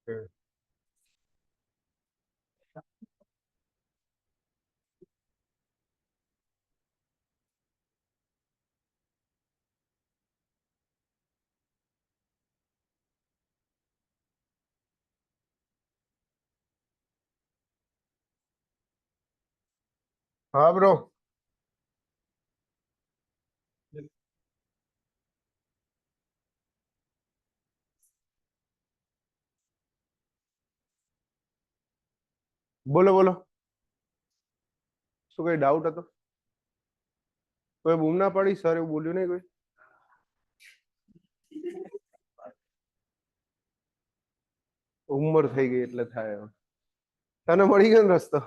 હમ. હા બ્રો. બોલો બોલો. શું કઈ ડાઉટ હતો? કોઈ બૂમ ના પાડી? સર એવું બોલ્યું નહીં કોઈ? ઉંમર થઈ ગઈ એટલે થાય હવે. તને મળી ગયો ને રસ્તો.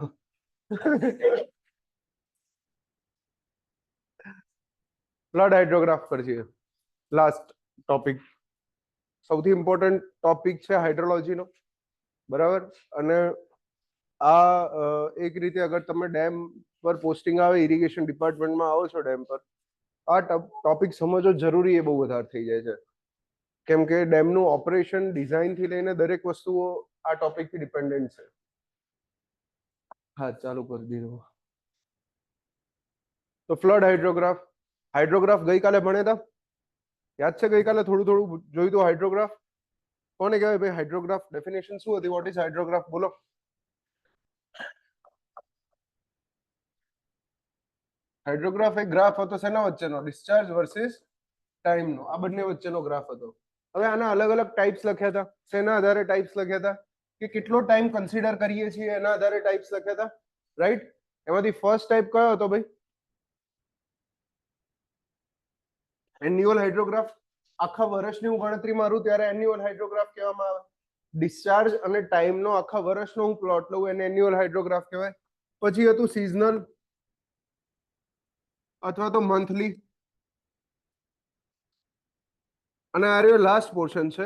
ફ્લડ હાઇડ્રોગ્રાફ પર છીએ. લાસ્ટ ટોપિક, સૌથી ઇમ્પોર્ટન્ટ ટોપિક છે હાઇડ્રોલોજીનો, બરાબર. અને આ એક રીતે અગર તમે ડેમ પર પોસ્ટિંગ આવે, ઇરિગેશન ડિપાર્ટમેન્ટમાં આવો છો ડેમ પર, આ ટોપિક સમજવો જરૂરી એ બહુ વધારે થઈ જાય છે. કેમ કે ડેમનું ઓપરેશન ડિઝાઇન થી લઈને દરેક વસ્તુઓ આ ટોપિક થી ડિપેન્ડન્ટ છે. હા, ચાલુ કરી દીધું. તો ફ્લડ હાઇડ્રોગ્રાફ, હાઇડ્રોગ્રાફ ગઈકાલે ભણ્યા હતા? યાદ છે? ગઈકાલે થોડું થોડું જોયું હતું હાઇડ્રોગ્રાફ. કોને કહેવાય ભાઈ હાઇડ્રોગ્રાફ? ડેફિનેશન શું હતી? What is hydrograph? બોલો. હાઇડ્રોગ્રાફ એક ગ્રાફ હતો શેના વચ્ચેનો? ડિસ્ચાર્જ વર્સિસ ટાઈમનો. આ બંને વચ્ચેનો ગ્રાફ હતો. હવે આના અલગ અલગ ટાઈપ્સ લખ્યા હતા. શેના આધારે ટાઈપ્સ લખ્યા હતા? કે કેટલો ટાઈમ કન્સિડર કરીએ છીએ એના આધારે ટાઈપ્સ લખ્યા હતા, રાઈટ? એમાંથી ફર્સ્ટ ટાઈપ કયો હતો ભાઈ? એન્યુઅલ હાઇડ્રોગ્રાફ. આખા વર્ષની હું ગણતરી મારું ત્યારે એન્યુઅલ હાઇડ્રોગ્રાફ કહેવામાં આવે. ડિસ્ચાર્જ અને ટાઈમનો આખા વર્ષનો હું પ્લોટ લઉં એને એન્યુઅલ હાઇડ્રોગ્રાફ કહેવાય. પછી હતું સિઝનલ અથવા તો મંથલી. અને આ રહ્યો લાસ્ટ પોર્શન છે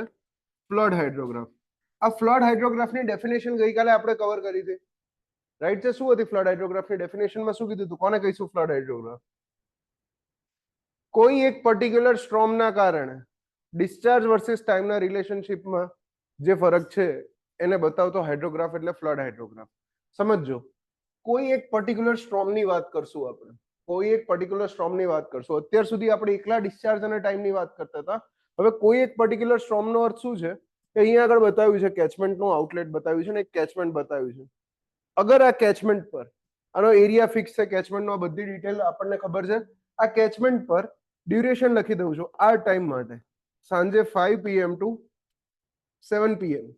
ફ્લડ હાઇડ્રોગ્રાફ. આ ફ્લડ હાઇડ્રોગ્રાફની ડેફિનેશન ગઈકાલે આપણે કવર કરી હતી, રાઈટ છે? શું હતી ફ્લડ હાઇડ્રોગ્રાફની ડેફિનેશનમાં? શું કીધું હતું? કોને કહીશું ફ્લડ હાઇડ્રોગ્રાફ? કોઈ એક પર્ટિક્યુલર સ્ટ્રોમના કારણે ડિસ્ચાર્જ વર્સિસ ટાઈમના રિલેશનશિપમાં જે ફરક છે એને બતાવતો હાઇડ્રોગ્રાફ એટલે ફ્લડ હાઇડ્રોગ્રાફ. સમજો, કોઈ એક પર્ટિક્યુલર સ્ટ્રોમની વાત કરશું આપણે, કોઈ એક પર્ટિક્યુલર સ્ટ્રોમની વાત કરશું. અત્યાર સુધી આપણે એકલા ડિસ્ચાર્જ અને ટાઈમની વાત કરતા હતા. હવે કોઈ એક પર્ટિક્યુલર સ્ટ્રોમનો અર્થ શું છે કે અહીંયા આગળ બતાવ્યું છે કેચમેન્ટનું આઉટલેટ બતાવ્યું છે ને એક કેચમેન્ટ બતાવ્યું છે. અગર આ કેચમેન્ટ પર, આનો એરિયા ફિક્સ છે કેચમેન્ટનો, આ બધી ડિટેલ આપણને ખબર છે. આ કેચમેન્ટ પર ડ્યુરેશન લખી દઉં છું આ ટાઈમ માટે, સાંજે 5 PM ટુ 7 PM,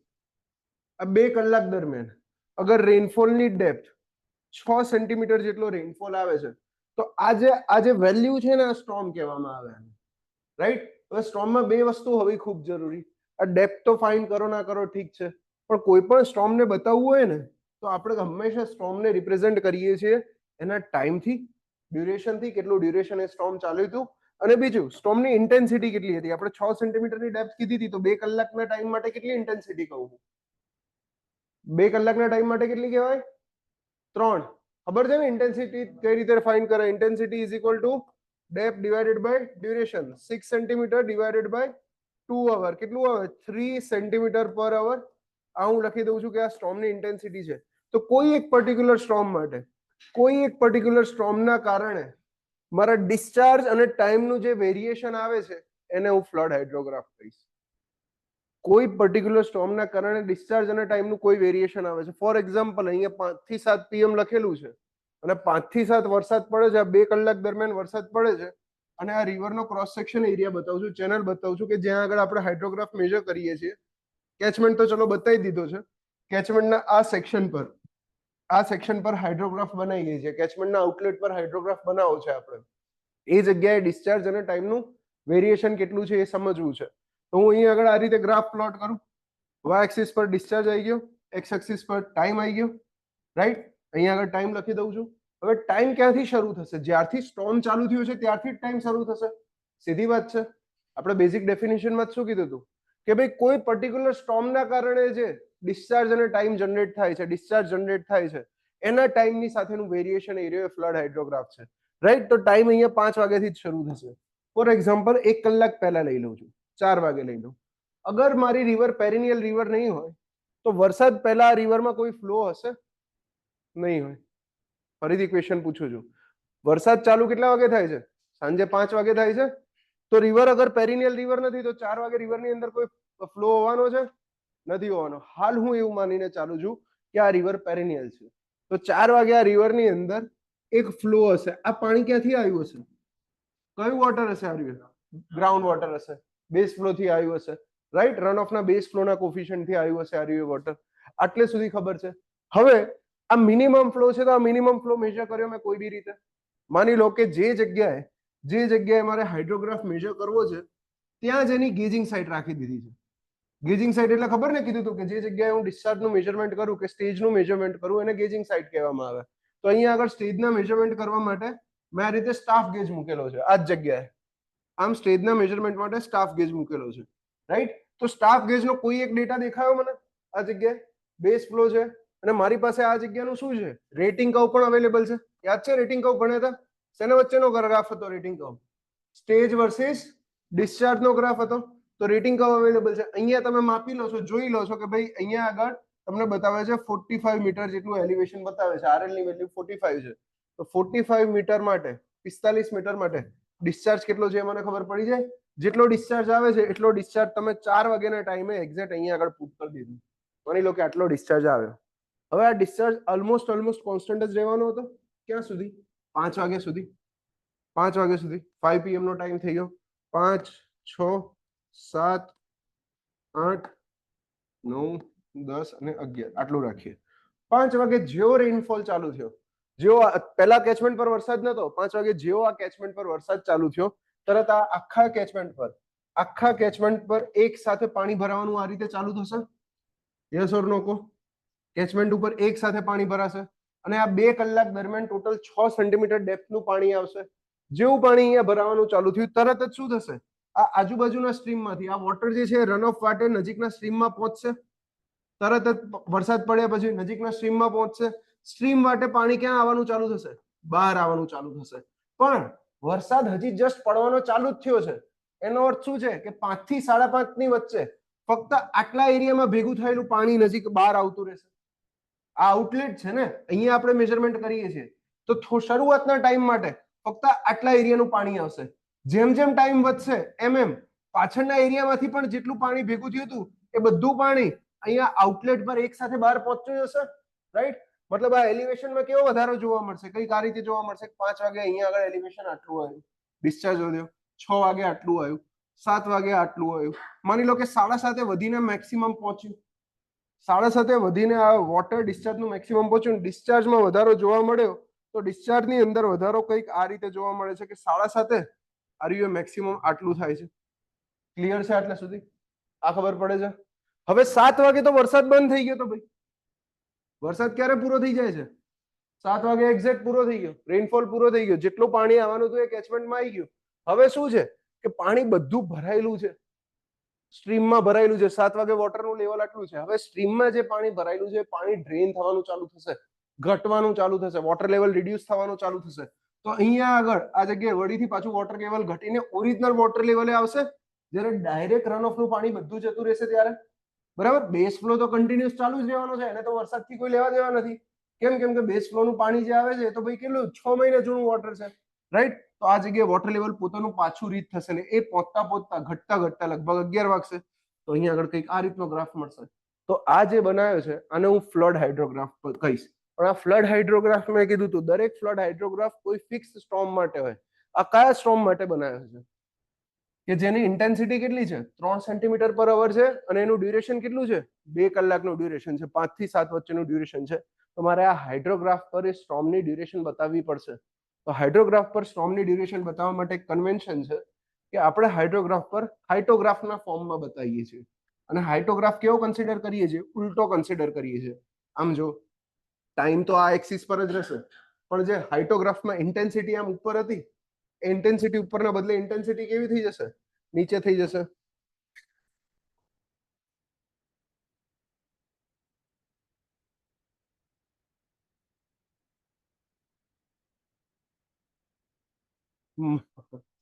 આ 2 કલાક દરમિયાન અગર રેનફોલની ડેપ્થ 6 સેન્ટીમીટર જેટલો રેનફોલ આવે છે તો આ જે વેલ્યુ છે ને આ સ્ટોર્મ કહેવામાં આવે, રાઈટ? હવે સ્ટોર્મમાં બે વસ્તુ હોવી ખૂબ જરૂરી. આ ડેપ્થ તો ફાઇન કરો ના કરો ઠીક છે, પણ કોઈ પણ સ્ટોર્મને બતાવવું હોય ને તો આપણે હંમેશા સ્ટોર્મને રિપ્રેઝેન્ટ કરીએ છીએ એના ટાઈમથી, ડ્યુરેશનથી, કેટલું ડ્યુરેશન એ સ્ટોર્મ ચાલ્યું હતું. અને બીજું સ્ટોર્મની ઇન્ટેન્સિટી કેટલી હતી. આપણે 6 સેન્ટીમીટરની ડેપ્થ કીધી હતી તો 2 કલાકના ટાઈમ માટે કેટલી ઇન્ટેન્સિટી કહું? 2 કલાકના ટાઈમ માટે કેટલી કહેવાય? 3. ખબર છે ને ઇન્ટેન્સિટી કઈ રીતે ફાઇન કરે? Intensity is equal to depth divided by duration. 6 centimetre divided by 2 hour કેટલું આવે? 3 સેન્ટીમીટર પર અવર. આ હું લખી દઉં છું કે આ સ્ટોર્મની ઇન્ટેન્સિટી છે. તો કોઈ એક પર્ટિક્યુલર સ્ટોર્મ માટે, કોઈ એક પર્ટિક્યુલર સ્ટોર્મના કારણે મારા ડિસ્ચાર્જ અને ટાઈમનું જે વેરિએશન આવે છે એને હું ફ્લડ હાઇડ્રોગ્રાફ કહીશ. કોઈ પર્ટિક્યુલર સ્ટોર્મના કારણે ડિસ્ચાર્જ અને ટાઈમનું કોઈ વેરિએશન આવે છે. ફોર એક્ઝામ્પલ અહીંયા 5 થી 7 PM લખેલું છે અને 5 થી 7 વરસાદ પડે છે, આ 2 કલાક દરમિયાન વરસાદ પડે છે અને આ રિવરનો ક્રોસ સેક્શન એરિયા બતાવું છું, ચેનલ બતાવું છું કે જ્યાં આગળ આપણે હાઇડ્રોગ્રાફ મેજર કરીએ છીએ. કેચમેન્ટ તો ચલો બતાવી દીધો છે. કેચમેન્ટના આ સેક્શન પર, આ સેક્શન પર હાઇડ્રોગ્રાફ બનાવીએ છીએ. કેચમેન્ટના આઉટલેટ પર હાઇડ્રોગ્રાફ બનાવો છે આપણે. એ જગ્યાએ ડિસ્ચાર્જ અને ટાઈમનું વેરિએશન કેટલું છે એ સમજવું છે. તો હું અહીં આગળ આ રીતે ગ્રાફ પ્લોટ કરું. વાય એક્સિસ પર ડિસ્ચાર્જ આવી ગયો, એક્સ એક્સિસ પર ટાઈમ આવી ગયો, રાઈટ? અહીંયા આગળ ટાઈમ લખી દઉં છું. હવે ટાઈમ ક્યાંથી શરૂ થશે? જ્યારથી સ્ટોર્મ ચાલુ થયું છે ત્યારથી જ ટાઈમ શરૂ થશે. સીધી વાત છે. આપણે બેઝિક ડેફિનેશનમાં શું કીધું હતું કે ભાઈ કોઈ પર્ટિક્યુલર સ્ટોર્મના કારણે જે ડિસ્ચાર્જ અને ટાઈમ જનરેટ થાય છે, ડિસ્ચાર્જ જનરેટ થાય છે એના ટાઈમની સાથેનું વેરિએશન એરિયા ફ્લડ હાઇડ્રોગ્રાફ છે, રાઈટ? તો ટાઈમ અહીંયા 5 વાગ્યાથી જ શરૂ થશે. ફોર એક્ઝામ્પલ 1 કલાક પહેલા લઈ લઉં છું, 4 વાગે લઈ લઉં. અગર મારી રિવર પેરિનિયલ રિવર નહીં હોય તો વરસાદ પહેલા આ રિવરમાં કોઈ ફ્લો હશે? નહીં હોય. ફરીથી ક્વેશ્ચન પૂછું છું, વરસાદ ચાલુ કેટલા વાગે થાય છે? સાંજે 5 વાગે થાય છે. તો રિવર અગર પેરિનિયલ રિવર નથી તો 4 વાગે રિવરની અંદર કોઈ ફ્લો હોવાનો છે? નથી હોવાનો. હાલ હું એવું માનીને ચાલુ છું કે આ રિવર પેરિનિયલ છે. તો 4 વાગે આ રિવરની અંદર એક ફ્લો હશે. આ પાણી ક્યાંથી આવ્યું હશે? કયું વોટર હશે? આ રિવર ગ્રાઉન્ડ વોટર હશે, બેઝ ફ્લો થી આવ્યું હશે, રાઈટ? રન ઓફ ના બેઝ ફ્લો ના કોફિશિયન્ટ થી આવ્યું હશે આ રિવર વોટર. આટલે સુધી ખબર છે. હવે આ મિનિમમ ફ્લો છે તો આ મિનિમમ ફ્લો મેજર કર્યો મેં કોઈ બી રીતે. માની લો કે જે જગ્યાએ મારે હાઇડ્રોગ્રાફ મેજર કરવો છે ત્યાં જ એની ગેજિંગ સાઇટ રાખી દીધી છે. ગેજિંગ સાઇટ એટલે ખબર ને કીધું હતું કે જે જગ્યાએ હું ડિસ્ચાર્જનું મેજરમેન્ટ કરું કે સ્ટેજનું મેજરમેન્ટ કરું એને ગેજિંગ સાઇટ કહેવામાં આવે. તો અહીંયા આગળ સ્ટેજના મેજરમેન્ટ કરવા માટે મેં આ રીતે સ્ટાફ ગેજ મૂકેલો છે આ જ જગ્યાએ. આમ સ્ટેજના મેજરમેન્ટ માટે સ્ટાફ ગેજ મૂકેલો છે, રાઈટ? તો સ્ટાફ ગેજનો કોઈ એક ડેટા દેખાયો મને આ જગ્યાએ? બેઝ ફ્લો છે અને મારી પાસે આ જગ્યાનું શું છે? રેટિંગ કર્વ પણ અવેલેબલ છે. યાદ છે રેટિંગ કર્વ ભણ્યા હતા? શેના વચ્ચેનો ગ્રાફ હતો રેટિંગ કર્વ? સ્ટેજ વર્સિસ ડિસ્ચાર્જનો ગ્રાફ હતો. તો રેટિંગ કર્વ અવેલેબલ છે. અહીંયા તમે માપી લો છો, જોઈ લો છો કે ભાઈ અહીંયા આગળ તમને બતાવે છે 45 મીટર જેટલું એલિવેશન બતાવે છે. આરએલ ની વેલ્યુ 45 છે. તો 45 મીટર માટે 45 મીટર માટે ડિસ્ચાર્જ કેટલો છે મને ખબર પડી જાય. જેટલો ડિસ્ચાર્જ આવે છે એટલો ડિસ્ચાર્જ તમે 4 વાગ્યાના ટાઈમે એક્ઝેક્ટ અહીંયા આગળ પુટ કરી દીધું. માની લો કે આટલો ડિસ્ચાર્જ આવ્યો. હવે આ ડિસ્ચાર્જ ઓલમોસ્ટ કોન્સ્ટન્ટ જ રહેવાનો હતો. ક્યાં સુધી? 5 વાગ્યા સુધી. 5 વાગ્યા સુધી 5 PM નો ટાઈમ થઈ ગયો. 5, 6, 7, 8, 9, 10 અને 11 આટલું રાખીએ. 5 વાગે જેવો રેનફોલ ચાલુ થયો, જેવો પહેલા કેચમેન્ટ પર વરસાદ નતો, 5 વાગે જેવો આ કેચમેન્ટ પર વરસાદ ચાલુ થયો તરત આ આખા કેચમેન્ટ પર એક સાથે પાણી ભરાવાનું આ રીતે ચાલુ થશે. યસ ઓર નો કો? કેચમેન્ટ ઉપર એક સાથે પાણી ભરાશે અને આ 2 કલાક દરમિયાન ટોટલ 6 સેન્ટીમીટર ડેપ્થનું પાણી આવશે. જેવું પાણી અહીંયા ભરાવાનું ચાલુ થયું તરત જ શું થશે? આ આજુબાજુના સ્ટ્રીમમાંથી આ વોટર જે છે રન ઓફ વાટે નજીકના સ્ટ્રીમમાં પહોંચશે. તરત જ વરસાદ પડ્યા પછી નજીકના સ્ટ્રીમમાં પહોંચશે. સ્ટ્રીમ વાટે પાણી ક્યાં આવવાનું ચાલુ થશે? બહાર આવવાનું ચાલુ થશે. પણ વરસાદ હજી જસ્ટ પડવાનો ચાલુ જ થયો છે. એનો અર્થ શું છે કે 5 થી 5:30 ની વચ્ચે ફક્ત આટલા એરિયામાં ભેગું થયેલું પાણી નજીક બહાર આવતું રહેશે. આ આઉટલેટ છે ને, અહીંયા આપણે મેજરમેન્ટ કરીએ છીએ. તો શરૂઆતના ટાઈમ માટે ફક્ત આટલા એરિયાનું પાણી આવશે. જેમ જેમ ટાઈમ વધશે એમ પાછળના એરિયામાંથી પણ જેટલું પાણી ભેગું થયું હતું એ બધું પાણી અહીંયા આઉટલેટ પર એક સાથે બહાર પહોંચતું જશે, રાઈટ? મતલબ આ એલિવેશનમાં કેવો વધારો જોવા મળશે? કઈક આ રીતે જોવા મળશે. 5 વાગે અહીંયા આગળ એલિવેશન આટલું આવ્યું, ડિસ્ચાર્જ વધ્યો. 6 વાગે આટલું આવ્યું, 7 વાગે આટલું આવ્યું. માની લો કે 7:30 વધીને મેક્સિમમ પહોંચ્યું. 7:30 વધીને આ વોટર ડિસ્ચાર્જનું મેક્સિમમ પહોંચ્યું. ડિસ્ચાર્જમાં વધારો જોવા મળ્યો તો ડિસ્ચાર્જની અંદર વધારો કંઈક આ રીતે જોવા મળે છે કે 7:30 આર મેક્સિમમ આટલું થાય છે. ક્લિયર છે આટલા સુધી? આ ખબર પડે છે? હવે 7 વાગે તો વરસાદ બંધ થઈ ગયો. તો ભાઈ વરસાદ ક્યારે પૂરો થઈ જાય છે? 7 વાગે એક્ઝેક્ટ પૂરો થઈ ગયો. રેનફોલ પૂરો થઈ ગયો. જેટલું પાણી આવવાનું હતું એ કેચમેન્ટમાં આવી ગયું. હવે શું છે કે પાણી બધું ભરાયેલું છે, સ્ટ્રીમમાં ભરાયેલું છે. 7 વાગે વોટરનું લેવલ આટલું છે. હવે સ્ટ્રીમમાં જે પાણી ભરાયેલું છે પાણી ડ્રેન થવાનું ચાલુ થશે, ઘટવાનું ચાલુ થશે, વોટર લેવલ રિડ્યુસ થવાનું ચાલુ થશે. તો અહીંયા આગળ આ જગ્યાએ વડીથી પાછું વોટર લેવલ ઘટીને ઓરિજિનલ વોટર લેવલે આવશે. જ્યારે ડાયરેક્ટ રન ઓફ નું પાણી બધું જતું રહેશે ત્યારે, બરાબર? બેઝ ફ્લો તો કન્ટિન્યુઅસ ચાલુ જ રહેવાનો છે, એને તો વરસાદથી કોઈ લેવા દેવા નથી. કેમ? કેમ કે બેઝ ફ્લો નું પાણી જે આવે છે તો ભાઈ કેટલું 6 મહિના જૂનું વોટર છે, રાઈટ? તો આ જગ્યાએ વોટર લેવલ પોતાનું પાછું રીચ થશે ને એ પહોંચતા ઘટતા લગભગ 11 વાગશે. તો અહીંયા આગળ કંઈક આ રીતનો ગ્રાફ મળશે. તો આ જે બનાવ્યો છે આને હું ફ્લડ હાઇડ્રોગ્રાફ કહીશ. પણ આ ફ્લડ હાઇડ્રોગ્રાફ મેં કીધું હતું દરેક ફ્લડ હાઇડ્રોગ્રાફ કોઈ ફિક્સ સ્ટોર્મ માટે હોય. આ કયા સ્ટોર્મ માટે બનાવ્યો છે? કે જેની ઇન્ટેન્સિટી કેટલી છે? 3 સેન્ટીમીટર પર અવર છે અને એનું ડ્યુરેશન કેટલું છે? 2 કલાકનું ડ્યુરેશન છે. 5 થી 7 વચ્ચેનું ડ્યુરેશન છે. તો મારે આ હાઇડ્રોગ્રાફ પર એ સ્ટોર્મની ડ્યુરેશન બતાવવી પડશે. તો હાઇડ્રોગ્રાફ પર સ્ટોર્મની ડ્યુરેશન બતાવવા માટે એક કન્વેન્શન છે કે આપણે હાઇડ્રોગ્રાફ પર હાઇટોગ્રાફના ફોર્મમાં બતાવીએ છીએ. અને હાઇટોગ્રાફ કેવો કન્સિડર કરીએ છીએ? ઉલટો કન્સિડર કરીએ છીએ. આમ જો ટાઈમ તો આ એક્સિસ પર જ રહેશે, પણ જે હાઇટોગ્રાફમાં ઇન્ટેન્સિટી આમ ઉપર હતી એ ઇન્ટેન્સિટી ઉપરના બદલે ઇન્ટેન્સિટી કેવી થઈ જશે? નીચે થઈ જશે.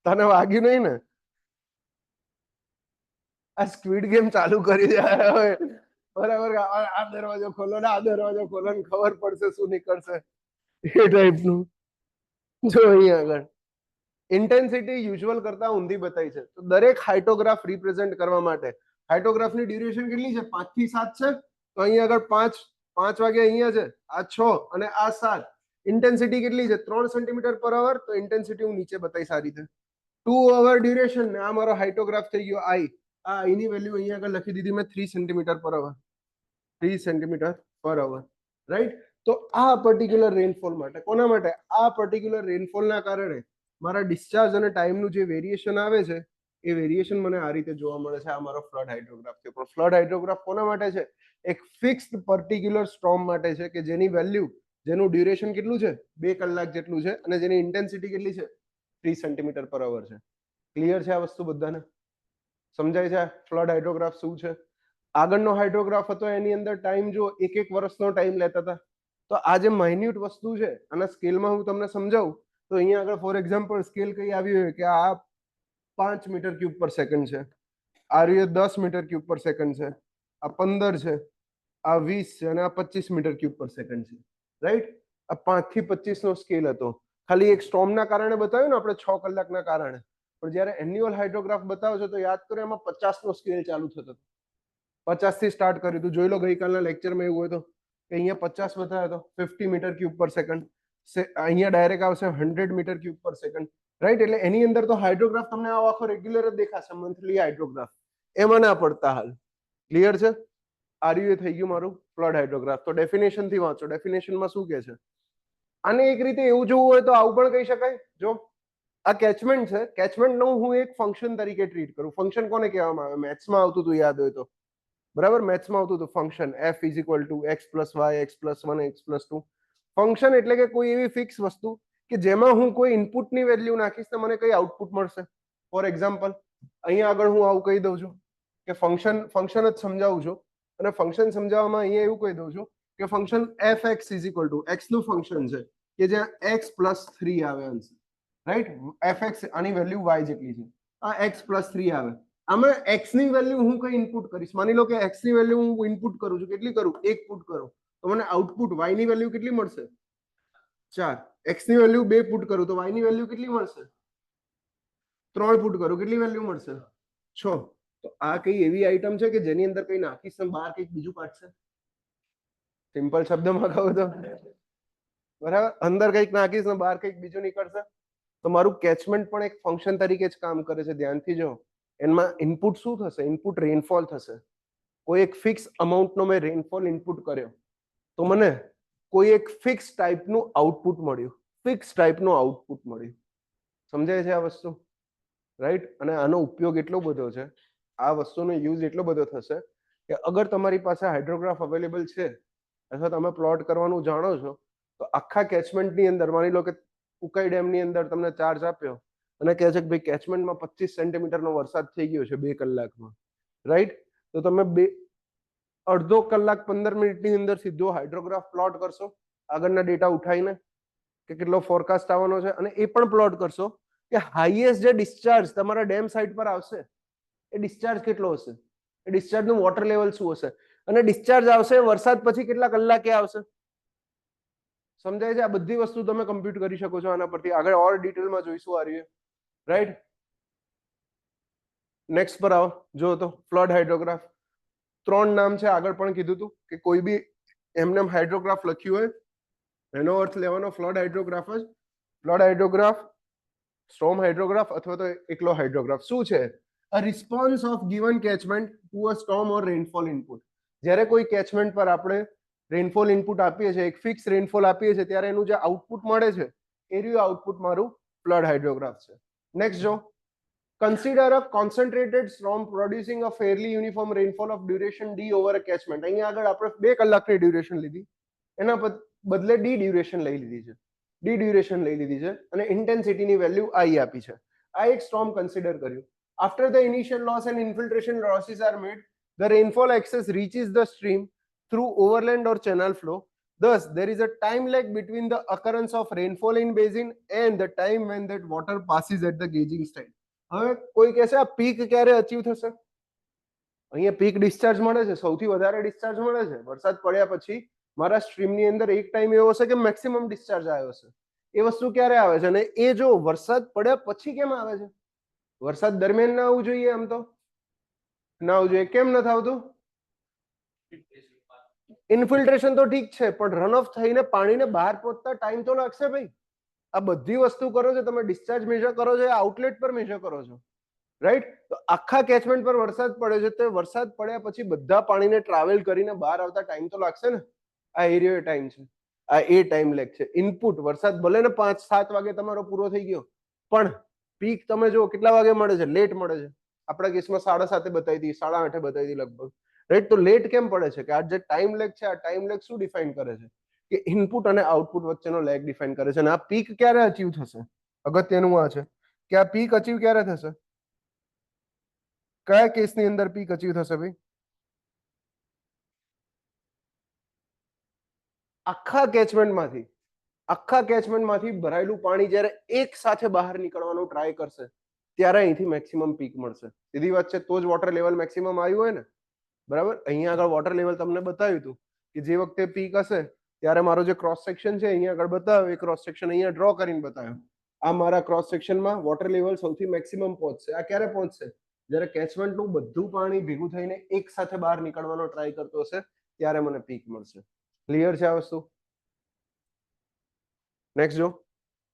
તને વાગ્યું નહીં ને? આ સ્ક્વિડ ગેમ ચાલુ કરી દે. બરાબર, આ દરવાજો ખોલો ને આ દરવાજો ખોલો ને ખબર પડશે શું નીકળશે, એ ટાઈપનું. જો અહીંયા આગળ ઇન્ટેન્સિટી યુઝ્યુઅલ કરતા ઊંધી બતાવી છે. તો દરેક હાઇટોગ્રાફ રિપ્રેઝેન્ટ કરવા માટે હાઇટોગ્રાફની ડ્યુરેશન કેટલી છે? 5 થી 7 છે. તો અહીંયા આગળ 5 વાગે અહીંયા છે, આ 6 અને આ 7. ઇન્ટેન્સિટી કેટલી છે? 3 સેન્ટીમીટર પર અવર. તો ઇન્ટેન્સિટી હું નીચે બતાવીશ આ રીતે. 2 અવર ડ્યુરેશન ને આ મારો હાઇટોગ્રાફ થઈ ગયો આઈ. આ આઈ ની વેલ્યુ અહીંયા આગળ લખી દીધી મેં 3 સેન્ટીમીટર પર અવર. 3 સેન્ટીમીટર પર અવર, રાઈટ. તો આ પર્ટિક્યુલર રેનફોલ માટે, કોના માટે? આ પર્ટિક્યુલર રેનફોલના કારણે મારા ડિસ્ચાર્જ અને ટાઈમનું જે વેરિએશન આવે છે એ વેરિએશન મને આ રીતે જોવા મળે છે. આ મારો ફ્લડ હાઇડ્રોગ્રાફ છે. પણ ફ્લડ હાઇડ્રોગ્રાફ કોના માટે છે? એક ફિક્સ્ડ પર્ટિક્યુલર સ્ટોર્મ માટે છે કે જેની વેલ્યુ, જેનું ડ્યુરેશન કેટલું છે? 2 કલાક જેટલું છે અને જેની ઇન્ટેન્સિટી કેટલી છે? 3 સેન્ટીમીટર પર અવર છે. ક્લિયર છે આ વસ્તુ બધાને? સમજાય છે ફ્લડ હાઇડ્રોગ્રાફ શું છે? આગળનો હાઇડ્રોગ્રાફ હતો એની અંદર ટાઈમ જો 1 વર્ષનો ટાઈમ લેતા હતા. તો આ જે માઇન્યુટ વસ્તુ છે આના સ્કેલમાં હું તમને સમજાવું તો અહીંયા આગળ ફોર એક્ઝામ્પલ સ્કેલ કઈ આવી હોય કે આ 5 મીટર ક્યુબ પર સેકન્ડ છે, આ રીતે 10 મીટર ક્યુબ પર સેકન્ડ છે, આ 15 છે, આ 20 છે અને આ 25 મીટર ક્યુબ પર સેકન્ડ છે, રાઈટ. આ 5 થી 25 નો સ્કેલ હતો. ખાલી એક સ્ટોર્મના કારણે બતાવ્યું ને આપણે 6 કલાકના કારણે. પણ જ્યારે એન્યુઅલ હાઇડ્રોગ્રાફ બતાવો છો તો યાદ કરો એમાં 50 નો સ્કેલ ચાલુ થતો. 50 થી સ્ટાર્ટ કર્યું હતું. જોઈ લો ગઈકાલના લેક્ચરમાં એવું હોય તો કે અહીંયા 50 બતાવ્યો તો 50 મીટર ક્યુબ પર સેકન્ડ. અહીંયા ડાયરેક્ટ આવશે 100 મીટર ક્યુબ પર સેકન્ડ, રાઈટ. એટલે એની અંદર તો હાઇડ્રોગ્રાફ તમને આખો રેગ્યુલર જ દેખાશે, મંથલી હાઇડ્રોગ્રાફ. એમાં ના પડતા હાલ. ક્લિયર છે? આ રીતે થઈ ગયું મારું ફ્લડ હાઇડ્રોગ્રાફ. તો ડેફિનેશન થી વાંચો. ડેફિનેશનમાં શું કહે છે? આને એક રીતે એવું જોવું હોય તો આવું પણ કહી શકાય. જો આ કેચમેન્ટ છે, કેચમેન્ટ નું હું એક ફંક્શન તરીકે ટ્રીટ કરું. ફંક્શન કોને કહેવામાં આવે? મેથ્સમાં આવતું હતું, યાદ હોય તો. બરાબર, મેથ્સમાં આવતું હતું function f is equal to x plus y, x plus 1, x plus 2. Function એટલે કે કોઈ એવી ફિક્સ વસ્તુ કે જેમાં હું કોઈ ઇનપુટની વેલ્યુ નાખીશ તો મને કઈ આઉટપુટ મળશે. ફોર એક્ઝામ્પલ અહીંયા આગળ હું આવું કહી દઉં છું કે ફંક્શન જ સમજાવું છું અને ફંક્શન સમજાવવામાં અહીંયા એવું કહી દઉં છું કે function fx is equal to x નું ફંક્શન છે કે જ્યાં x પ્લસ 3 આવે આન્સર, રાઈટ. fx આની વેલ્યુ y જેટલી છે, આ x પ્લસ 3 આવે. આમાં x ની વેલ્યુ હું કઈ ઇનપુટ કરીશ? માની લો કે x ની વેલ્યુ હું ઇનપુટ કરું છું. કેટલી કરું? 1 પુટ કરું તો મને આઉટપુટ y ની વેલ્યુ કેટલી મળશે? 4. x ની વેલ્યુ 2 પુટ કરું તો y ની વેલ્યુ કેટલી મળશે? 3 પુટ કરું કેટલી વેલ્યુ મળશે? 6. તો આ કઈ એવી આઈટમ છે કે જેની અંદર કઈ નાખીશ તો બહાર કંઈક બીજું કાઢશે? સિમ્પલ શબ્દમાં કહું તો બરાબર, અંદર કંઈક નાખીશ ને બહાર કંઈક બીજું નીકળશે. તો મારું કેચમેન્ટ પણ એક ફંક્શન તરીકે જ કામ કરે છે. ધ્યાનથી જો એમાં ઇનપુટ શું થશે? ઇનપુટ રેનફોલ થશે. કોઈ એક ફિક્સ અમાઉન્ટનો મેં રેનફોલ ઇનપુટ કર્યો તો મને કોઈ એક ફિક્સ ટાઈપનું આઉટપુટ મળ્યું. ફિક્સ ટાઈપનું આઉટપુટ મળ્યું. સમજાય છે આ વસ્તુ? રાઈટ. અને આનો ઉપયોગ એટલો બધો છે, આ વસ્તુનો યુઝ એટલો બધો થશે કે અગર તમારી પાસે હાઇડ્રોગ્રાફ અવેલેબલ છે અથવા તમે પ્લોટ કરવાનું જાણો છો તો આખા કેચમેન્ટની અંદર માની લો કે ઉકાઈ ડેમની અંદર તમને ચાર્જ આપ્યો અને કહે છે કે ભાઈ કેચમેન્ટમાં 25 સેન્ટીમીટરનો વરસાદ થઈ ગયો છે 2 કલાકમાં, રાઈટ. તો તમે અડધો કલાક 15 મિનિટની અંદર સીધો હાઇડ્રોગ્રાફ પ્લોટ કરશો આગળના ડેટા ઉઠાવીને કે કેટલો ફોરકાસ્ટ આવવાનો છે, અને એ પણ પ્લોટ કરશો કે હાઈએસ્ટ જે ડિસ્ચાર્જ તમારા ડેમ સાઇટ પર આવશે એ ડિસ્ચાર્જ કેટલો હશે, એ ડિસ્ચાર્જનું વોટર લેવલ શું હશે, અને ડિસ્ચાર્જ આવશે વરસાદ પછી કેટલા કલાકે આવશે. સમજાય છે? આ બધી વસ્તુ તમે કમ્પ્યુટ કરી શકો છો આના પરથી. આગળ ઓર ડિટેલમાં જોઈશું આ રીતે, રાઈટ. નેક્સ્ટ પર આવો. જો તો ફ્લડ હાઇડ્રોગ્રાફ 3 નામ છે. આગળ પણ કીધું હતું કે કોઈ બી એમને હાઇડ્રોગ્રાફ લખ્યું હોય એનો અર્થ લેવાનો ફ્લડ હાઇડ્રોગ્રાફ જ. ફ્લડ હાઇડ્રોગ્રાફ, સ્ટોર્મ હાઇડ્રોગ્રાફ અથવા તો એકલો હાઇડ્રોગ્રાફ શું છે? A response of given catchment to a storm or rainfall input. જ્યારે કોઈ કેચમેન્ટ પર આપણે રેનફોલ ઇનપુટ આપીએ છીએ, એક ફિક્સ રેનફોલ આપીએ છીએ, ત્યારે એનું જે આઉટપુટ મળે છે એ રહ્યું આઉટપુટ મારું ફ્લડ હાઇડ્રોગ્રાફ છે. નેક્સ્ટ જો, consider a concentrated storm producing a fairly uniform rainfall of duration d over a catchment. અહીંયા આગળ આપણે 2 કલાકની ડ્યુરેશન લીધી, એના બદલે d ડ્યુરેશન લઈ લીધી છે. d ડ્યુરેશન લઈ લીધી છે અને ઇન્ટેન્સિટીની વેલ્યુ i આપી છે. આ એક સ્ટોર્મ કન્સિડર કર્યું. After the initial loss and infiltration losses are made, the rainfall excess reaches the stream through overland or channel flow. Thus, there is a time lag between the occurrence of rainfall in basin and the time when that water passes at the gauging site. હવે કોઈ કહેશે આ peak ક્યારે achieve થશે? અહીંયા peak discharge મળે છે, સૌથી વધારે ડિસ્ચાર્જ મળે છે વરસાદ પડ્યા પછી. મારા સ્ટ્રીમની અંદર એક ટાઈમ એવો હશે કે મેક્સિમમ ડિસ્ચાર્જ આવ્યો છે. એ વસ્તુ ક્યારે આવે છે? અને એ જો વરસાદ પડ્યા પછી કેમ આવે છે? વરસાદ દરમિયાન ના આવવું જોઈએ, આમ તો ના આવવું જોઈએ. કેમ નથી આવતું? ઇન્ફિલ્ટ્રેશન તો ઠીક છે, પણ રન ઓફ થઈને પાણીને બહાર પહોંચતા ટાઈમ તો લાગશે ભાઈ. આ બધી વસ્તુ કરો છો તમે, ડિસ્ચાર્જ મેજર કરો છો, આઉટલેટ પર મેજર કરો છો, રાઈટ? તો આખા કેચમેન્ટ પર વરસાદ પડે છે, તો વરસાદ પડ્યા પછી બધા પાણીને ટ્રાવેલ કરીને બહાર આવતા ટાઈમ તો લાગશે ને. આ એરિયો ટાઈમ છે, આ એ ટાઈમ લેગ છે. ઇનપુટ વરસાદ ભલે ને 5-7 વાગે તમારો પૂરો થઈ ગયો, પણ પીક તમે જો કેટલા વાગે મળે છે? લેટ મળે છે. આપણા કેસમાં 7:30 બતાવી હતી, 8:30 બતાવી હતી લગભગ, રાઈટ? તો લેટ કેમ પડે છે? કે આ જે ટાઈમ લેગ છે, આ ટાઈમ લેગ શું ડિફાઇન કરે છે? કે ઇનપુટ અને આઉટપુટ વચ્ચેનો લેગ ડિફાઇન કરે છે. અને આ પીક ક્યારે અચીવ થશે? અગત્યનું આ છે કે આ પીક અચીવ ક્યારે થશે? કયા કેસની અંદર પીક અચીવ થશે ભાઈ? આખા કેચમેન્ટમાંથી ભરાયેલું પાણી જ્યારે એક સાથે બહાર નીકળવાનો ટ્રાય કરશે, ત્યારે અહીંથી મેક્સિમમ પીક મળશે. સીધી વાત છે. તો જ વોટર લેવલ મેક્સિમમ આવ્યું હોય ને, બરાબર? અહીંયા આગળ વોટર લેવલ તમને બતાવ્યું હતું કે જે વખતે પીક હશે ત્યારે મારો જે ક્રોસ સેક્શન છે અહીંયા આગળ બતાવ્યો, એ ક્રોસ સેક્શન અહીંયા ડ્રો કરીને બતાવ્યો. આ મારા ક્રોસ સેક્શનમાં વોટર લેવલ સૌથી મેક્સિમમ પહોંચશે. આ ક્યારે પહોંચશે? જ્યારે કેચમેન્ટનું બધું પાણી ભેગું થઈને એક સાથે બહાર નીકળવાનો ટ્રાય કરતો હશે, ત્યારે મને પીક મળશે. ક્લિયર છે આ વસ્તુ? નેક્સ્ટ જો,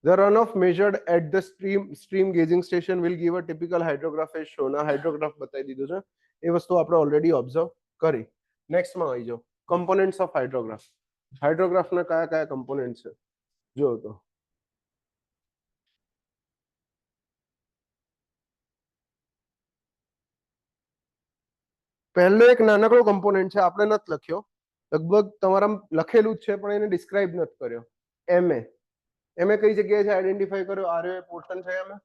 the runoff measured at the stream gauging station will give a typical hydrograph as shown. આ હાઇડ્રોગ્રાફ બતાવી દીધું છે, એ વસ્તુ આપણે ઓલરેડી ઓબ્ઝર્વ કરી. નેક્સ્ટમાં આવી જાઓ, કમ્પોનન્ટ્સ ઓફ હાઇડ્રોગ્રાફ. હાઇડ્રોગ્રાફના કયા કયા કમ્પોનન્ટ છે જો તો. પહેલો એક નાનકડો કમ્પોનન્ટ છે, આપણે નથી લખ્યો, લગભગ તમારા લખેલું જ છે પણ એને ડિસ્ક્રાઇબ નથી કર્યો. એમએ. એમએ કઈ જગ્યાએ છે આઈડેન્ટિફાઈ કર્યો? આર એ પોર્શન છે એમએ,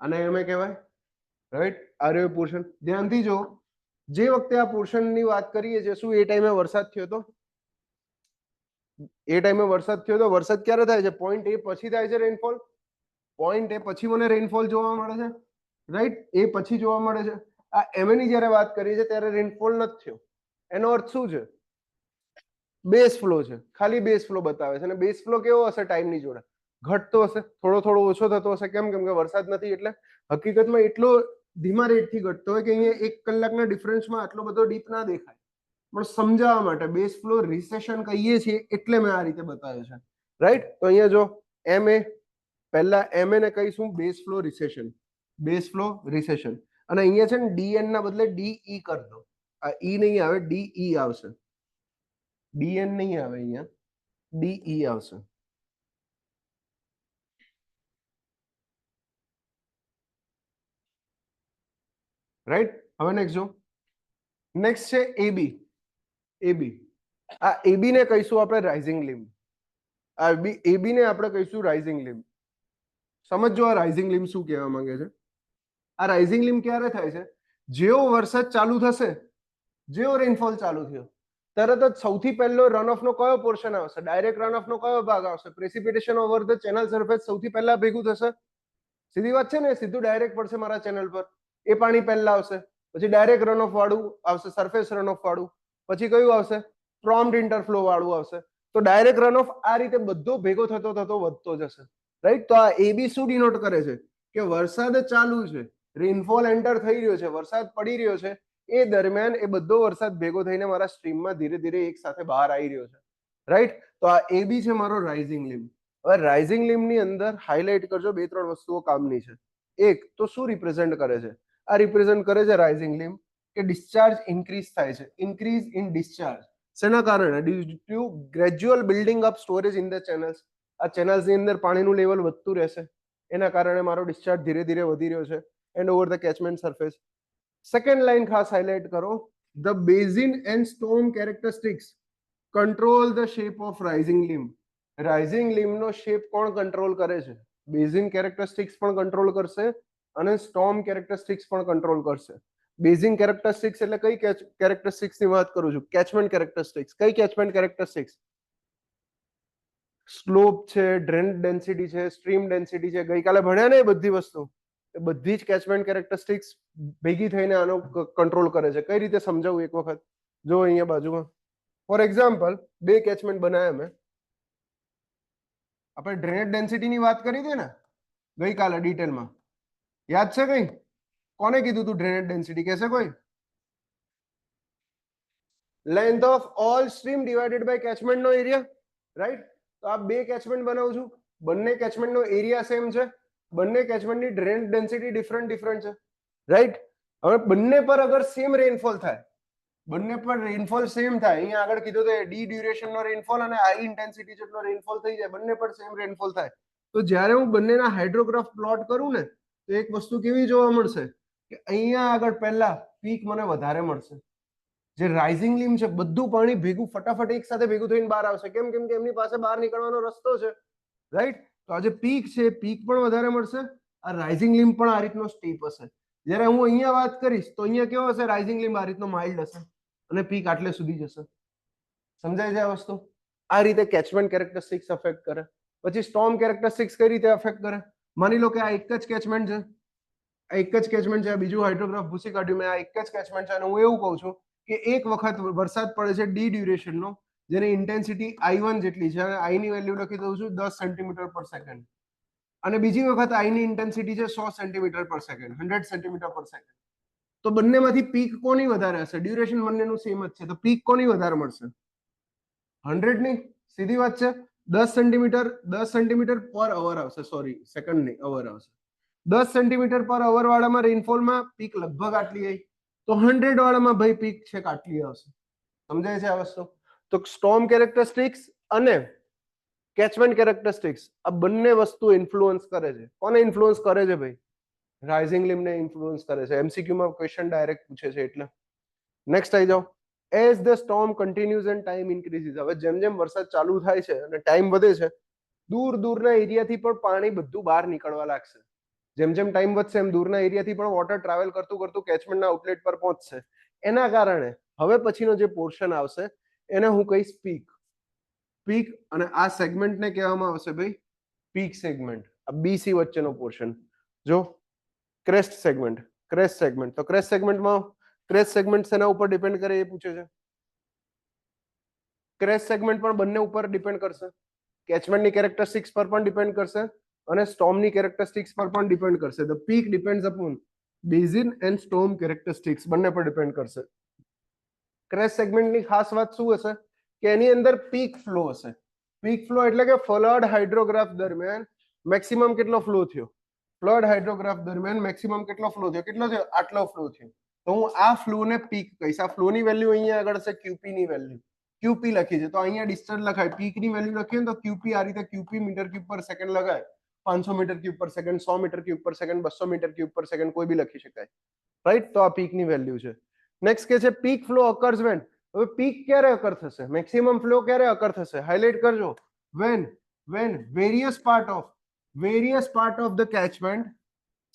અને એમએ કહેવાય, રાઈટ? આર એ પોર્શન. ધ્યાનથી જો, જે વખતે આ પોર્શનની વાત કરીએ છીએ, શું એ ટાઈમે વરસાદ થયો હતો? એ ટાઈમે વરસાદ થયો તો. વરસાદ ક્યારે થાય છે? પોઈન્ટ એ પછી થાય છે રેનફોલ. પોઈન્ટ એ પછી મને રેનફોલ જોવા મળે છે, રાઈટ? એ પછી જોવા મળે છે. આ એમએ ની જ્યારે વાત કરીએ છીએ ત્યારે રેનફોલ નથી થયો. એનો અર્થ શું છે? બેઝ ફ્લો છે, ખાલી બેઝ ફ્લો બતાવે છે. અને બેઝ ફ્લો કેવો હશે? ટાઈમની જોડે ઘટતો હશે, થોડો થોડો ઓછો થતો હશે. કેમ? કેમ કે વરસાદ નથી એટલે. હકીકતમાં એટલો ધીમા રેટથી ઘટતો હોય કે અહીંયા 1 કલાકના ડિફરન્સમાં આટલો બધો ડીપ ના દેખાય. પણ સમજાવવા માટે બેઝ ફ્લો રિસેશન કહીએ છીએ એટલે મેં આ રીતે બતાવ્યો છે, રાઈટ? તો અહીંયા જો એમએ, પહેલા એમએ ને કહીશું base flow recession, base flow recession. અને અહીંયા છે ને ડીએન ના બદલે ડીઈ કરી દો. આ ઈ નહીં આવે, ડીઈ આવશે. ડીએન નહીં આવે, અહીંયા ડીઈ આવશે, રાઈટ? હવે નેક્સ્ટ જો, નેક્સ્ટ છે એબી. એબી, આ એબી ને કહીશું આપણે રાઇઝિંગ લિમ્બ. આ એબી ને આપણે કહીશું રાઇઝિંગ લિમ્બ. સમજો આ રાઇઝિંગ લિમ્બ શું કહેવા માંગે છે. આ રાઇઝિંગ લિમ્બ ક્યારે થાય છે? જેવો વરસાદ ચાલુ થશે, જેવો રેનફોલ ચાલુ થયો, તરત જ સૌથી પહેલો રનઓફ નો કયો પોર્શન આવશે? ડાયરેક્ટ રનઓફ નો કયો ભાગ આવશે? Precipitation over the channel surface સૌથી પહેલા ભેગું થશે. સીધી વાત છે ને, સીધું ડાયરેક્ટ પડશે મારા ચેનલ પર. એ પાણી પહેલા આવશે, પછી ડાયરેક્ટ રનઓફ વાળું આવશે, સરફેસ રનઓફ વાળું. પછી કયું આવશે? પ્રોમ્પ્ટ ઇન્ટરફ્લો વાળું આવશે. તો ડાયરેક્ટ રનઓફ આ રીતે બધો ભેગો થતો થતો વધતો જશે, રાઈટ? તો આ એબી શું ડિનોટ કરે છે? કે વરસાદ ચાલુ છે, રેનફોલ એન્ટર થઈ રહ્યો છે, વરસાદ પડી રહ્યો છે, એ દરમિયાન એ બધો વરસાદ ભેગો થઈને મારા સ્ટ્રીમમાં ધીરે ધીરે એક સાથે બહાર આવી રહ્યો છે, રાઈટ? તો આ એબી છે મારો રાઇઝિંગ લિમ્બ. હવે રાઇઝિંગ લિમ્બની અંદર હાઇલાઇટ કરજો, 2-3 વસ્તુઓ કામની છે. એક તો શું રિપ્રેઝન્ટ કરે છે? આ રિપ્રેઝન્ટ કરે છે રાઇઝિંગ લિમ્બ કે ડિસ્ચાર્જ ઇન્ક્રીઝ થાય છે, ઇન્ક્રીઝ ઇન ડિસ્ચાર્જ. શેના કારણે? Due to gradual building up storage in the channels. આ ચેનલ્સની અંદર પાણીનું લેવલ વધતું રહેશે, એના કારણે મારો ડિસ્ચાર્જ ધીરે ધીરે વધી રહ્યો છે and over the catchment surface. Second line ખાસ હાઇલાઇટ કરો, the basin and storm characteristics control the shape of rising limb. Rising લિમ્બનો શેપ કોણ કંટ્રોલ કરે છે? બેઝિન કેરેક્ટરિસ્ટિક્સ પણ કંટ્રોલ કરશે અને સ્ટોર્મ કેરેક્ટરિસ્ટિક્સ પણ કંટ્રોલ કરશે. બેઝિન કેરેક્ટરિસ્ટિક્સ એટલે કઈ કેરેક્ટરિસ્ટિક્સ ની વાત કરું છું? Catchment characteristics. કઈ કેચમેન્ટ કેરેક્ટરિસ્ટિક્સ? સ્લોપ છે, ડ્રેન ડેન્સિટી છે, સ્ટ્રીમ ડેન્સિટી છે. ગઈકાલે ભણ્યા ને એ બધી વસ્તુ, એ બધી જ કેચમેન્ટ કેરેક્ટરિસ્ટિક્સ ભેગી થઈને આનો કંટ્રોલ કરે છે. કઈ રીતે સમજાવું એક વખત? જો અહીંયા બાજુમાં ફોર એક્ઝામ્પલ 2 કેચમેન્ટ બનાવ્યા મેં. આપણે ડ્રેનેજ ડેન્સિટીની વાત કરી હતી ને ગઈકાલે ડિટેલમાં, યાદ છે કઈ? કોને કીધું તું ડ્રેનેજ ડેન્સિટી? કહેશે કોઈ? Length of all stream divided by catchment નો એરિયા, રાઈટ? તો આ 2 કેચમેન્ટ બનાવું છું, બંને કેચમેન્ટ નો એરિયા સેમ છે, બંને કેચમેન્ટ ની ડ્રેનેજ ડેન્સિટી ડિફરન્ટ છે, રાઈટ? હવે બંને પર અગર સેમ રેનફોલ થાય, બંને પર રેનફોલ સેમ થાય, અહીંયા આગળ કીધું તો ડી ડ્યુરેશન નો રેનફોલ અને આઈ ઇન્ટેન્સિટી જેટલો રેનફોલ થઈ જાય, બંને પર સેમ રેનફોલ થાય, તો જ્યારે હું બંનેના હાઇડ્રોગ્રાફ પ્લોટ કરું ને તો એક વસ્તુ કેવી જોવા મળશે કે અહીંયા આગળ પહેલા પીક મને વધારે મળશે. જે રાઇઝિંગ લીમ છે બધું પાણી ભેગું ફટાફટ એક સાથે ભેગું થઈને બહાર આવશે. કેમ? કેમ કે એમની પાસે બહાર નીકળવાનો રસ્તો છે, રાઈટ? તો આ જે પીક છે પીક પણ વધારે મળશે, આ રાઇઝિંગ લીમ પણ આ રીતનો સ્ટીપ હશે. જ્યારે હું અહીંયા વાત કરીશ તો અહીંયા કેવો હશે? રાઇઝિંગ લીમ આ રીતનો માઇલ્ડ હશે અને પીક આટલે સુધી જશે. સમજાય છે આ વસ્તુ? આ રીતે કેચમેન્ટ કેરેક્ટરિસ્ટિક્સ અફેક્ટ કરે. પછી સ્ટોર્મ કેરેક્ટરિસ્ટિક્સ કઈ રીતે અફેક્ટ કરે? માની લો કે આ એક જ કેચમેન્ટ છે, આ એક જ કેચમેન્ટ છે, બીજું હાઇડ્રોગ્રાફ ભૂસી કાઢ્યું મેં, આ એક જ કેચમેન્ટ છે અને હું એવું કહું છું કે એક વખત વરસાદ પડે છે ડી ડ્યુરેશનનો, જેની ઇન્ટેન્સિટી I1 જેટલી છે અને આઈ ની વેલ્યુ લખી દઉં છું 10 સેન્ટીમીટર પર સેકન્ડ, અને બીજી વખત આઈ ની ઇન્ટેન્સિટી છે 100 સેન્ટીમીટર પર સેકન્ડ, 100 સેન્ટીમીટર પર સેકન્ડ. તો બંનેમાંથી પીક કોની વધારે હશે? ડ્યુરેશન બંનેનું સેમ જ છે, તો પીક કોની વધારે મળશે? 100 ની. સીધી વાત છે. 10 સેન્ટીમીટર પર અવર આવશે, સોરી સેકન્ડ નહીં, અવર આવશે. 10 સેન્ટીમીટર પર અવર વાળામાં રેનફોલમાં પીક લગભગ આટલી આવી, તો 100 વાળામાં ભાઈ પીક છે આટલી આવશે. સમજાય છે આ વસ્તુ? તો સ્ટોર્મ કેરેક્ટરિસ્ટિક્સ અને કેચમેન્ટ કેરેક્ટરિસ્ટિક્સ આ બંને વસ્તુ ઇન્ફ્લુઅન્સ કરે છે. કોને ઇન્ફ્લુઅન્સ કરે છે ભાઈ? રાઇઝિંગ લીમને ઇન્ફ્લુઅન્સ કરે છે. એમસીક્યુ માં ક્વેશ્ચન ડાયરેક્ટ પૂછે છે એટલે. નેક્સ્ટ આવી જાઓ. As the storm continues end time increases, હવે જેમ જેમ વરસાદ ચાલુ થાય છે અને ટાઈમ વધે છે, દૂર દૂરના એરિયાથી પણ પાણી બધું બહાર નીકળવા લાગશે. જેમ જેમ ટાઈમ વધશે એમ દૂરના એરિયાથી પણ વોટર ટ્રાવેલ કરતું કરતું કેચમેન્ટના આઉટલેટ પર પહોંચશે. એના કારણે હવે પછીનો જે પોર્શન આવશે એને હું કહીશ પીક. પીક, અને આ સેગમેન્ટને કહેવામાં આવશે ભાઈ પીક સેગમેન્ટ. આ બીસી વચ્ચેનો પોર્શન જો ક્રેસ્ટ સેગમેન્ટ. ક્રેસ્ટ સેગમેન્ટ, તો ક્રેસ્ટ સેગમેન્ટમાં ક્રેસ્ટ સેગમેન્ટ શેના ઉપર ડિપેન્ડ કરે એ પૂછે છે. ક્રેસ્ટ સેગમેન્ટ પણ બંને ઉપર ડિપેન્ડ કરશે, કેચમેન્ટની કેરેક્ટરિસ્ટિક્સ પર પણ ડિપેન્ડ કરશે અને સ્ટોર્મની કેરેક્ટરિસ્ટિક્સ પર પણ ડિપેન્ડ કરશે. The peak depends upon basin and storm characteristics, બંને પર ડિપેન્ડ કરશે. ક્રેસ્ટ સેગમેન્ટની ખાસ વાત શું હશે કે એની અંદર પીક ફ્લો હશે. પીક ફ્લો એટલે કે ફ્લડ હાઇડ્રોગ્રાફ દરમિયાન મેક્સિમમ કેટલો ફ્લો થયો? ફ્લડ હાઇડ્રોગ્રાફ દરમિયાન મેક્સિમમ કેટલો ફ્લો થયો? કેટલો થયો? આટલો ફ્લો થયો. તો હું આ ફ્લોને પીક કહીશ. આ ફ્લોની વેલ્યુ અહીંયા આગળ છે ક્યુપી ની વેલ્યુ, ક્યુપી લખી છે તો અહીંયા ડિસ્ટન્સ લખાય. પીકની વેલ્યુ લખીએ તો ક્યુપી આ રીતે ક્યુપી મીટર ક્યુબ પર સેકન્ડ લગાય. 500 મીટર ક્યુબ પર સેકન્ડ, 100 મીટર ક્યુબ પર સેકન્ડ, 200 મીટર ક્યુબ પર સેકન્ડ, કોઈ બી લખી શકાય, રાઈટ? તો આ પીકની વેલ્યુ છે. નેક્સ્ટ કે છે પીક ફ્લો અકર્સ વેન. હવે પીક ક્યારે અકર થશે? મેક્સિમમ ફ્લો ક્યારે અકર થશે? હાઇલાઇટ કરજો. when various part of the catchment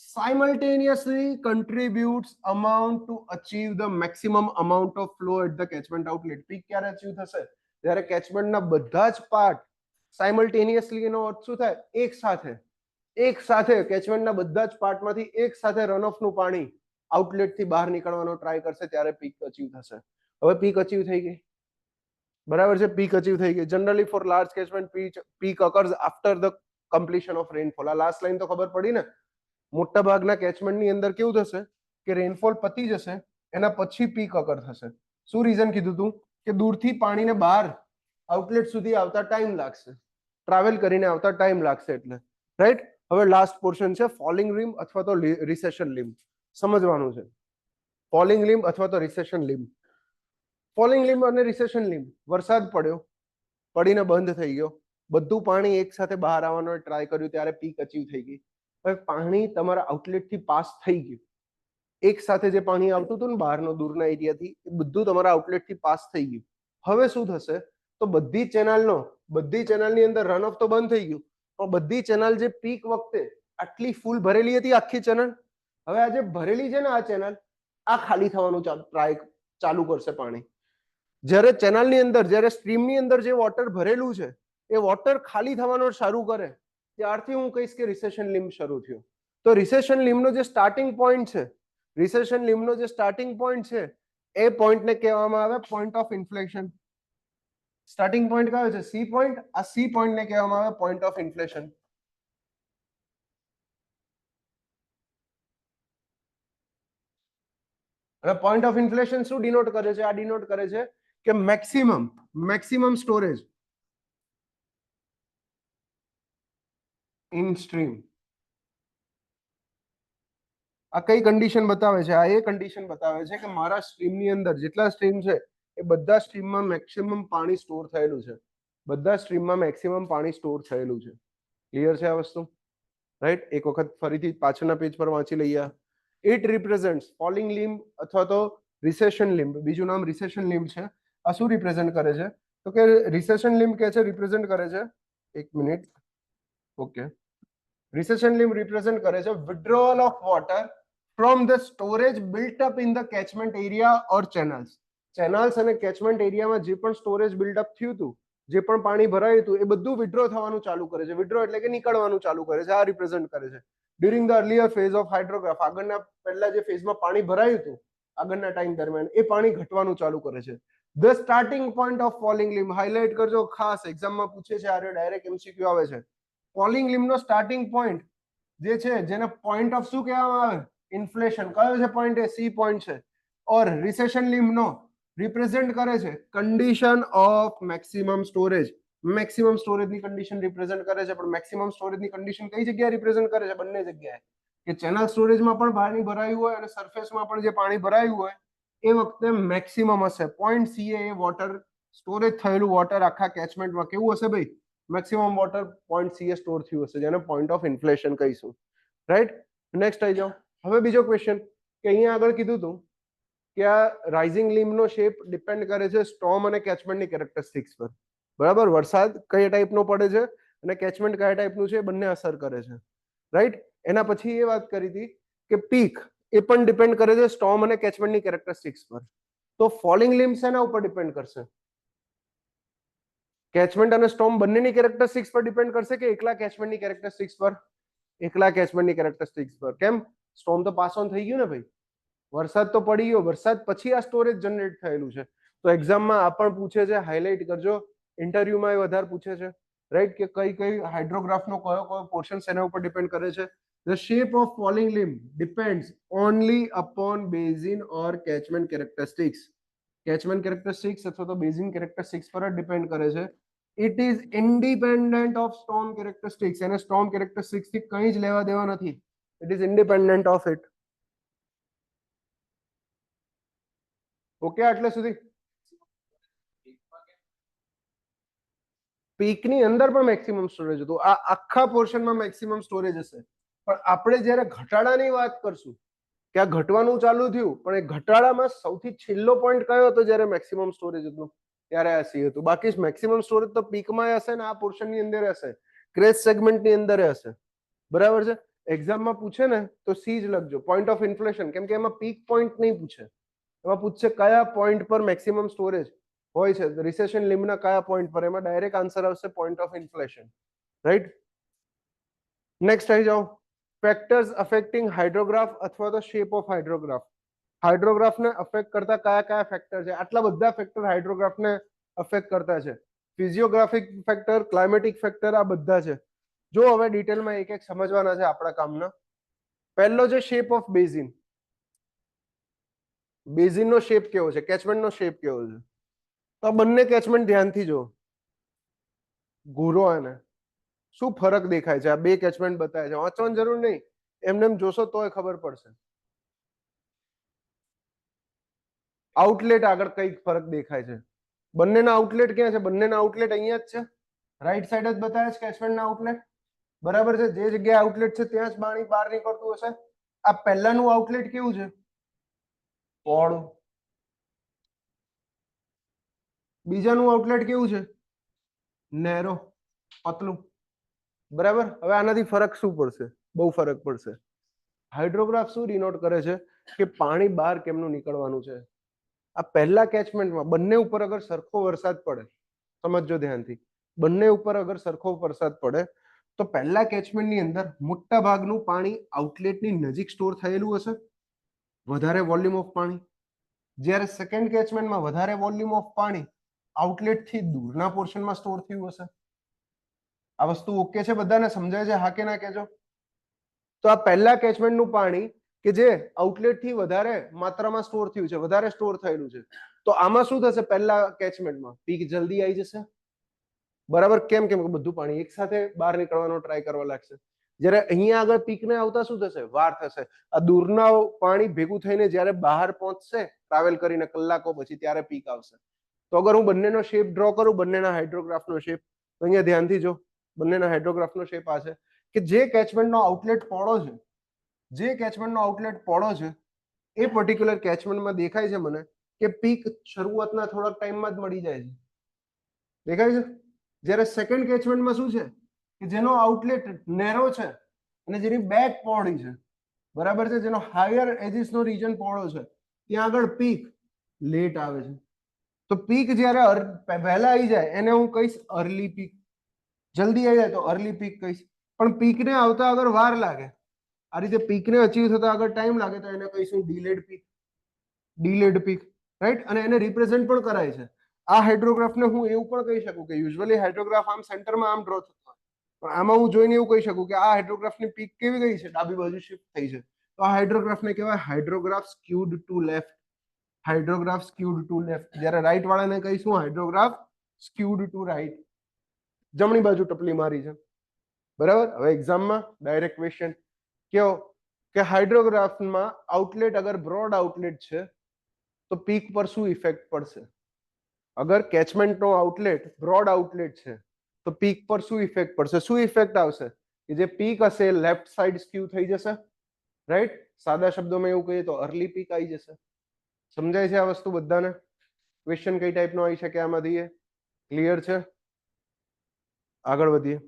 simultaneously contributes amount to achieve the maximum amount of flow at the catchment outlet. Peak ક્યારે અચીવ થશે? જ્યારે કેચમેન્ટના બધા જ પાર્ટ સાયમલ્ટેનિયસલી, એનો અર્થ શું થાય? એક સાથે કેચમેન્ટના બધા જ પાર્ટમાંથી એક સાથે રન ઓફનું પાણી આઉટલેટથી બહાર નીકળવાનો ટ્રાય કરશે ત્યારે પીક અચીવ થશે. હવે પીક અચીવ થઈ ગઈ, બરાબર છે? પીક અચીવ થઈ ગઈ. Generally for large catchment peak occurs after the completion of rainfall. આ લાસ્ટ લાઈન તો ખબર પડી ને? મોટા ભાગના કેચમેન્ટની અંદર કેવું થશે કે રેનફોલ પતી જશે એના પછી પીક અકર થશે. શું રીઝન કીધું તું? કે દૂરથી પાણીને બહાર આઉટલેટ સુધી આવતા ટાઈમ લાગશે, ટ્રાવેલ કરીને આવતા ટાઈમ લાગશે એટલે, રાઈટ? હવે લાસ્ટ પોર્શન છે ફોલિંગ લીમ અથવા તો રિસેશન લીમ. સમજવાનું છે ફોલિંગ લીમ અથવા તો રિસેશન લીમ. ફોલિંગ લીમ અને રિસેશન લીમ, વરસાદ પડ્યો, પડીને બંધ થઈ ગયો, બધું પાણી એક સાથે બહાર આવવાનો ટ્રાય કર્યું ત્યારે પીક અચીવ થઈ ગઈ. હવે પાણી તમારા આઉટલેટથી પાસ થઈ ગયું, એક સાથે જે પાણી આવતું હતું ને બહારનો દૂરના એરિયાથી, એ બધું તમારા આઉટલેટથી પાસ થઈ ગયું. હવે શું થશે? તો બધી ચેનલની અંદર રન ઓફ તો બંધ થઈ ગયું, પણ બધી ચેનલ જે પીક વખતે આટલી ફૂલ ભરેલી હતી આખી ચેનલ, હવે આ જે ભરેલી છે ને આ ચેનલ, આ ખાલી થવાનું ચાલુ કરશે પાણી. જ્યારે ચેનલની અંદર, જ્યારે સ્ટ્રીમની અંદર જે વોટર ભરેલું છે એ વોટર ખાલી થવાનું શરૂ કરે ત્યારથી હું કહીશ કે રિસેશન લીમ શરૂ થયું. તો રિસેશન લીમનો જે સ્ટાર્ટિંગ પોઈન્ટ છે, રિસેશન લીમનો જે સ્ટાર્ટિંગ પોઈન્ટ છે એ પોઈન્ટને કહેવામાં આવે point of inflation. Starting point કયો છે? C point. આ સી પોઈન્ટને કહેવામાં આવે પોઈન્ટ ઓફ ઇન્ફ્લેશન. હવે પોઈન્ટ ઓફ ઇન્ફ્લેશન શું ડિનોટ કરે છે? આ ડિનોટ કરે છે કે મેક્સિમમ સ્ટોરેજ ઇન સ્ટ્રીમ. આ કઈ કન્ડિશન બતાવે છે? આ એ કન્ડિશન બતાવે છે કે મારા સ્ટ્રીમની અંદર જેટલા સ્ટ્રીમ છે એ બધા સ્ટ્રીમમાં મેક્સિમમ પાણી સ્ટોર થયેલું છે. બધા સ્ટ્રીમમાં મેક્સિમમ પાણી સ્ટોર થયેલું છે. ક્લિયર છે આ વસ્તુ? રાઈટ. એક વખત ફરીથી પાછળના પેજ પર વાંચી લઈએ. ઇટ રિપ્રેઝેન્ટ્સ ફોલિંગ લીમ્બ અથવા તો રિસેશન લીમ્બ. બીજું નામ રિસેશન લીમ્બ છે. આ શું રિપ્રેઝન્ટ કરે છે? તો કે રિસેશન લીમ્બ કે છે રિપ્રેઝન્ટ કરે છે, એક minute, okay, recession limb represent કરે છે withdrawal of water from the storage built up in the catchment area or channels. Channels અને કેચમેન્ટ એરિયામાં જે પણ સ્ટોરેજ બિલ્ડઅપ થયું હતું, જે પણ પાણી ભરાયું હતું, એ બધું વિથડ્રો થવાનું ચાલુ કરે છે. વિથડ્રો એટલે કે નીકળવાનું ચાલુ કરે છે. આ રિપ્રેઝન્ટ કરે છે during the earlier phase of hydrograph. આગળના પહેલા જે ફેઝમાં પાણી ભરાયું હતું આગળના ટાઈમ દરમિયાન, એ પાણી ઘટવાનું ચાલુ કરે છે. The starting point of falling limb. Highlight કરજો ખાસ, એક્ઝામમાં પૂછે છે, આ ડાયરેક્ટ એમસીક્યુ આવે છે. ફોલિંગ લીમ્બનો સ્ટાર્ટિંગ પોઈન્ટ જે છે, જેને પોઈન્ટ ઓફ શું કહેવામાં આવે? ઇન્ફ્લેશન. કયો છે પોઈન્ટ? એ સી પોઈન્ટ છે. ઓર રિસેશન લીમ્બનો રિપ્રેઝન્ટ કરે છે condition of maximum storage. Maximum સ્ટોરેજની કન્ડિશન રિપ્રેઝન્ટ કરે છે. પણ મેક્સિમમ સ્ટોરેજની કન્ડિશન કઈ જગ્યાએ રિપ્રેઝન્ટ કરે છે? બંને જગ્યાએ. કે ચેનલ સ્ટોરેજમાં પણ પાણી ભરાયું હોય અને સરફેસમાં પણ જે પાણી ભરાયું હોય એ વખતે મેક્સિમમ હશે. પોઈન્ટ સી એ વોટર સ્ટોરેજ થયેલું વોટર આખા કેચમેન્ટમાં કેવું હશે ભાઈ? મેક્સિમમ વોટર પોઈન્ટ સી એ સ્ટોર થયું હશે, જેને પોઈન્ટ ઓફ ઇન્ફ્લેશન કહીશું. રાઈટ. નેક્સ્ટ આવી જાઓ. હવે બીજો ક્વેશ્ચન કે અહીંયા આગળ કીધું હતું કે આ રાઇઝિંગ લીમ્બનો શેપ ડિપેન્ડ કરે છે સ્ટોર્મ અને કેચમેન્ટની કેરેક્ટરિસ્ટિક્સ પર. બરાબર. વરસાદ કઈ ટાઈપનો પડે છે અને કેચમેન્ટ કયા ટાઈપનું છે, બંને અસર કરે છે. રાઈટ. એના પછી એ વાત કરી હતી કે પીક એ પણ ડિપેન્ડ કરે છે સ્ટોર્મ અને કેચમેન્ટની કેરેક્ટરિસ્ટિક્સ પર. તો ફોલિંગ લીમ્બ શેના ઉપર ડિપેન્ડ કરશે? કેચમેન્ટ અને સ્ટોર્મ બંનેની કેરેક્ટરિસ્ટિક્સ પર ડિપેન્ડ કરશે કે એકલા કેચમેન્ટની કેરેક્ટરિસ્ટિક્સ પર? એકલા કેચમેન્ટની કેરેક્ટરિસ્ટિક્સ પર. કેમ? સ્ટોર્મ તો પાસ ઓન થઈ ગયું ને ભાઈ. વરસાદ તો પડી ગયો, વરસાદ પછી આ સ્ટોરેજ જનરેટ થયેલું છે. તો એક્ઝામમાં આ પણ પૂછે છે, હાઇલાઇટ કરજો. ઇન્ટરવ્યુમાં એ વધારે પૂછે છે. રાઈટ. કે કઈ કઈ હાઇડ્રોગ્રાફનો કયો કયો પોર્શન એના ઉપર ડિપેન્ડ કરે છે. The shape of falling limb depends only upon basin or catchment characteristics. Catchment characteristics અથવા તો basin characteristics પર જ ડિપેન્ડ કરે છે. It is independent of storm characteristics. એને storm characteristics થી કંઈ જ લેવા દેવા નથી. It is independent of it. Okay આટલે સુધી? પીકની અંદર પણ મેક્સિમમ સ્ટોરેજ હતું. આ આખા પોર્શનમાં મેક્સિમમ સ્ટોરેજ હશે. પણ આપણે જ્યારે ઘટાડાની વાત કરશું કે આ ઘટવાનું ચાલુ થયું, પણ એ ઘટાડામાં સૌથી છેલ્લો પોઈન્ટ કયો હતો જ્યારે મેક્સિમમ સ્ટોરેજ હતું? ત્યારે આ સી હતું. બાકી મેક્સિમમ સ્ટોરેજ તો પીકમાં હશે ને આ પોર્શનની અંદર હશે, ક્રેશ સેગમેન્ટની અંદર હશે. બરાબર છે. એક્ઝામમાં પૂછે ને તો સી જ લખજો, પોઈન્ટ ઓફ ઇન્ફ્લેશન. કેમ કે એમાં પીક પોઈન્ટ નહીં પૂછે, એમાં પૂછશે કયા પોઈન્ટ પર મેક્સિમમ સ્ટોરેજ હોય છે. રિસેશન લીમ્બના કયા પોઈન્ટ પર? એમાં ડાયરેક્ટ આન્સર આવશે point of inflation. Right. Next આવી જાઓ. ફેક્ટર્સ અફેક્ટિંગ હાઇડ્રોગ્રાફ અથવા તો શેપ ઓફ હાઇડ્રોગ્રાફ. હાઇડ્રોગ્રાફને અફેક્ટ કરતા કયા કયા ફેક્ટર છે? આટલા બધા ફેક્ટર હાઇડ્રોગ્રાફને અફેક્ટ કરતા છે. ફિઝિયોગ્રાફિક ફેક્ટર, ક્લાઇમેટિક ફેક્ટર, આ બધા છે. જો હવે ડિટેલમાં એક એક સમજવાના છે આપણા કામના. પહેલો છે શેપ ઓફ બેઝિન. બેઝિનનો શેપ કેવો છે? કેચમેન્ટનો શેપ કેવો છે? તો બંને કેચમેન્ટ ધ્યાનથી જો. ઘૂરો અને શું ફરક દેખાય છે? આ બે કેચમેન્ટ બતાવે છે. વાંચવાની જરૂર નહીં, એમને એમ જોશો તોય ખબર પડશે. આઉટલેટ આગળ કઈક ફરક દેખાય છે. બંનેના આઉટલેટ ક્યાં છે? બંનેના આઉટલેટ અહીંયા જ છે. રાઈટ સાઈડ જ બતાવે છે કેચમેન્ટના આઉટલેટ. બરાબર છે. જે જગ્યાએ આઉટલેટ છે ત્યાં જ પાણી બહાર નીકળતું હશે. આ પહેલાનું આઉટલેટ કેવું છે? પહોળું. બીજાનું આઉટલેટ કેવું છે? નેરો, પતલું. બરાબર. હવે આનાથી ફરક શું પડશે? બહુ ફરક પડશે. હાઇડ્રોગ્રાફ શું ડિનોટ કરે છે કે પાણી બહાર કેમનું નીકળવાનું છે. આ પહેલા કેચમેન્ટમાં બંને ઉપર અગર સરખો વરસાદ પડે, સમજજો ધ્યાનથી, બંને ઉપર અગર સરખો વરસાદ પડે તો પહેલા કેચમેન્ટની અંદર મોટા ભાગનું પાણી આઉટલેટની નજીક સ્ટોર થયેલું હશે, વધારે વોલ્યુમ ઓફ પાણી. જ્યારે સેકન્ડ કેચમેન્ટમાં વધારે વોલ્યુમ ઓફ પાણી આઉટલેટથી દૂરના પોર્શનમાં સ્ટોર થયું હશે. આ વસ્તુ ઓકે છે? બધાને સમજાય છે? હા કે ના કહેજો. તો આ પહેલા કેચમેન્ટનું પાણી કે જે આઉટલેટથી વધારે માત્રામાં સ્ટોર થયું છે, વધારે સ્ટોર થયેલું છે, તો આમાં શું થશે? પહેલા કેચમેન્ટમાં પીક જલ્દી આવી જશે. બરાબર? કેમ? કેમ કે બધું પાણી એક સાથે બહાર નીકળવાનો ટ્રાય કરવા લાગશે. જ્યારે અહીંયા આગળ પીકને આવતા શું થશે? વાર થશે. આ દૂરના પાણી ભેગું થઈને જ્યારે બહાર પહોંચશે ટ્રાવેલ કરીને કલાકો પછી, ત્યારે પીક આવશે. તો અગર હું બંનેનો શેપ ડ્રો કરું, બંનેના હાઇડ્રોગ્રાફનો શેપ, તો અહીંયા ધ્યાનથી જો, બંનેના હાઇડ્રોગ્રાફનો શેપ આ છે કે જે કેચમેન્ટનો આઉટલેટ પહોળો છે, જે કેચમેન્ટનો આઉટલેટ પહોળો છે, એ પર્ટિક્યુલર કેચમેન્ટમાં દેખાય છે મને કે પીક શરૂઆતના થોડાક ટાઈમમાં જ મળી જાય છે. દેખાય છે? જ્યારે સેકન્ડ કેચમેન્ટમાં શું છે કે જેનો આઉટલેટ નેરો છે અને જેની બેક પહોળી છે, બરાબર છે, જેનો હાયર એજીસનો રીજન પહોળો છે, ત્યાં આગળ પીક લેટ આવે છે. તો પીક જ્યારે પહેલા આવી જાય એને હું કહીશ અર્લી પીક. જલ્દી આવી જાય તો અર્લી પીક કહીશ. પણ પીકને આવતા અગર વાર લાગે, આ રીતે પીકને અચીવ થતા અગર ટાઈમ લાગે, તો એને કહીશું delayed peak. Delayed peak, right? અને એને રિપ્રેઝેન્ટ પણ કરાય છે. આ હાઇડ્રોગ્રાફને હું એવું પણ કહી શકું કે યુઝ્યુઅલી હાઇડ્રોગ્રાફ આમ સેન્ટરમાં આમ ડ્રો થતો હોય, પણ આમાં હું જોઈને એવું કહી શકું કે આ હાઇડ્રોગ્રાફની પીક કેવી ગઈ છે? ડાબી બાજુ શિફ્ટ થઈ છે. તો આ હાઇડ્રોગ્રાફને કહેવાય hydrograph skewed to left. Hydrograph skewed to left. જ્યારે રાઈટ વાળાને કહીશું હાઇડ્રોગ્રાફ સ્ક્યુડ ટુ રાઈટ. જમણી બાજુ ટપલી મારી છે. બરાબર? હવે એક્ઝામમાં ડાયરેક્ટ ક્વેશ્ચન કેવો કે હાઇડ્રોગ્રાફમાં આઉટલેટ અગર બ્રોડ આઉટલેટ છે તો પીક પર શું ઇફેક્ટ પડશે? અગર કેચમેન્ટનો આઉટલેટ બ્રોડ આઉટલેટ છે તો પીક પર શું ઇફેક્ટ પડશે? શું ઇફેક્ટ આવશે? કે જે પીક હશે લેફ્ટ સાઈડ સ્ક્યુ થઈ જશે, રાઈટ? સાદા શબ્દોમાં એવું કહીએ તો અર્લી પીક આવી જશે. સમજાય છે આ વસ્તુ બધાને? ક્વેશ્ચન કઈ ટાઈપનો આવી શકે આમાંથી? ક્લિયર છે? આગળ વધીએ.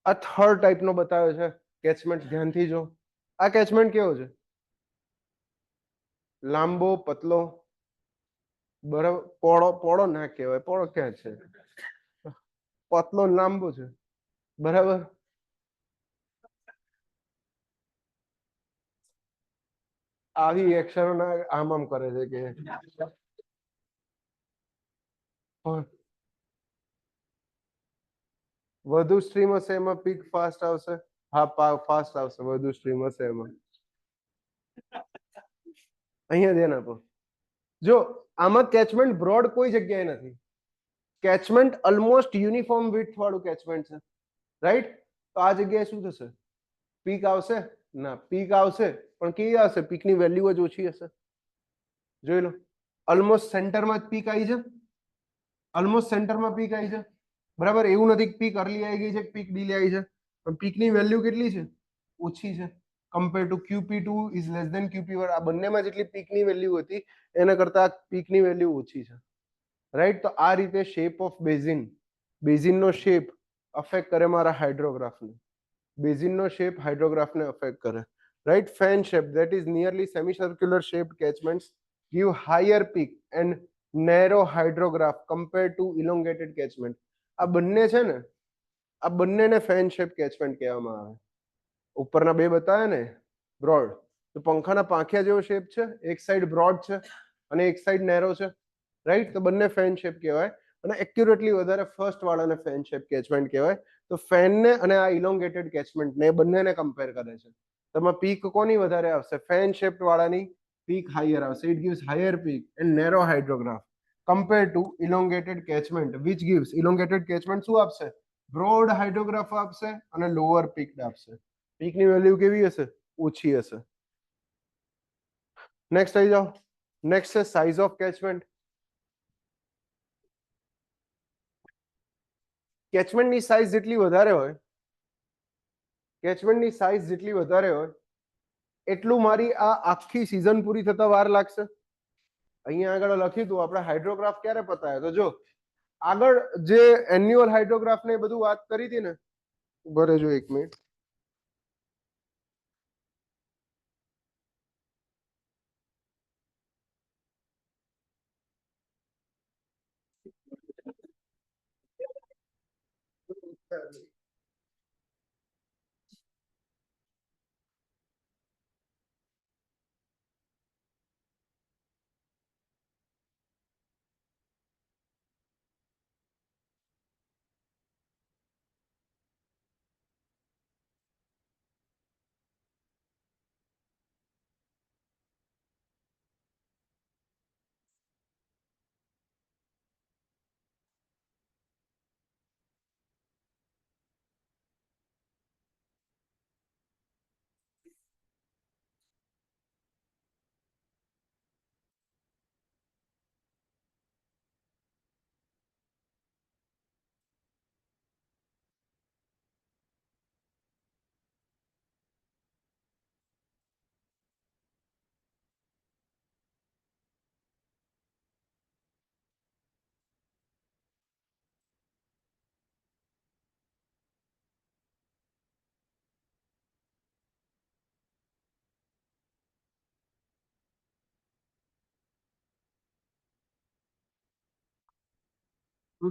આ થર્ડ ટાઈપનો બતાવ્યો છે કેચમેન્ટ. ધ્યાનથી જો, આ કેચમેન્ટ કેવો છે? લાંબો, પતલો, બરાબર? પોળો, પોળો ના કહેવાય, પોળો ક્યાં છે? પતલો લાંબો છે, બરાબર? આવી એક્શનો ના આમ આમ કરે છે કે વધુ સ્ટ્રીમ હશે એમાં પીક ફાસ્ટ આવશે. હા, ફાસ્ટ આવશે. વધુ સ્ટ્રીમ હશે એમાં. અહીંયા ધ્યાન આપો. જો આમાં કેચમેન્ટ બ્રોડ કોઈ જગ્યાએ નથી. કેચમેન્ટ ઓલમોસ્ટ યુનિફોર્મ વિડ્થ વાળું કેચમેન્ટ છે, રાઈટ? તો આ જગ્યાએ શું થશે? પીક આવશે? ના, પીક આવશે પણ કેવી આવશે? પીકની વેલ્યુ જ ઓછી હશે. જોઈ લો, ઓલમોસ્ટ સેન્ટરમાં જ પીક આવી છે. ઓલમોસ્ટ સેન્ટરમાં પીક આવી છે, બરાબર? એવું નથી કે પીક અર્લી આવી ગઈ છે કે પીક ડીલે આવી છે, પણ પીકની વેલ્યુ કેટલી છે? ઓછી છે. Compare to QP2 is less than QP1. આ બંનેમાં જેટલી પીકની વેલ્યુ હતી એના કરતા પીકની વેલ્યુ ઓછી છે, રાઈટ? તો આ રીતે શેપ ઓફ બેઝિન, બેઝિનનો શેપ અફેક્ટ કરે મારા હાઇડ્રોગ્રાફને. બેઝિનનો શેપ હાઇડ્રોગ્રાફને અફેક્ટ કરે, right? Fan shape, that is nearly semicircular shaped catchments give higher peak and narrow hydrograph compared to elongated catchment. આ બંને છે ને, આ બંનેને ફેન શેપ કેચમેન્ટ કહેવામાં આવે. ઉપરના બે બતાવ્યા ને બ્રોડ, તો પંખાના પાંખિયા જેવો શેપ છે, એક સાઈડ બ્રોડ છે અને એક સાઈડ નેરો છે, રાઈટ? તો બંને ફેન શેપ કહેવાય. અને એક્યુરેટલી વધારે ફર્સ્ટ વાળાને ફેન શેપ કેચમેન્ટ કહેવાય. તો ફેનને અને આ ઇલોંગેટેડ કેચમેન્ટને બંનેને કમ્પેર કરે છે. તેમાં પીક કોની વધારે આવશે? ફેન શેપ વાળાની પીક હાયર આવશે. It gives higher peak and narrow hydrograph compare to elongated catchment which gives, elongated catchment શું આપશે? બ્રોડ હાઇડ્રોગ્રાફ આપશે અને લોઅર પીક આપશે. પીકની વેલ્યુ કેવી હશે? ઓછી હશે. નેક્સ્ટ આવી જાઓ. નેક્સ્ટ છે સાઇઝ ઓફ કેચમેન્ટ. કેચમેન્ટની સાઇઝ જેટલી વધારે હોય, કેચમેન્ટની સાઇઝ જેટલી વધારે હોય એટલું મારી આ આખી સીઝન પૂરી થતા વાર લાગશે. અહીંયા આગળ લખ્યું હતું આપણે હાઇડ્રોગ્રાફ ક્યારે પતાયો, તો જો આગળ જે એન્યુઅલ હાઇડ્રોગ્રાફ ને બધું વાત કરી હતી ને, ઉભા રહેજો એક મિનિટ. શું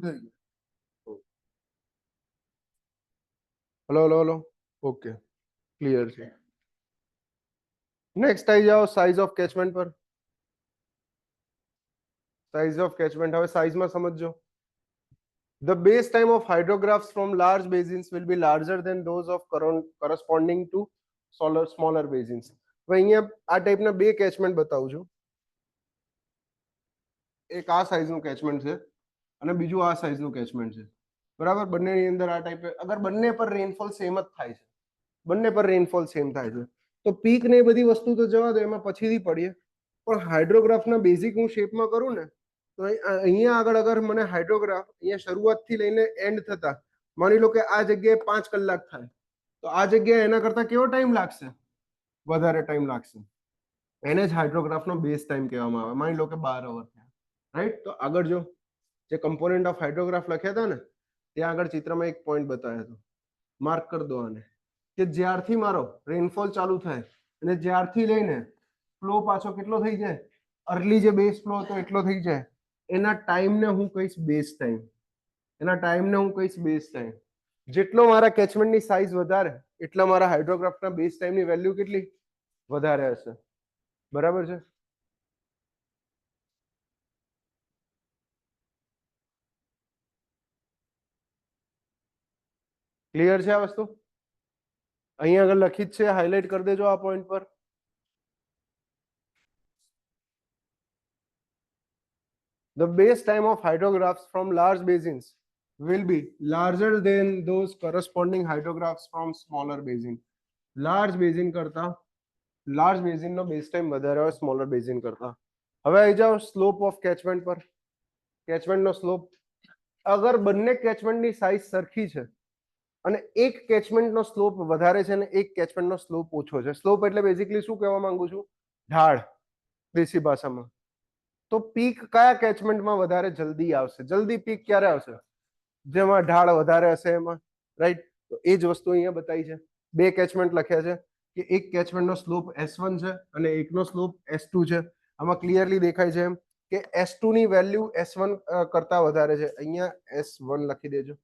થઈ ગયું? Hello hello hello. Okay, clear છે. નેક્સ્ટ આવી જાઓ સાઇઝ ઓફ કેચમેન્ટ પર. સાઇઝ ઓફ કેચમેન્ટ, હવે સાઇઝમાં સમજો. The base time of hydrographs from large basins will be larger than those of corresponding to smaller basins. હવે અહીંયા આ ટાઈપના બે કેચમેન્ટ બતાવું છું. એક આ સાઇઝનું કેચમેન્ટ છે અને બીજું આ સાઇઝનું કેચમેન્ટ છે. બરાબર, બંનેની અંદર આ ટાઈપે અગર બંને પર રેનફોલ સેમ જ થાય છે, બંને પર રેનફોલ સેમ થાય છે, તો પીક ને એ બધી વસ્તુ તો જવા દો, એમાં પછીથી પડીએ. પણ હાઇડ્રોગ્રાફના બેઝિક હું શેપમાં કરું ને, તો અહીંયા આગળ અગર મને હાઇડ્રોગ્રાફ અહીંયા શરૂઆતથી લઈને એન્ડ થતા માની લો કે આ જગ્યાએ 5 કલાક થાય, તો આ જગ્યાએ એના કરતા કેવો ટાઈમ લાગશે? વધારે ટાઈમ લાગશે. એને જ હાઇડ્રોગ્રાફનો બેઝ ટાઈમ કહેવામાં આવે. માની લો કે 12 અવર થયા, રાઈટ? તો આગળ જો જે કમ્પોનન્ટ ઓફ હાઇડ્રોગ્રાફ લખ્યા હતા ને, ત્યાં આગળ ચિત્રમાં એક પોઈન્ટ બતાવ્યો હતો, માર્ક કરી દો આને, કે જ્યારથી મારો રેનફોલ ચાલુ થાય અને જ્યારથી લઈને ફ્લો પાછો કેટલો થઈ જાય, અર્લી જે બેઝ ફ્લો હતો એટલો થઈ જાય, એના ટાઈમને હું કહીશ બેઝ ટાઈમ. એના ટાઈમને હું કહીશ બેઝ ટાઈમ. જેટલો મારા કેચમેન્ટની સાઇઝ વધારે એટલા મારા હાઇડ્રોગ્રાફના બેઝ ટાઈમની વેલ્યુ કેટલી વધારે હશે. બરાબર છે? ક્લિયર છે આ વસ્તુ? અહીંયા આગળ લખી જ છે, હાઇલાઇટ કરી દેજો આ પોઈન્ટ પર. The base time of hydrographs from large basins will be larger than those corresponding hydrographs from smaller basin. Large basin કરતા લાર્જ બેઝિનનો બેઝ ટાઈમ વધારે હોય સ્મોલર બેઝિન કરતા. હવે આવી જાઓ સ્લોપ ઓફ કેચમેન્ટ પર. કેચમેન્ટનો સ્લોપ, અગર બંને કેચમેન્ટની સાઇઝ સરખી છે અને એક કેચમેન્ટનો સ્લોપ વધારે છે અને એક કેચમેન્ટનો સ્લોપ ઓછો છે, સ્લોપ એટલે બેઝિકલી શું કહેવા માંગુ છું? ઢાળ, દેશી ભાષામાં. તો પીક કયા કેચમેન્ટમાં વધારે જલ્દી આવશે? જલ્દી પીક ક્યારે આવશે? જેમાં ઢાળ વધારે હશે એમાં, રાઈટ? તો એ જ વસ્તુ અહીંયા બતાવી છે. બે કેચમેન્ટ લખ્યા છે કે એક કેચમેન્ટનો સ્લોપ S1 છે અને એકનો સ્લોપ S2 છે. આમાં ક્લિયરલી દેખાય છે એમ કે S2 ની વેલ્યુ S1 કરતા વધારે છે. અહીંયા S1 લખી દેજો.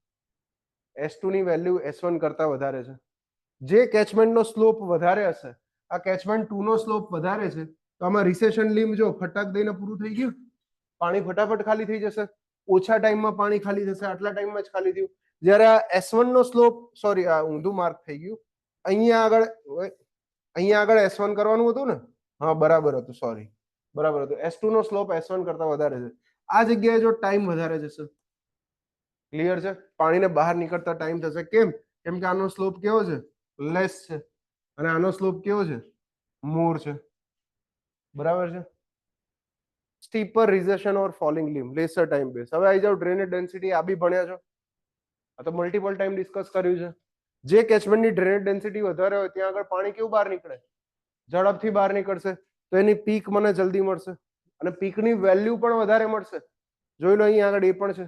S2 ની વેલ્યુ S1 કરતા વધારે છે. જે કેચમેન્ટનો સ્લોપ વધારે હશે, આ કેચમેન્ટ 2 નો સ્લોપ વધારે છે, તો આમાં રિસેશન લીમ જો ફટાક દઈને પૂરું થઈ ગયું, પાણી ફટાફટ ખાલી થઈ જશે, ઓછા ટાઈમમાં પાણી ખાલી થશે, આટલા ટાઈમમાં જ ખાલી થયું. જ્યારે આ S1 નો સ્લોપ, સોરી આ ઊંધું માર્ક થઈ ગયું, અહીંયા આગળ S1 કરવાનું હતું ને, હા બરાબર હતું, સોરી બરાબર હતું. S2 નો સ્લોપ S1 કરતા વધારે છે. આ જગ્યાએ જો ટાઈમ વધારે જશે, ક્લિયર છે? પાણીને બહાર નીકળતા ટાઈમ થશે. કેમ? કેમ કે આનો સ્લોપ કેવો છે? લેસ છે અને આનો સ્લોપ કેવો છે? મોર છે. બરાબર છે? સ્ટીપર રિઝેશન ઓર ફોલિંગ લીમ, લેસર ટાઈમ બેઝ. હવે આવી જાવ ડ્રેનેજ ડેન્સિટી. આ બી ભણ્યા છો, આ તો મલ્ટિપલ ટાઈમ ડિસ્કસ કર્યું છે. જે કેચમેન્ટની ડ્રેનેજ ડેન્સિટી વધારે હોય ત્યાં આગળ પાણી કેવું બહાર નીકળે? ઝડપથી બહાર નીકળશે, તો એની પીક મને જલ્દી મળશે અને પીકની વેલ્યુ પણ વધારે મળશે. જોઈ લો અહીંયા આગળ એ પણ છે,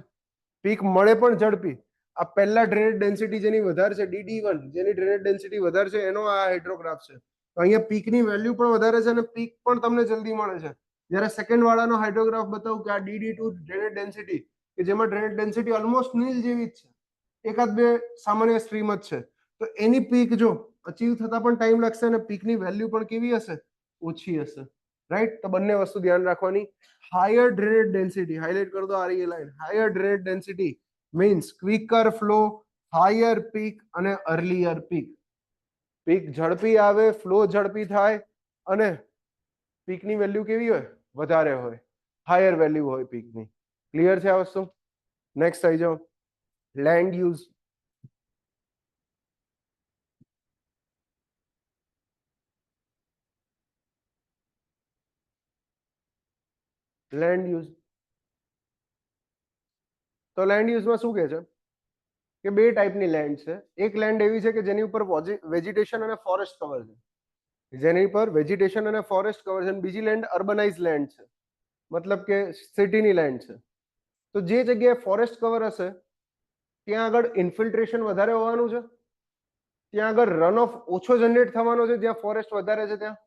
પીક મળે પણ ઝડપી. આ પહેલા ડ્રેનેજ ડેન્સિટી જેની વધારે છે, DD1, જેની ડ્રેનેજ ડેન્સિટી વધારે છે, એનો આ હાઇડ્રોગ્રાફ છે. તો અહીંયા પીકની વેલ્યુ પણ વધારે છે અને પીક પણ તમને જલ્દી મળે છે. જ્યારે સેકન્ડ વાળાનો હાઇડ્રોગ્રાફ બતાવું કે આ DD2 ડ્રેનેજ ડેન્સિટી, કે જેમાં ડ્રેનેજ ડેન્સિટી ઓલમોસ્ટ નીલ જેવી જ છે, એકાદ બે સામાન્ય સ્ટ્રીમ જ છે, તો એની પીક જો અચીવ થતા પણ ટાઈમ લાગશે અને પીકની વેલ્યુ પણ કેવી હશે, ઓછી હશે, રાઈટ. તો બંને વસ્તુ ધ્યાન રાખવાની. હાયર ડ્રેનેજ ડેન્સિટી, હાઇલાઇટ કરી દો આ રહી line, higher drainage density means quicker flow, higher peak અને અર્લીયર પીક. પીક ઝડપી આવે, ફ્લો ઝડપી થાય અને પીકની વેલ્યુ કેવી હોય, વધારે હોય, હાયર વેલ્યુ હોય પીકની. ક્લિયર છે આ વસ્તુ? નેક્સ્ટ આવી જાઓ, લેન્ડ યુઝ. લેન્ડ યુઝ, તો લેન્ડ યુઝમાં શું કહે છે કે બે ટાઈપની લેન્ડ છે. એક લેન્ડ એવી છે કે જેની ઉપર વેજીટેશન અને ફોરેસ્ટ કવર છે, જેની પર વેજીટેશન અને ફોરેસ્ટ કવર છે, અને બીજી લેન્ડ અર્બનાઇઝ લેન્ડ છે, મતલબ કે સિટીની લેન્ડ છે. તો જે જગ્યાએ ફોરેસ્ટ કવર હશે ત્યાં આગળ ઇન્ફિલ્ટ્રેશન વધારે હોવાનું છે, ત્યાં આગળ રન ઓફ ઓછો જનરેટ થવાનો છે જ્યાં ફોરેસ્ટ વધારે છે ત્યાં,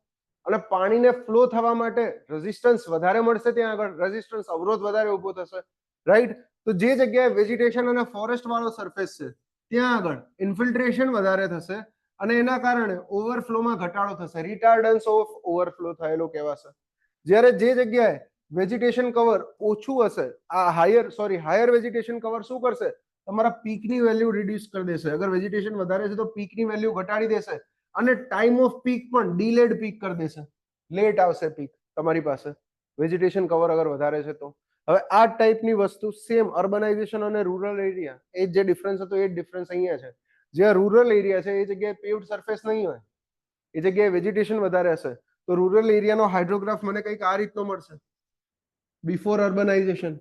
અને પાણીને ફ્લો થવા માટે રેઝિસ્ટન્સ વધારે મળશે, ત્યાં આગળ રેઝિસ્ટન્સ અવરોધ વધારે ઊભો થશે, રાઈટ. તો જે જગ્યાએ વેજીટેશન અને ફોરેસ્ટ વાળો સરફેસ છે ત્યાં આગળ ઇન્ફિલ્ટ્રેશન વધારે થશે અને એના કારણે ઓવરફ્લોમાં ઘટાડો થશે, રિટાર્ડન્સ ઓફ ઓવરફ્લો થયેલો કહેવાશે. જ્યારે જે જગ્યાએ વેજીટેશન કવર ઓછું હશે, આ હાયર વેજીટેશન કવર શું કરશે, તમારા પીકની વેલ્યુ રિડ્યુસ કરી દેશે. અગર વેજીટેશન વધારે છે તો પીકની વેલ્યુ ઘટાડી દેશે અને ટાઈમ ઓફ પીક પણ ડીલેડ પીક કરી દેશે, લેટ આવશે પીક તમારી પાસે વેજીટેશન કવર અગર વધારે છે તો. હવે આ ટાઈપની વસ્તુ સેમ અર્બનાઇઝેશન અને રૂરલ એરિયા, એ જે ડિફરન્સ હતો એ જ ડિફરન્સ અહીંયા છે. જ્યાં રૂરલ એરિયા છે એ જગ્યાએ પેવ્ડ સરફેસ નહીં હોય, એ જગ્યાએ વેજીટેશન વધારે હશે, તો રૂરલ એરિયાનો હાઇડ્રોગ્રાફ મને કંઈક આ રીતનો મળશે, બિફોર અર્બનાઇઝેશન,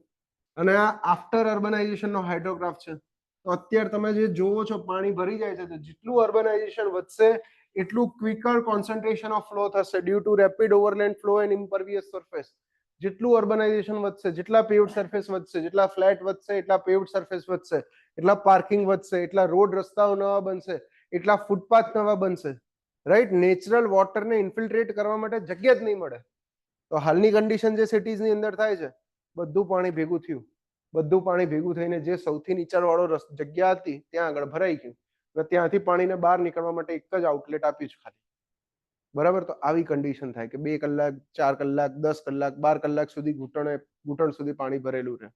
અને આ આફ્ટર અર્બનાઇઝેશનનો હાઇડ્રોગ્રાફ છે. તો અત્યારે તમે જે જોવો છો પાણી ભરી જાય છે, તો જેટલું અર્બનાઇઝેશન વધશે એટલું ક્વિકર કોન્સન્ટ્રેશન ઓફ ફ્લો થશે due to rapid overland flow and impervious surface. જેટલું અર્બનાઇઝેશન વધશે, જેટલા પેવ્ડ સરફેસ વધશે, જેટલા ફ્લેટ વધશે એટલા પેવ્ડ સરફેસ વધશે, એટલા પાર્કિંગ વધશે, એટલા રોડ રસ્તાઓ નવા બનશે, એટલા ફૂટપાથ નવા બનશે, રાઈટ. નેચરલ વોટરને ઇન્ફિલ્ટ્રેટ કરવા માટે જગ્યા જ નહીં મળે. તો હાલની કન્ડિશન જે સિટીઝની અંદર થાય છે, બધું પાણી ભેગું થયું, બધું પાણી ભેગું થઈને જે સૌથી નીચાણવાળો જગ્યા હતી ત્યાં આગળ ભરાઈ ગયું, અને ત્યાંથી પાણીને બહાર નીકળવા માટે એક જ આઉટલેટ આપ્યું છે ખાલી, બરાબર. તો આવી કન્ડિશન થાય કે 2 કલાક, 4 કલાક, 10 કલાક, 12 કલાક સુધી ઘૂંટણ સુધી પાણી ભરેલું રહે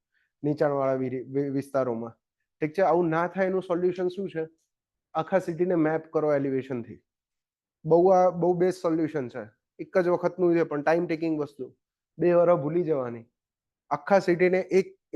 નીચાણવાળા વિસ્તારોમાં. ઠીક છે, આવું ના થાય એનું સોલ્યુશન શું છે, આખા સિટીને મેપ કરો એલિવેશનથી. બહુ બેસ્ટ સોલ્યુશન છે, એક જ વખતનું છે પણ ટાઈમ ટેકિંગ વસ્તુ, 2 વર્ષ ભૂલી જવાની. આખા સિટીને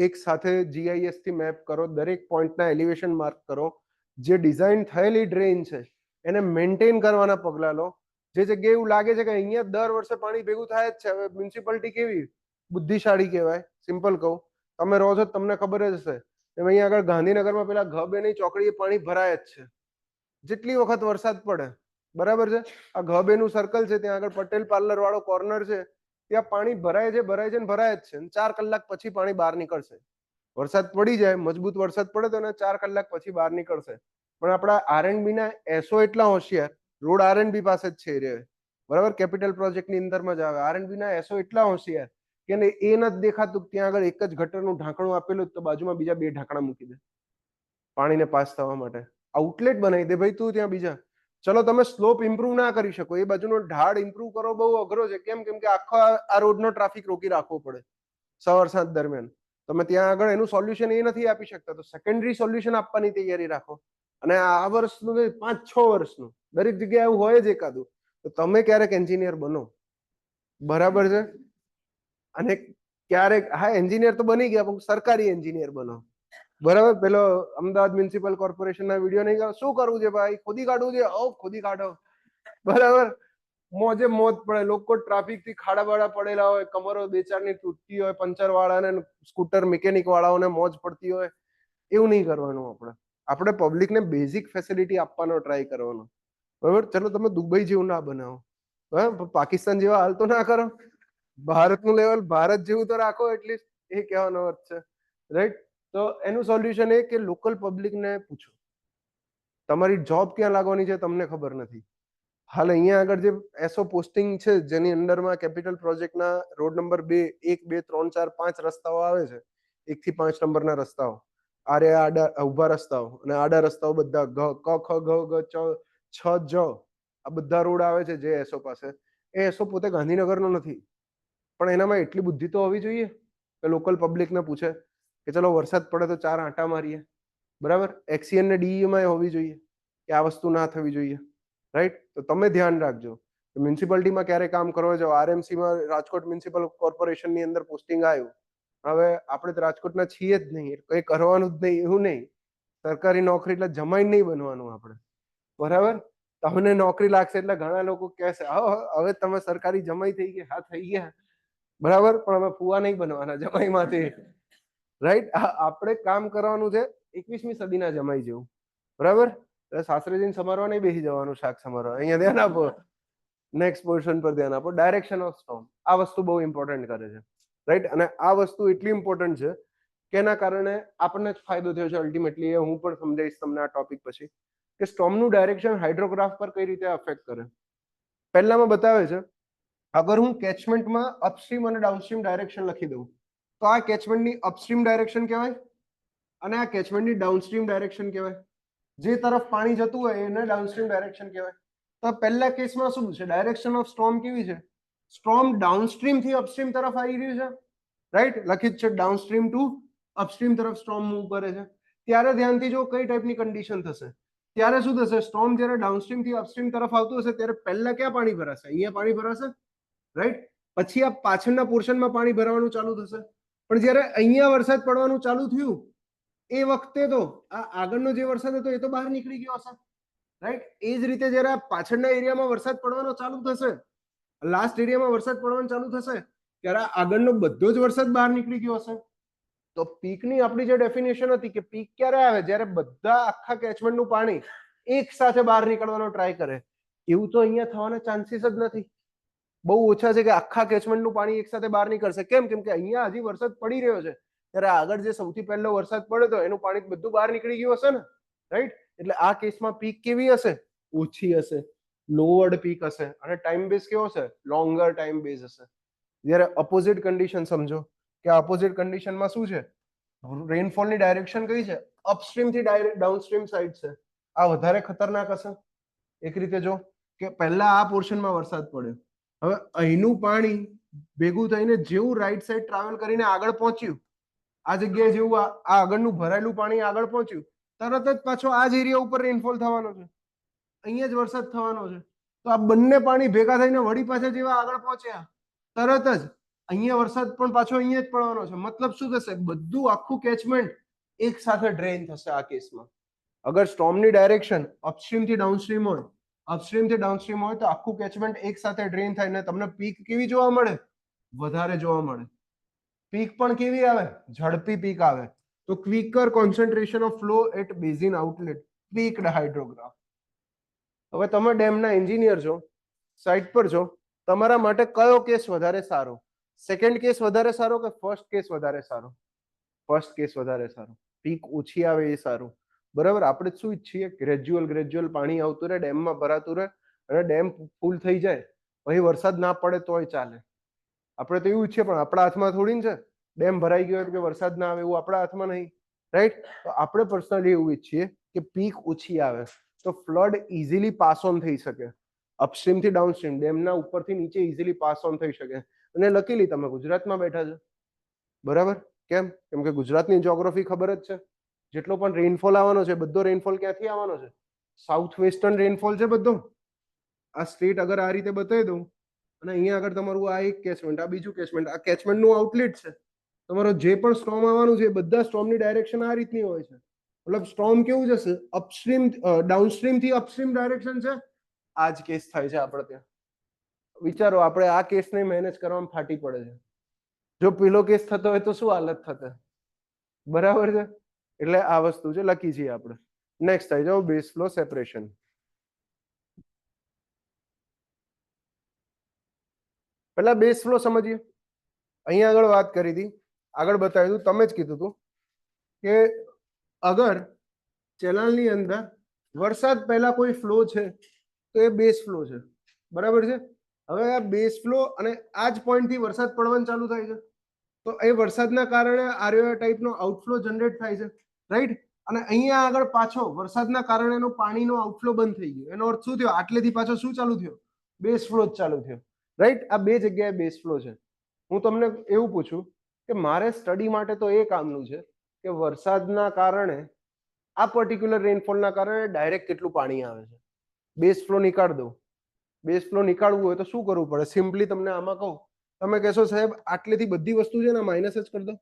એક સાથે જીઆઈએસ થી મેપ કરો, દરેક પોઈન્ટના એલિવેશન માર્ક કરો, જે ડિઝાઇન થયેલી ડ્રેઇન છે એને મેન્ટેન કરવાના પગલા લો. જે જગ્યાએ એવું લાગે છે કે અહીંયા દર વર્ષે પાણી ભેગું થાય જ છે, હવે મ્યુનિસિપાલિટી કેવી બુદ્ધિશાળી કહેવાય, સિમ્પલ કહું, તમે રહો છો તમને ખબર જ હશે કે અહીંયા આગળ ગાંધીનગરમાં પેલા ઘબેની ચોકડીએ પાણી ભરાય જ છે જેટલી વખત વરસાદ પડે, બરાબર છે. આ ઘબેનું સર્કલ છે ત્યાં આગળ પટેલ પાર્લર વાળો કોર્નર છે, ત્યાં પાણી ભરાય છે ને ભરાય જ છે. 4 કલાક પછી પાણી બહાર નીકળશે. વરસાદ પડી જાય, મજબૂત વરસાદ પડે તો 4 કલાક પછી બહાર નીકળશે. પણ આપણા આરએનબી ના એસો એટલા હોશિયાર, રોડ આરએનબી પાસે જ છે રે, બરાબર, કેપિટલ પ્રોજેક્ટની અંદરમાં જ આવે. આરએનબી ના એસો એટલા હોશિયાર કે એ નથી દેખાતું ત્યાં આગળ એક જ ગટરનું ઢાંકણું આપેલું તો બાજુમાં બીજા 2 ઢાંકણા મૂકી દે પાણીને પાસ થવા માટે, આઉટલેટ બનાવી દે ભાઈ તું ત્યાં બીજા. ચલો તમે સ્લોપ ઇમ્પ્રુવ ના કરી શકો, એ બાજુનો ઢાળ ઇમ્પ્રુવ કરો બહુ અઘરો છે. કેમ કે આખો આ રોડનો ટ્રાફિક રોકી રાખવો પડે સવાર સાંજ દરમિયાન. તમે ત્યાં આગળ એનું સોલ્યુશન એ નથી આપી શકતા, તો સેકન્ડરી સોલ્યુશન આપવાની તૈયારી રાખો. અને આ વર્ષનું 5-6 વર્ષનું દરેક જગ્યાએ એવું હોય જ એકાદું, તો તમે ક્યારેક એન્જિનિયર બનો, બરાબર છે. અને ક્યારેક હા એન્જિનિયર તો બની ગયા પણ સરકારી એન્જિનિયર બનો, બરાબર. પેલો અમદાવાદ મ્યુનિસિપલ કોર્પોરેશનના વિડીયો નહીં, શું કરવું છે ભાઈ, ખોદી કાઢવું છે, ખોદી કાઢો, બરાબર. મોજે મોજ પડે, લોકો ટ્રાફિક થી ખાડા બાડા પડેલા હોય, કમરો 2-4 ની તૂટતી હોય, પંચર વાળાને સ્કૂટર મિકેનિક વાળાઓને મોજ પડતી હોય, એવું નહીં કરવાનું. આપણે પબ્લિકને બેઝિક ફેસિલિટી આપવાનો ટ્રાય કરવાનો, બરાબર. ચલો તમે દુબઈ જેવું ના બનાવો, બરાબર, પાકિસ્તાન જેવા હાલ તો ના કરો, ભારતનું લેવલ ભારત જેવું તો રાખો એટલીસ્ટ, એ કહેવાનો અર્થ છે, રાઈટ. તો એનું સોલ્યુશન એ કે લોકલ પબ્લિકને પૂછો, તમારી જોબ ક્યાં લાગવાની છે તમને ખબર નથી. હાલ અહીંયા આગળ જે એસો પોસ્ટિંગ છે જેની અંડરમાં કેપિટલ પ્રોજેક્ટના રોડ નંબર 2, 1, 2, 3, 4, 5 રસ્તાઓ આવે છે, 1 થી 5 નંબરના રસ્તાઓ, આરે આડા ઉભા રસ્તાઓ અને આડા રસ્તાઓ બધા ક ખ ગ ગ ચ છ જ આ બધા રોડ આવે છે જે એસો પાસે, એ એસો પોતે ગાંધીનગરનો નથી, પણ એનામાં એટલી બુદ્ધિ તો હોવી જોઈએ કે લોકલ પબ્લિકને પૂછે કે ચલો વરસાદ પડે તો 4 આંટા મારીએ, બરાબર. એક્સીએન ને ડીઈ માં હોવી જોઈએ કે આ વસ્તુ ના થવી જોઈએ, રાઈટ. તો તમે ધ્યાન રાખજો મ્યુનિસિપાલિટીમાં ક્યારે કામ કરવા જાઓ, આરએમસીમાં રાજકોટ મ્યુનિસિપલ કોર્પોરેશનની અંદર પોસ્ટિંગ આવ્યું, હવે આપણે તો રાજકોટના છીએ જ નહીં, કંઈ કરવાનું જ નહીં એવું નહીં, સરકારી નોકરી એટલે જમાઈ નહીં બનવાનું આપણે, બરાબર. તમને નોકરી લાગશે એટલે ઘણા લોકો કહેશે હવે તમે સરકારી જમાઈ થઈ ગયા, હા થઈ ગયા, બરાબર, પણ હવે ફુવા નહીં બનવાના જમાઈમાંથી, રાઈટ. આપણે કામ કરવાનું છે 21મી સદીના જમાઈ જેવું, બરાબર. સાસરે સમારવા નહીં બેસી જવાનું શાક સમારવા, અહીંયા ધ્યાન આપો. નેક્સ્ટ પોર્શન પર ધ્યાન આપો. ડાયરેક્શન ઓફ સ્ટોર્મ, આ વસ્તુ બહુ ઇમ્પોર્ટન્ટ કરે છે, રાઈટ. અને આ વસ્તુ એટલી ઇમ્પોર્ટન્ટ છે કે એના કારણે આપણને જ ફાયદો થયો છે અલ્ટિમેટલી, એ હું પણ સમજાવીશ તમને આ ટોપિક પછી, કે સ્ટોર્મનું ડાયરેક્શન હાઇડ્રોગ્રાફ પર કઈ રીતે અફેક્ટ કરે. પહેલામાં બતાવે છે, અગર હું કેચમેન્ટમાં અપસ્ટ્રીમ અને ડાઉનસ્ટ્રીમ ડાયરેક્શન લખી દઉં તો આ કેચમેન્ટની અપસ્ટ્રીમ ડાયરેક્શન કહેવાય અને આ કેચમેન્ટની ડાઉનસ્ટ્રીમ ડાયરેક્શન કહેવાય. જે તરફ પાણી જતું હોય એને ડાઉનસ્ટ્રીમ ડાયરેક્શન કહેવાય. તો પહેલા કેસમાં શું છે, ડાયરેક્શન ઓફ સ્ટોર્મ કેવી છે, સ્ટોર્મ ડાઉનસ્ટ્રીમ થી અપસ્ટ્રીમ તરફ આવી રહ્યું છે, રાઈટ. લખી જ છે ડાઉનસ્ટ્રીમ ટુ અપસ્ટ્રીમ તરફ સ્ટોર્મ મૂવ કરે છે. ત્યારે ધ્યાનથી જો કઈ ટાઈપની કન્ડિશન થશે, ત્યારે શું થશે, સ્ટોર્મ જ્યારે ડાઉનસ્ટ્રીમ થી અપસ્ટ્રીમ તરફ આવતું હશે ત્યારે પહેલા ક્યાં પાણી ભરાશે, અહીંયા પાણી ભરાશે, રાઈટ. પછી આ પાછળના પોર્શનમાં પાણી ભરાવાનું ચાલુ થશે, પણ જ્યારે અહીંયા વરસાદ પડવાનું ચાલુ થયું એ વખતે તો આ આગળનો જે વરસાદ હતો એ તો બહાર નીકળી ગયો હશે, રાઈટ. એ જ રીતે જ્યારે આ પાછળના એરિયામાં વરસાદ પડવાનો ચાલુ થશે, લાસ્ટ એરિયામાં વરસાદ પડવાનું ચાલુ થશે, ત્યારે આગળનો બધો જ વરસાદ બહાર નીકળી ગયો હશે. તો પીકની આપણી જે ડેફિનેશન હતી કે પીક ક્યારે આવે, જ્યારે બધા આખા કેચમેન્ટનું પાણી એક સાથે બહાર નીકળવાનો ટ્રાય કરે. એવું તો અહીંયા થવાના ચાન્સીસ જ નથી, બહુ ઓછા છે કે આખા કેચમેન્ટનું પાણી એક સાથે બહાર નીકળશે. કેમ કે અહીંયા હજી વરસાદ પડી રહ્યો છે, ત્યારે આગળ જે સૌથી પહેલો વરસાદ પડ્યો હતો એનું પાણી બધું બહાર નીકળી ગયું હશે ને, રાઈટ. એટલે આ કેસમાં પીક કેવી હશે, ઓછી હશે, લોઅર્ડ પીક હશે, અને ટાઈમ બેઝ કેવો હશે, લોંગર ટાઈમ બેઝ હશે. જ્યારે અપોઝિટ કન્ડિશન સમજો કે અપોઝિટ કન્ડિશનમાં શું છે, રેનફોલની ડાયરેક્શન કઈ છે, અપસ્ટ્રીમ થી ડાઉનસ્ટ્રીમ સાઈડ છે. આ વધારે ખતરનાક હશે એક રીતે. જો કે પહેલા આ પોર્શનમાં વરસાદ પડ્યો, હવે અહીંનું પાણી ભેગું થઈને જેવું રાઈટ સાઈડ ટ્રાવેલ કરીને આગળ પહોંચ્યું, આ જગ્યાએ જેવું આ આગળનું ભરાયેલું પાણી આગળ પહોંચ્યું, તરત જ પાછો આ જ એરિયા ઉપર રેનફોલ થવાનો છે, અહીંયા જ વરસાદ થવાનો છે. તો આ બંને પાણી ભેગા થઈને વળી પાછા જેવા આગળ પહોંચ્યા, તરત જ અહીંયા વરસાદ પણ પાછો અહીંયા જ પડવાનો છે. મતલબ શું થશે, બધું આખું કેચમેન્ટ એક સાથે ડ્રેઇન થશે આ કેસમાં. અગર સ્ટોર્મની ડાયરેક્શન અપસ્ટ્રીમ થી ડાઉનસ્ટ્રીમ હોય, અપસ્ટ્રીમ થી ડાઉનસ્ટ્રીમ હોય તો આખું કેચમેન્ટ એક સાથે ડ્રેઇન થાય ને તમને પીક કેવી જોવા મળે, વધારે જોવા મળે. પીક પણ કેવી આવે, ઝડપી પીક આવે. તો quicker concentration of flow at basin outlet, peaked hydrograph. હવે તમે ડેમના એન્જિનિયર છો, સાઇટ પર છો, તમારા માટે કયો કેસ વધારે સારો, સેકન્ડ કેસ વધારે સારો કે ફર્સ્ટ કેસ વધારે સારો? ફર્સ્ટ કેસ વધારે સારો, પીક ઓછી આવે એ સારું, બરાબર. આપણે શું ઈચ્છીએ, ગ્રેજ્યુઅલ પાણી આવતું રહે, ડેમમાં ભરાતું રહે, અને ડેમ ફૂલ થઈ જાય પછી વરસાદ ના પડે તોય ચાલે. આપણે તો એવું ઈચ્છીએ, પણ આપણા હાથમાં થોડી છે ડેમ ભરાઈ ગયો કે વરસાદ ના આવે, એવું આપણા હાથમાં નહીં, રાઈટ. તો આપણે પર્સનલી એવું ઈચ્છીએ કે પીક ઓછી આવે તો ફ્લડ ઇઝીલી પાસ ઓન થઈ શકે, અપસ્ટ્રીમ થી ડાઉનસ્ટ્રીમ, ડેમના ઉપરથી નીચે ઇઝીલી પાસ ઓન થઈ શકે. અને લકીલી તમે ગુજરાતમાં બેઠા છો, બરાબર. કેમ કે ગુજરાતની જ્યોગ્રાફી ખબર જ છે, જેટલો પણ રેનફોલ આવવાનો છે બધો રેનફોલ ક્યાંથી આવવાનો છે, સાઉથ વેસ્ટર્ન રેનફોલ છે બધો. આ સ્ટેટ અગર આ રીતે બતાવી દઉં, અને અહીંયા આગળ તમારું આ એક કેચમેન્ટ, આ બીજું કેચમેન્ટ, આ કેચમેન્ટનું આઉટલેટ છે. તમારો જે પણ સ્ટોર્મ આવવાનું છે બધા સ્ટોર્મની ડાયરેક્શન આ રીતની હોય છે. મતલબ સ્ટોર્મ કેવું જશે, અપસ્ટ્રીમ ડાઉનસ્ટ્રીમ થી અપસ્ટ્રીમ ડાયરેક્શન છે. આ જ કેસ થાય છે આપણે ત્યાં. વિચારો, આપણે આ કેસને મેનેજ કરવામાં ફાટી પડે છે. જો પેલો કેસ થતો હોય તો શું હાલત થશે, બરાબર છે. એટલે આ વસ્તુ છે, લખી છીએ આપણે. નેક્સ્ટ થઈ જાઓ, બેઝ ફ્લો સેપરેશન. પહેલા બેઝ ફ્લો સમજીએ. અહીંયા આગળ વાત કરી હતી, આગળ બતાવ્યું હતું, તમે જ કીધું હતું કે અગર ચેનલની અંદર વરસાદ પહેલા કોઈ ફ્લો છે તો એ બેઝ ફ્લો છે, બરાબર છે. હવે આ બેઝ ફ્લો અને આ જ પોઈન્ટ થી વરસાદ પડવાનું ચાલુ થાય છે, તો એ વરસાદના કારણે આ ટાઈપનો આઉટફ્લો જનરેટ થાય છે. રાઈટ. અને અહીંયા આગળ પાછો વરસાદના કારણે એનો પાણીનો આઉટફ્લો બંધ થઈ ગયો. એનો અર્થ શું થયો? આટલેથી પાછો શું ચાલુ થયો? બેઝ ફ્લો જ ચાલુ થયો. રાઈટ. આ બે જગ્યાએ બેઝ ફ્લો છે. હું તમને એવું પૂછું કે મારે સ્ટડી માટે તો એ કામનું છે કે વરસાદના કારણે આ પર્ટિક્યુલર રેનફોલના કારણે ડાયરેક્ટ કેટલું પાણી આવે છે. બેઝ ફ્લો નીકાળ દઉં. બેઝ ફ્લો નીકાળવું હોય તો શું કરવું પડે? સિમ્પલી તમને આમાં કહું, તમે કહેશો સાહેબ આટલેથી બધી વસ્તુ છે ને માઇનસ જ કરી દો.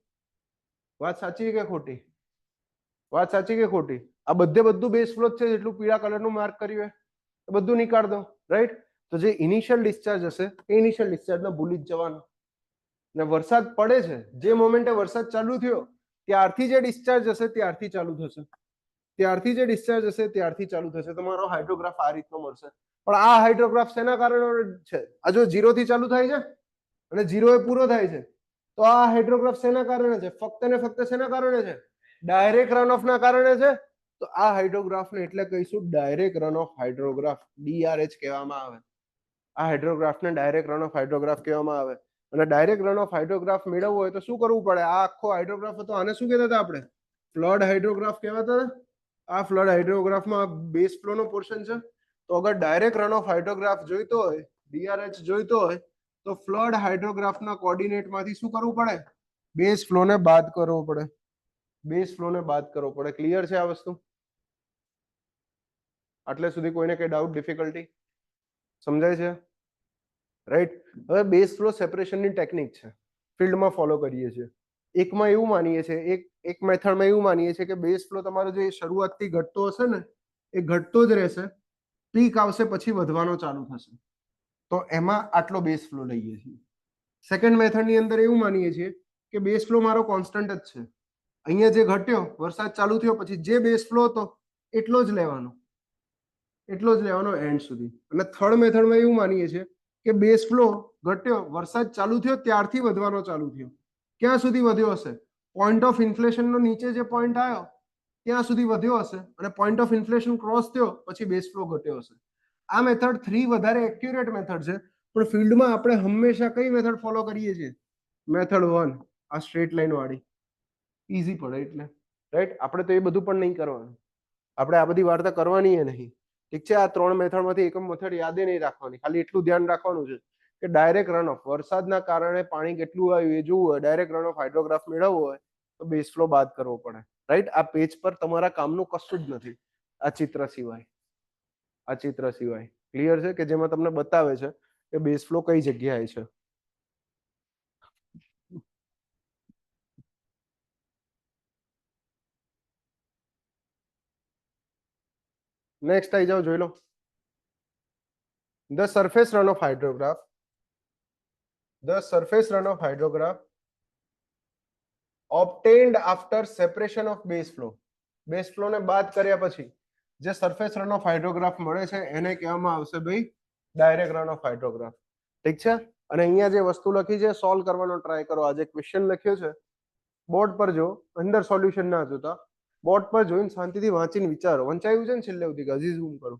વાત સાચી કે ખોટી? વાત સાચી કે ખોટી? આ બધું બેઝ ફ્લો જ છે, જેટલું પીળા કલરનું માર્ક કર્યું એ બધું નીકાળ દો. રાઈટ. તો જે ઇનિશિયલ ડિસ્ચાર્જ હશે એ ઇનિશિયલ ડિસ્ચાર્જને ભૂલી જ જવાનું. ને વરસાદ પડે છે, જે મોમેન્ટે વરસાદ ચાલુ થયો ત્યારથી જે ડિસ્ચાર્જ હશે ત્યારથી ચાલુ થશે. ત્યારથી જે ડિસ્ચાર્જ હશે ત્યારથી ચાલુ થશે. તમારો હાઇડ્રોગ્રાફ આ રીતનો મળશે. પણ આ હાઇડ્રોગ્રાફ શેના કારણે છે? આ જો 0 થી ચાલુ થાય છે અને 0 એ પૂરો થાય છે, તો આ હાઇડ્રોગ્રાફ શેના કારણે છે? ફક્ત ને ફક્ત શેના કારણે છે? ડાયરેક્ટ રન ઓફ ના કારણે છે. તો આ હાઇડ્રોગ્રાફને એટલે કહીશું ડાયરેક્ટ રન ઓફ હાઇડ્રોગ્રાફ, DRH કહેવામાં આવે. આ હાઇડ્રોગ્રાફને ડાયરેક્ટ રન ઓફ હાઇડ્રોગ્રાફ કહેવામાં આવે. અને ડાયરેક્ટ રન ઓફ હાઇડ્રોગ્રાફ મેળવવો હોય તો શું કરવું પડે? આ આખો હાઇડ્રોગ્રાફ હતો, આને શું કહેતા હતા આપણે? ફ્લડ હાઇડ્રોગ્રાફ કહેવાતા હતા. આ ફ્લડ હાઇડ્રોગ્રાફમાં બેઝ ફ્લોનો પોર્શન છે. તો અગર ડાયરેક્ટ રન ઓફ હાઇડ્રોગ્રાફ જોઈતો હોય, DRH જોઈતો હોય, તો ફ્લડ હાઇડ્રોગ્રાફના કોઓર્ડિનેટમાંથી શું કરવું પડે? બેઝ ફ્લોને બાદ કરવો પડે. બેઝ ફ્લોને બાદ કરવો પડે. ક્લિયર છે આ વસ્તુ? આટલે સુધી કોઈને કઈ ડાઉટ, ડિફિકલ્ટી? સમજાય છે? રાઈટ. હવે બેઝ ફ્લો સેપરેશનની ટેકનિક છે, ફિલ્ડમાં ફોલો કરીએ છીએ. એકમાં એવું માનીએ છીએ, એક મેથડમાં એવું માનીએ છીએ કે બેઝ ફ્લો તમારો જે શરૂઆતથી ઘટતો હશે ને એ ઘટતો જ રહેશે. પીક આવશે પછી વધવાનો ચાલુ થશે. તો એમાં આટલો બેઝ ફ્લો લઈએ છીએ. સેકન્ડ મેથડની અંદર એવું માનીએ છીએ કે બેઝ ફ્લો મારો કોન્સ્ટન્ટ જ છે. અહીંયા જે ઘટ્યો, વરસાદ ચાલુ થયો પછી જે બેઝ ફ્લો હતો એટલો જ લેવાનો, એટલો જ લેવાનો એન્ડ સુધી. અને થર્ડ મેથડમાં એવું માનીએ છીએ કે બેઝ ફ્લો ઘટ્યો, વરસાદ ચાલુ થયો ત્યારથી વધવાનો ચાલુ થયો. ક્યાં સુધી વધ્યો હશે? પોઈન્ટ ઓફ ઇન્ફ્લેશનનો નીચે જે પોઈન્ટ આવ્યો ત્યાં સુધી વધ્યો હશે અને પોઈન્ટ ઓફ ઇન્ફ્લેશન ક્રોસ થયો પછી બેઝ ફ્લો ઘટ્યો હશે. આ મેથડ 3 વધારે એક્યુરેટ મેથડ છે, પણ ફિલ્ડમાં આપણે હંમેશા કઈ મેથડ ફોલો કરીએ છીએ? મેથડ 1, આ સ્ટ્રેટ લાઈન વાળી. ઈઝી પડે એટલે. રાઈટ. આપણે તો એ બધું પણ નહીં કરવાનું. આપણે આ બધી વાર્તા કરવાની એ નહીં. ઠીક છે. આ 3 મેથડમાંથી એક મેથડ યાદ નહીં રાખવાની. ખાલી એટલું ધ્યાન રાખવાનું છે કે ડાયરેક્ટ રન ઓફ, વરસાદના કારણે પાણી કેટલું આવ્યું એ જોવું હોય, ડાયરેક્ટ રન ઓફ હાઇડ્રોગ્રાફ મેળવવો હોય તો બેઝ ફ્લો બાદ કરવો પડે. રાઈટ. આ પેજ પર તમારા કામનું કશું જ નથી આ ચિત્ર સિવાય. આ ચિત્ર સિવાય. ક્લિયર છે? કે જેમાં તમને બતાવે છે કે બેઝ ફ્લો કઈ જગ્યાએ છે. નેક્સ્ટ આવી જાઓ, જોઈ લો. The surface run off hydrograph, the surface run off hydrograph obtained after separation of base flow. Base flow ને બાદ કર્યા પછી જે સરફેસ રન ઓફ હાઇડ્રોગ્રાફ મળે છે એને કહેવામાં આવશે ભાઈ ડાયરેક્ટ રન ઓફ હાઇડ્રોગ્રાફ. ઠીક છે. અને અહીંયા જે વસ્તુ લખી છે સોલ્વ કરવાનો ટ્રાય કરો. આ જે ક્વેશ્ચન લખ્યો છે બોર્ડ પર જો, અંદર સોલ્યુશન ના જોતા, બોર્ડ પર જોઈને શાંતિથી વાંચીને વિચારો. વંચાયું છે ને છેલ્લે સુધી? હજી ઝૂમ કરો.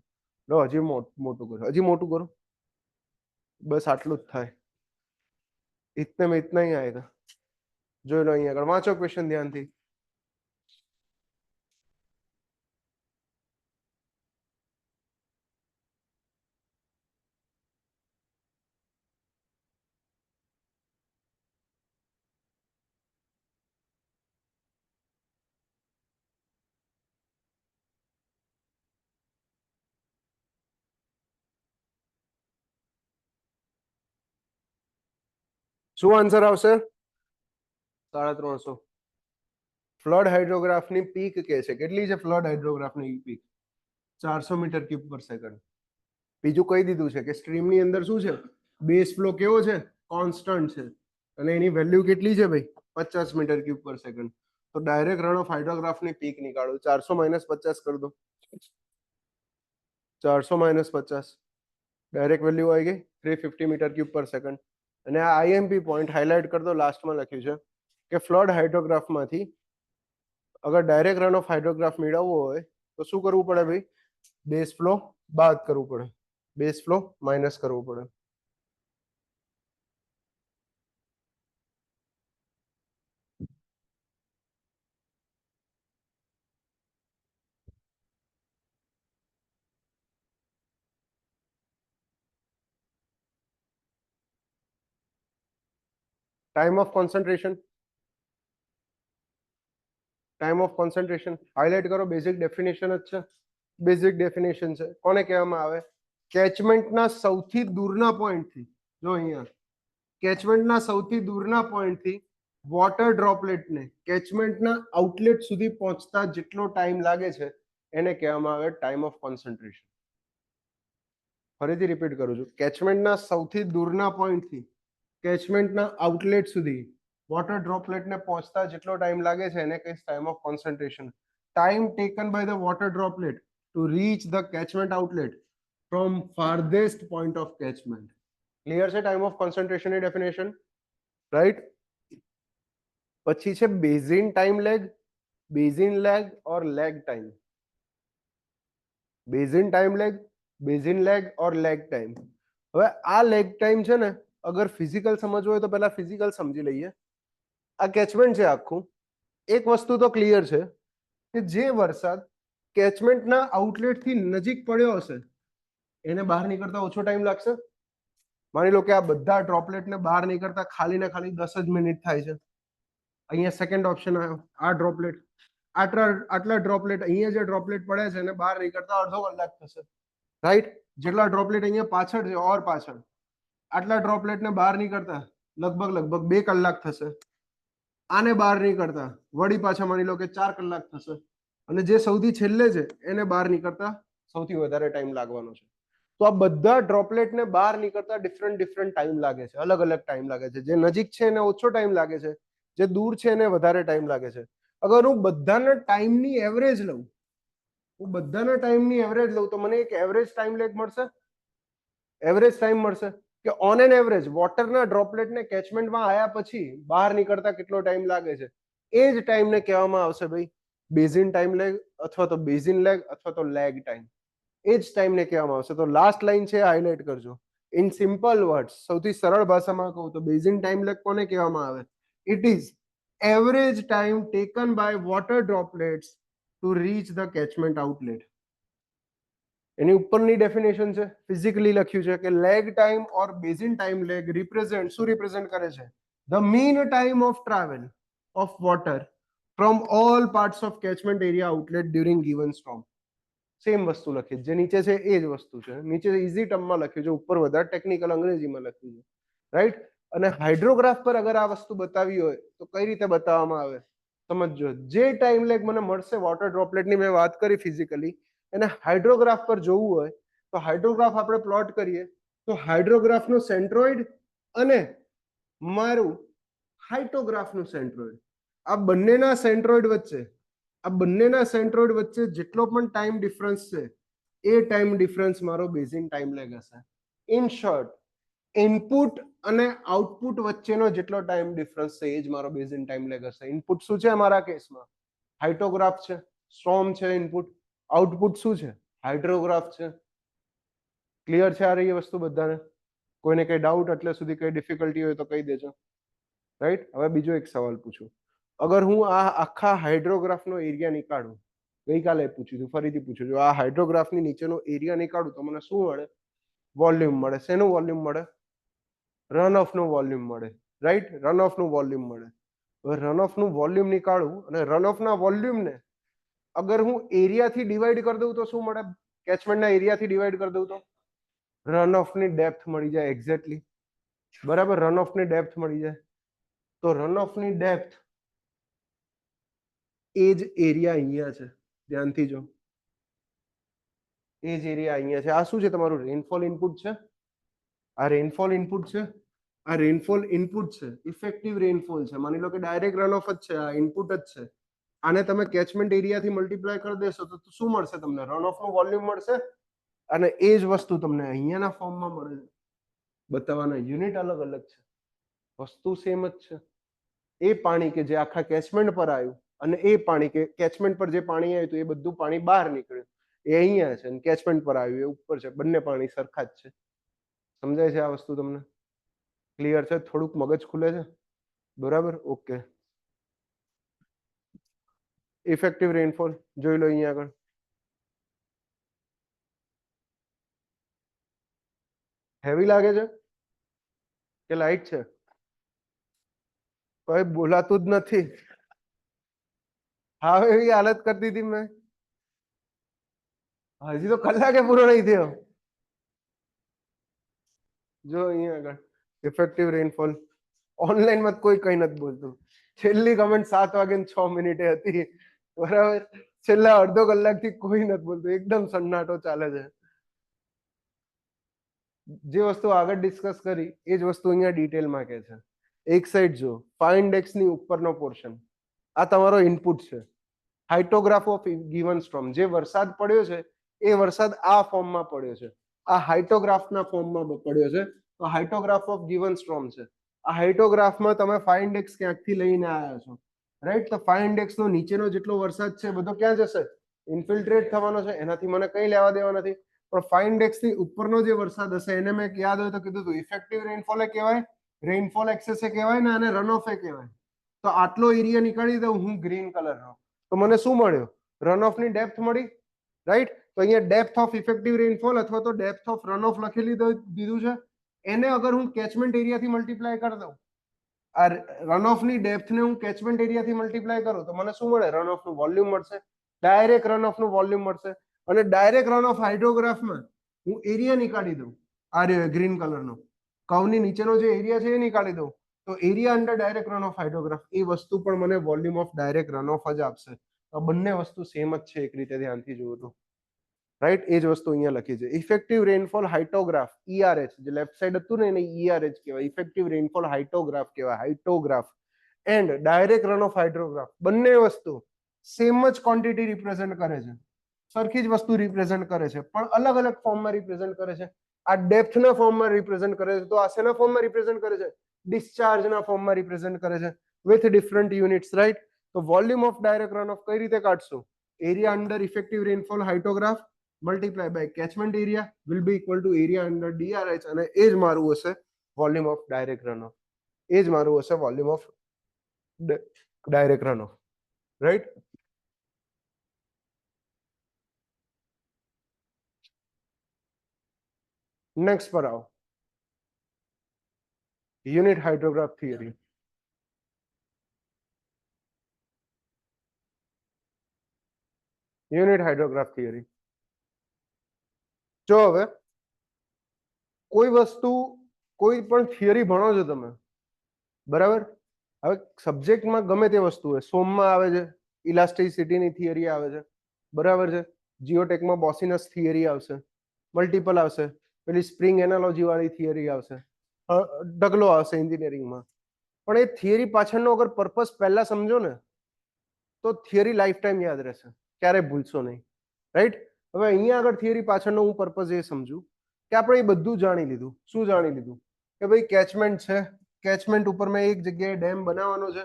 લો, હજી મોટું કરો, હજી મોટું કરો. બસ આટલું જ થાય. ઇતને મેં ઇતના ही आएगा. જોઈ લો અહીંયા આગળ, વાંચો ક્વેશ્ચન ધ્યાનથી. શું આન્સર આવશે? 350. ફ્લડ હાઇડ્રોગ્રાફની પીક કે છે, કેટલી છે ફ્લડ હાઇડ્રોગ્રાફની પીક? 400 મીટર ક્યુબ પર સેકન્ડ. બીજું કહી દીધું છે કે સ્ટ્રીમની અંદર શું છે? બેઝ ફ્લો કેવો છે? કોન્સ્ટન્ટ છે. અને એની વેલ્યુ કેટલી છે ભાઈ? 50 મીટર ક્યુબ પર સેકન્ડ. તો ડાયરેક્ટ રન ઓફ હાઇડ્રોગ્રાફની પીક નીકાળો. 400 - 50 કરી દો. 400 - 50 ડાયરેક્ટ વેલ્યુ આવી ગઈ 350 મીટર ક્યુબ પર સેકન્ડ. અને આ આઈએમપી પોઈન્ટ હાઇલાઇટ કરી દો. લાસ્ટમાં લખ્યું છે કે ફ્લડ હાઇડ્રોગ્રાફમાંથી અગર ડાયરેક્ટ રન ઓફ હાઇડ્રોગ્રાફ મેળવવો હોય તો શું કરવું પડે ભાઈ? બેઝ ફ્લો બાદ કરવું પડે, બેઝ ફ્લો માઇનસ કરવું પડે. Time of concentration, time of concentration highlight કરો. બેઝિક ડેફિનેશન જ છે, બેઝિક ડેફિનેશન છે. કોને કહેવામાં આવે? કેચમેન્ટના સૌથી દૂરના પોઈન્ટથી, જો અહીંયા કેચમેન્ટના સૌથી દૂરના પોઈન્ટથી વોટર ડ્રોપલેટને કેચમેન્ટના આઉટલેટ સુધી પહોંચતા જેટલો ટાઈમ લાગે છે એને કહેવામાં આવે ટાઈમ ઓફ કોન્સન્ટ્રેશન. ફરીથી રિપીટ કરું છું. કેચમેન્ટના સૌથી દૂરના પોઈન્ટથી કેચમેન્ટના આઉટલેટ સુધી વોટર ડ્રોપલેટને પહોંચતા જેટલો ટાઈમ લાગે છે એને કહીશ time of concentration. Time taken by the water droplet to reach the catchment outlet from farthest point of catchment. Clear છે ટાઈમ ઓફ કોન્સન્ટ્રેશનની ડેફિનેશન, રાઈટ? પછી છે basin time lag, basin lag or lag time. Basin time lag, basin lag or lag time. હવે આ leg time છે ને, અગર physical સમજવું હોય તો પહેલા ફિઝિકલ સમજી લઈએ. આ કેચમેન્ટ છે આખું. એક વસ્તુ તો ક્લિયર છે કે જે વરસાદ કેચમેન્ટના આઉટલેટથી નજીક પડ્યો હશે એને બહાર નીકળતા ઓછો ટાઈમ લાગશે. માની લો કે આ બધા ડ્રોપલેટને બહાર નીકળતા ખાલી ને ખાલી 10 જ મિનિટ થાય છે. અહીંયા સેકન્ડ ઓપ્શન આવ્યો, આ ડ્રોપલેટ, આટલા ડ્રોપલેટ, અહીંયા જે ડ્રોપલેટ પડે છે એને બહાર નીકળતા અડધો કલાક થશે, રાઈટ? જેટલા ડ્રોપલેટ અહીંયા પાછળ છે ઓર પાછળ, આટલા ડ્રોપલેટને બહાર નીકળતા લગભગ 2 કલાક થશે. આને બહાર નીકળતા વળી પાછા માની લો કે 4 કલાક થશે. અને જે સૌથી છેલ્લે છે એને બહાર નીકળતા સૌથી વધારે ટાઈમ લાગવાનો છે. તો આ બધા ડ્રોપલેટને બહાર નીકળતા ડિફરન્ટ ટાઈમ લાગે છે, અલગ અલગ ટાઈમ લાગે છે. જે નજીક છે એને ઓછો ટાઈમ લાગે છે, જે દૂર છે એને વધારે ટાઈમ લાગે છે. અગર હું બધાના ટાઈમની એવરેજ લઉં, હું બધાના ટાઈમની એવરેજ લઉં તો મને એક એવરેજ ટાઈમ લેગ મળશે. એવરેજ ટાઈમ મળશે કે ઓન એન એવરેજ વોટરના ડ્રોપલેટને કેચમેન્ટમાં આવ્યા પછી બહાર નીકળતા કેટલો ટાઈમ લાગે છે, એ જ ટાઈમને કહેવામાં આવશે ભાઈ બેઝિન ટાઈમ લેગ અથવા તો બેઝિન લેગ અથવા તો લેગ ટાઈમ. એ જ ટાઈમને કહેવામાં આવશે. તો લાસ્ટ લાઈન છે હાઇલાઇટ કરજો. ઇન સિમ્પલ વર્ડ્સ, સૌથી સરળ ભાષામાં કહું તો બેઝિન ટાઈમ લેગ કોને કહેવામાં આવે? It is average time taken by water droplets to reach the catchment outlet. એની ઉપરની ડેફિનેશન છે, ફિઝિકલી લખ્યું છે કે lag time or basin time lag represent, શું રિપ્રેઝન્ટ કરે છે? The mean time of travel of water from all parts of catchment area outlet during given storm. Same વસ્તુ લખી, જે નીચે છે એ જ વસ્તુ છે. નીચે ઇઝી ટર્મમાં લખ્યું છે, ઉપર વધારે ટેકનિકલ અંગ્રેજીમાં લખ્યું છે, રાઈટ? અને હાઇડ્રોગ્રાફ પર અગર આ વસ્તુ બતાવી હોય તો કઈ રીતે બતાવવામાં આવે સમજો. જે ટાઈમ લેગ મને મળશે વોટર ડ્રોપલેટની, મેં વાત કરી ફિઝિકલી, એને હાઇડ્રોગ્રાફ પર જોવું હોય તો હાઇડ્રોગ્રાફ આપણે પ્લોટ કરીએ તો હાઇડ્રોગ્રાફનું સેન્ટ્રોઇડ અને મારું હાઇટોગ્રાફનું સેન્ટ્રોઇડ, આ બંનેના સેન્ટ્રોઇડ વચ્ચે, આ બંનેના સેન્ટ્રોઇડ વચ્ચે જેટલો પણ ટાઈમ ડિફરન્સ છે એ ટાઈમ ડિફરન્સ મારો બેઝિન ટાઈમ લેગ હશે. ઇન શોર્ટ, ઇનપુટ અને આઉટપુટ વચ્ચેનો જેટલો ટાઈમ ડિફરન્સ છે એ જ મારો બેઝિન ટાઈમ લેગ હશે. ઇનપુટ શું છે અમારા કેસમાં? હાઇટોગ્રાફ છે, સ્ટોર્મ છે ઇનપુટ. આઉટપુટ શું છે? હાઇડ્રોગ્રાફ છે. ક્લિયર છે આ રહી વસ્તુ બધાને? કોઈને કઈ ડાઉટ એટલે સુધી, કઈ ડિફિકલ્ટી હોય તો કહી દેજો, રાઈટ? હવે બીજો એક સવાલ પૂછું. અગર હું આ આખા હાઇડ્રોગ્રાફનો એરિયા નીકાળું, ગઈકાલે પૂછ્યું હતું, ફરીથી પૂછું છું, આ હાઇડ્રોગ્રાફની નીચેનો એરિયા નીકાળું તો મને શું મળે? વોલ્યુમ મળે. શેનું વોલ્યુમ મળે? રન ઓફનું વોલ્યુમ મળે, રાઈટ? રન ઓફનું વોલ્યુમ મળે. હવે રન ઓફનું વોલ્યુમ નીકાળું અને રન ઓફના વોલ્યુમને અગર હું એરિયાથી ડિવાઈડ કરી દઉં તો શું મળે? કેચમેન્ટના એરિયાથી ડિવાઈડ કરી દઉં તો રન ઓફની ડેપ્થ મળી જાય. એક્ઝેક્ટલી, બરાબર, રન ઓફની ડેપ્થ મળી જાય. તો રન ઓફની ડેપ્થ એ જ એરિયા અહીંયા છે, ધ્યાનથી જો, એ જ એરિયા અહીંયા છે. આ શું છે? તમારું રેનફોલ ઇનપુટ છે. આ રેનફોલ ઇનપુટ છે, આ રેનફોલ ઇનપુટ છે, ઇફેક્ટિવ રેનફોલ છે. માની લો કે ડાયરેક્ટ રન ઓફ જ છે, આ ઇનપુટ જ છે. આને તમે કેચમેન્ટ એરિયાથી મલ્ટીપ્લાય કરી દેશો તો શું મળશે તમને? રન ઓફનું વોલ્યુમ મળશે. અને એ જ વસ્તુ તમને અહીંયાના ફોર્મમાં મળે છે. બતાવવાના યુનિટ અલગ અલગ છે, વસ્તુ સેમ જ છે. એ પાણી કે જે આખા કેચમેન્ટ પર આવ્યું અને એ પાણી કે કેચમેન્ટ પર જે પાણી આવ્યું હતું એ બધું પાણી બહાર નીકળ્યું, એ અહીંયા છે, અને કેચમેન્ટ પર આવ્યું એ ઉપર છે. બંને પાણી સરખા જ છે. સમજાય છે આ વસ્તુ તમને? ક્લિયર છે? થોડુંક મગજ ખુલે છે, બરાબર? ઓકે. ઇફેક્ટિવ રેનફોલ જોઈ લો અહીંયા આગળ. હેવી લાગે છે કે લાઇટ છે? ભાઈ બોલાતું જ નથી. હા એવી હાલત કરી દીધી મેં. હજી તો કલાકે પૂરો નહીં થયો. જો અહીંયા આગળ ઇફેક્ટિવ રેનફોલ ઓનલાઈન માં કોઈ કઈ નથી બોલતું. છેલ્લી કમેન્ટ 7:06 હતી, બરાબર. છેલ્લા અડધો કલાકથી કોઈ નથી બોલતું, એકદમ સન્નાટો ચાલે છે. જે વસ્તુ આગળ ડિસ્કસ કરી એ જ વસ્તુ અહીંયા ડિટેલમાં કહે છે. એક સાઈડ જો ફાઇન્ડ એક્સ ની ઉપરનો પોર્શન, આ તમારો ઇનપુટ છે. હાઇટોગ્રાફ ઓફ ગિવન સ્ટોર્મ, જે વરસાદ પડ્યો છે એ વરસાદ આ ફોર્મમાં પડ્યો છે, આ હાઇટોગ્રાફના ફોર્મમાં પડ્યો છે. તો હાઇટોગ્રાફ ઓફ ગિવન સ્ટોર્મ છે. આ હાઇટોગ્રાફમાં તમે ફાઇન્ડ એક્સ ક્યાંકથી લઈને આવ્યા છો, રાઈટ. તો ફાઇન્ડ એક્સ નો નીચેનો જેટલો વરસાદ છે બધો ક્યાં જશે? ઇન્ફિલ્ટ્રેટ થવાનો છે, એનાથી મને કઈ લેવા દેવા નથી. પણ ફાઇન્ડ એક્સ ની ઉપરનો જે વરસાદ હશે એને મેં યાદ હોય તો કીધું હતું ઇફેક્ટિવ રેનફોલ એ કહેવાય, રેનફોલ એક્સેસ એ કહેવાય ને આને રન ઓફ એ કહેવાય. તો આટલો એરિયા નીકાળી દઉં હું ગ્રીન કલરનો, તો મને શું મળ્યો? રન ઓફ ની ડેપ્થ મળી, રાઈટ. તો અહીંયા ડેપ્થ ઓફ ઇફેક્ટિવ રેનફોલ અથવા તો ડેપ્થ ઓફ રન ઓફ લખી દીધું છે. એને અગર હું કેચમેન્ટ એરિયાથી મલ્ટીપ્લાય કરી દઉં, આ રન ઓફ ની ડેપ્થ ને હું કેચમેન્ટ એરિયાથી મલ્ટીપ્લાય કરું તો મને શું મળે? રન ઓફ નું વોલ્યુમ મળશે. ડાયરેક્ટ રન ઓફ નું વોલ્યુમ મળશે. અને ડાયરેક્ટ રન ઓફ હાઇડ્રોગ્રાફમાં હું એરિયા નીકાળી દઉં, આ રહ્યો ગ્રીન કલરનો કર્વની નીચેનો જે એરિયા છે એ નીકાળી દઉં, તો area under direct run off hydrograph એ વસ્તુ પણ મને volume of direct run off જ આપશે. તો બંને વસ્તુ સેમ જ છે એક રીતે ધ્યાનથી જોવું તો, રાઈટ. એ જ વસ્તુ અહીંયા લખી છે. ઇફેક્ટિવ રેનફોલ હાઇટોગ્રાફ, ERH, જે લેફ્ટ સાઈડ હતું ને એને ERH કહેવાય, ઇફેક્ટિવ રેનફોલ હાઇટોગ્રાફ કહેવાય, હાઇટોગ્રાફ. એન્ડ ડાયરેક્ટ રન ઓફ હાઇડ્રોગ્રાફ, બંને વસ્તુ સેમ જ ક્વોન્ટિટી રિપ્રેઝન્ટ કરે છે, સરખી જ વસ્તુ રિપ્રેઝન્ટ કરે છે, પણ અલગ અલગ ફોર્મમાં રિપ્રેઝન્ટ કરે છે. આ ડેપ્થના ફોર્મમાં રિપ્રેઝન્ટ કરે છે, તો આ શેના ફોર્મમાં રિપ્રેઝન્ટ કરે છે? ડિસ્ચાર્જના ફોર્મમાં રિપ્રેઝન્ટ કરે છે, વિથ ડિફરન્ટ યુનિટ્સ, રાઈટ. તો volume of direct run off કઈ રીતે કાઢશું? Area under effective rainfall hyetograph multiply by catchment area will be equal to area under DRH, અને એ જ મારું હશે volume of direct run off. એ જ મારું હશે volume of direct run off, right. Next પર આવો, unit hydrograph theory. Unit hydrograph theory. જો હવે કોઈ વસ્તુ, કોઈ પણ થિયરી ભણો છો તમે, બરાબર. હવે સબ્જેક્ટમાં ગમે તે વસ્તુ હોય, સોમમાં આવે છે ઇલાસ્ટિસિટીની થિયરી આવે છે, બરાબર છે. જીઓટેકમાં બોસિનસ થિયરી આવશે, મલ્ટિપલ આવશે, પેલી સ્પ્રિંગ એનાલોજી વાળી થિયરી આવશે, ઢગલો આવશે એન્જિનિયરિંગમાં. પણ એ થિયરી પાછળનો અગર પર્પસ પહેલા સમજો ને તો થિયરી લાઈફ ટાઈમ યાદ રહેશે, ક્યારેય ભૂલશો નહીં, રાઈટ. હવે અહીંયા આગળ થિયરી પાછળનો હું પર્પસ એ સમજુ કે આપણે એ બધું જાણી લીધું. શું જાણી લીધું? કે ભાઈ કેચમેન્ટ છે, કેચમેન્ટ ઉપર મેં એક જગ્યાએ ડેમ બનાવવાનો છે,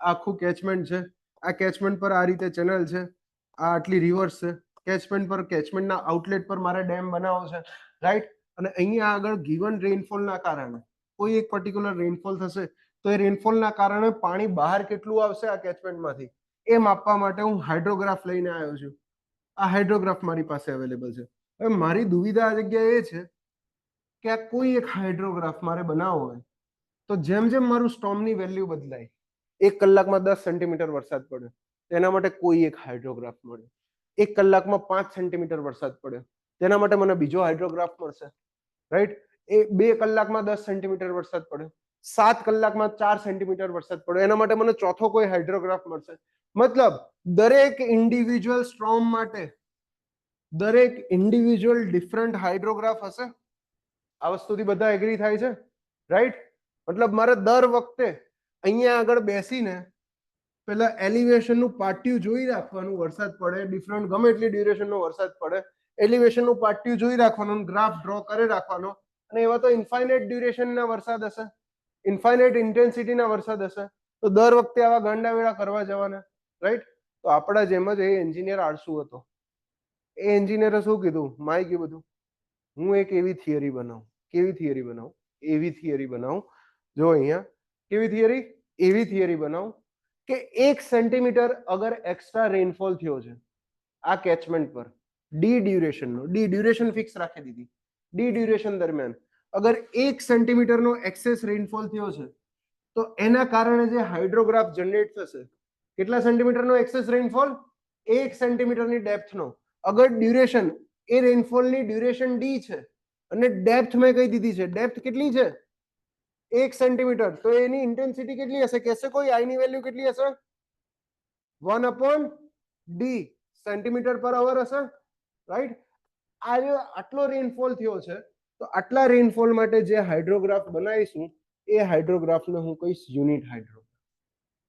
આખું કેચમેન્ટ છે, આ કેચમેન્ટ પર આ રીતે ચેનલ છે, આ આટલી રિવર્સ છે, કેચમેન્ટ પર કેચમેન્ટના આઉટલેટ પર મારે ડેમ બનાવવો છે, રાઈટ. અને અહીંયા આગળ ગિવન રેનફોલના કારણે કોઈ એક પર્ટિક્યુલર રેનફોલ થશે તો એ રેનફોલના કારણે પાણી બહાર કેટલું આવશે આ કેચમેન્ટમાંથી એ માપવા માટે હું હાઇડ્રોગ્રાફ લઈને આવ્યો છું. આ હાઇડ્રોગ્રાફ મારી પાસે અવેલેબલ છે. હવે મારી દુવિધા આ જગ્યાએ એ છે કે આ કોઈ એક હાઇડ્રોગ્રાફ મારે બનાવવો હોય તો જેમ જેમ મારું સ્ટોર્મની વેલ્યુ બદલાય, 1 કલાકમાં 10 સેન્ટીમીટર વરસાદ પડ્યો તેના માટે કોઈ એક હાઇડ્રોગ્રાફ મળે, 1 કલાકમાં 5 સેન્ટીમીટર વરસાદ પડ્યો તેના માટે મને બીજો હાઇડ્રોગ્રાફ મળશે, રાઈટ. એ 2 કલાકમાં 10 સેન્ટીમીટર વરસાદ પડ્યો, 7 કલાકમાં 4 સેન્ટીમીટર વરસાદ પડ્યો, એના માટે મને ચોથો કોઈ હાઇડ્રોગ્રાફ મળશે. મતલબ દરેક ઇન્ડિવિજ્યુઅલ સ્ટોર્મ માટે દરેક ઇન્ડિવિજ્યુઅલ ડિફરન્ટ હાઇડ્રોગ્રાફ હશે. આ વસ્તુથી બધા એગ્રી થાય છે, રાઈટ. મતલબ મારે દર વખતે અહીંયા આગળ બેસીને પેલા એલિવેશનનું પાટિયું જોઈ રાખવાનું, વરસાદ પડે ડિફરન્ટ ગમે એટલી ડ્યુરેશનનો વરસાદ પડે, એલિવેશનનું પાટિયું જોઈ રાખવાનું, ગ્રાફ ડ્રો કરી રાખવાનો. અને એવા તો ઇન્ફાઇનાઇટ ડ્યુરેશનના વરસાદ હશે, ઇન્ફાઇનાઇટ ઇન્ટેન્સિટીના વરસાદ હશે, તો દર વખતે આવા ગાંડાવેડા કરવા જવાના, રાઈટ. તો આપણા જેમ જ એ એન્જિનિયર આળસુ હતો. એ એન્જિનિયરે શું કીધું? માઇક એ બધું, હું એક એવી થિયરી બનાવું. કેવી થિયરી બનાવું? એવી થિયરી બનાવું. જો અહીંયા કેવી થિયરી? એવી થિયરી બનાવું કે 1 સેન્ટીમીટર અગર એક્સ્ટ્રા રેનફોલ થયો છે આ કેચમેન્ટ પર, ડી ડ્યુરેશનનો, ડી ડ્યુરેશન ફિક્સ રાખી દીધી, ડી ડ્યુરેશન દરમિયાન અગર 1 સેન્ટીમીટરનો એક્સેસ રેનફોલ થયો છે તો એના કારણે જે હાઇડ્રોગ્રાફ જનરેટ થશે, કેટલા સેન્ટીમીટરનો એક્સેસ રેનફોલ? 1 સેન્ટીમીટરની ડેપ્થનો. અગર ડ્યુરેશન, એ રેનફોલની ડ્યુરેશન ડી છે અને ડેપ્થ મેં કહી દીધી છે, ડેપ્થ કેટલી છે? 1 સેન્ટીમીટર. તો એની ઇન્ટેન્સિટી કેટલી હશે? કહેશે કોઈ? આઈ ની વેલ્યુ કેટલી હશે? 1/d સેન્ટીમીટર પર અવર હશે, રાઈટ? આટલો રેનફોલ થયો છે, તો આટલા રેનફોલ માટે જે હાઇડ્રોગ્રાફ બનાવીશું એ હાઇડ્રોગ્રાફને હું કહીશ યુનિટ હાઇડ્રોગ્રાફ.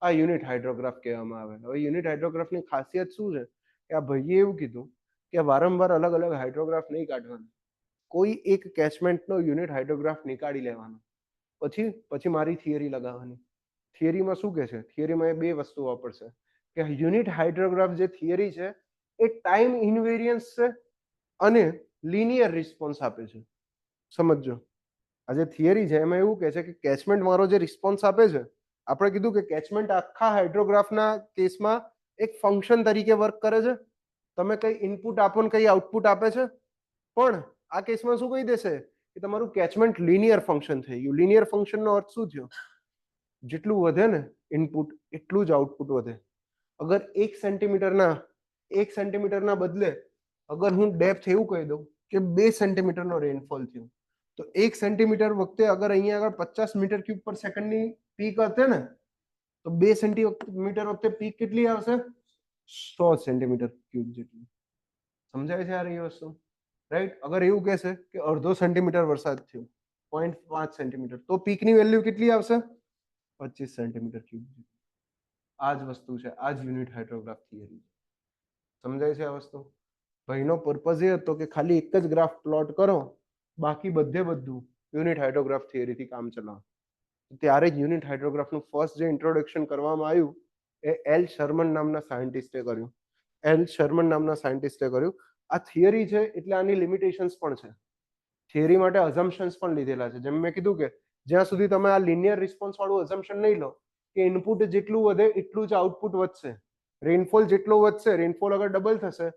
આ યુનિટ હાઇડ્રોગ્રાફ કહેવામાં આવે. હવે યુનિટ હાઇડ્રોગ્રાફની ખાસિયત શું છે કે આ ભાઈએ એવું કીધું કે વારંવાર અલગ અલગ હાઇડ્રોગ્રાફ નહીં કાઢવાના, કોઈ એક કેચમેન્ટનો યુનિટ હાઇડ્રોગ્રાફ નીકાળી લેવાનો, પછી મારી થિયરી લગાવવાની. થિયરીમાં શું કહે છે? થિયરીમાં એ બે વસ્તુ વાપરશે કે યુનિટ હાઇડ્રોગ્રાફ જે થિયરી છે એ ટાઈમ ઇનવેરિયન્સ છે અને લિનિયર રિસ્પોન્સ આપે છે. સમજો, આ જે થિયરી છે એમાં એવું કહે છે કે કેચમેન્ટ મારો જે રિસ્પોન્સ આપે છે, આપણે કીધું કે કેચમેન્ટ આખા હાઇડ્રોગ્રાફના કેસમાં એક ફંક્શન તરીકે વર્ક કરે છે. તમે કઈ ઇનપુટ આપો ને કઈ આઉટપુટ આપે છે, પણ આ કેસમાં શું કહી દેશે કે તમારું કેચમેન્ટ લિનિયર ફંક્શન થઈ ગયું. લિનિયર ફંક્શનનો અર્થ શું થયો? જેટલું વધે ને ઇનપુટ એટલું જ આઉટપુટ વધે. અગર 1 સેન્ટીમીટરના બદલે અગર હું ડેપ્થ એવું કહી દઉં કે 2 સેન્ટીમીટરનો રેનફોલ થયો, તો 1 સેન્ટીમીટર વખતે અગર અહીંયા આગળ 50 મીટર ક્યુબ પર સેકન્ડની પીક હશે ને, તો 2 સેન્ટીમીટર વખતે પીક કેટલી આવશે? 100 સેન્ટીમીટર ક્યુબ જેટલી. સમજાય છે આ રહી વસ્તુ, રાઈટ? અગર એવું કહેશે કે અડધો સેન્ટીમીટર વરસાદ થયો, 0.5 સેન્ટીમીટર, તો પીકની વેલ્યુ કેટલી આવશે? 25 સેન્ટીમીટર ક્યુબ. આ જ વસ્તુ છે, આ જ યુનિટ હાઇડ્રોગ્રાફ થિયરી. સમજાય છે આ વસ્તુ? ભાઈનો પર્પઝ એ હતો કે ખાલી એક જ ગ્રાફ પ્લોટ કરો, બાકી બધું યુનિટ હાઇડ્રોગ્રાફ થિયરીથી કામ ચલાવો. ત્યારે જ યુનિટ હાઇડ્રોગ્રાફનું ફર્સ્ટ જે ઇન્ટ્રોડક્શન કરવામાં આવ્યું એ એલ શર્મન નામના સાયન્ટિસ્ટે કર્યું. એલ શર્મન નામના સાયન્ટિસ્ટે કર્યું. આ થિયરી છે એટલે આની લિમિટેશન્સ પણ છે. થિયરી માટે અઝમ્પશન્સ પણ લીધેલા છે. જેમ મેં કીધું કે જ્યાં સુધી તમે આ લિનિયર રિસ્પોન્સ વાળું અઝમ્પશન નહીં લો કે ઇનપુટ જેટલું વધે એટલું જ આઉટપુટ વધશે, રેનફોલ જેટલો વધશે, રેનફોલ અગર ડબલ થશે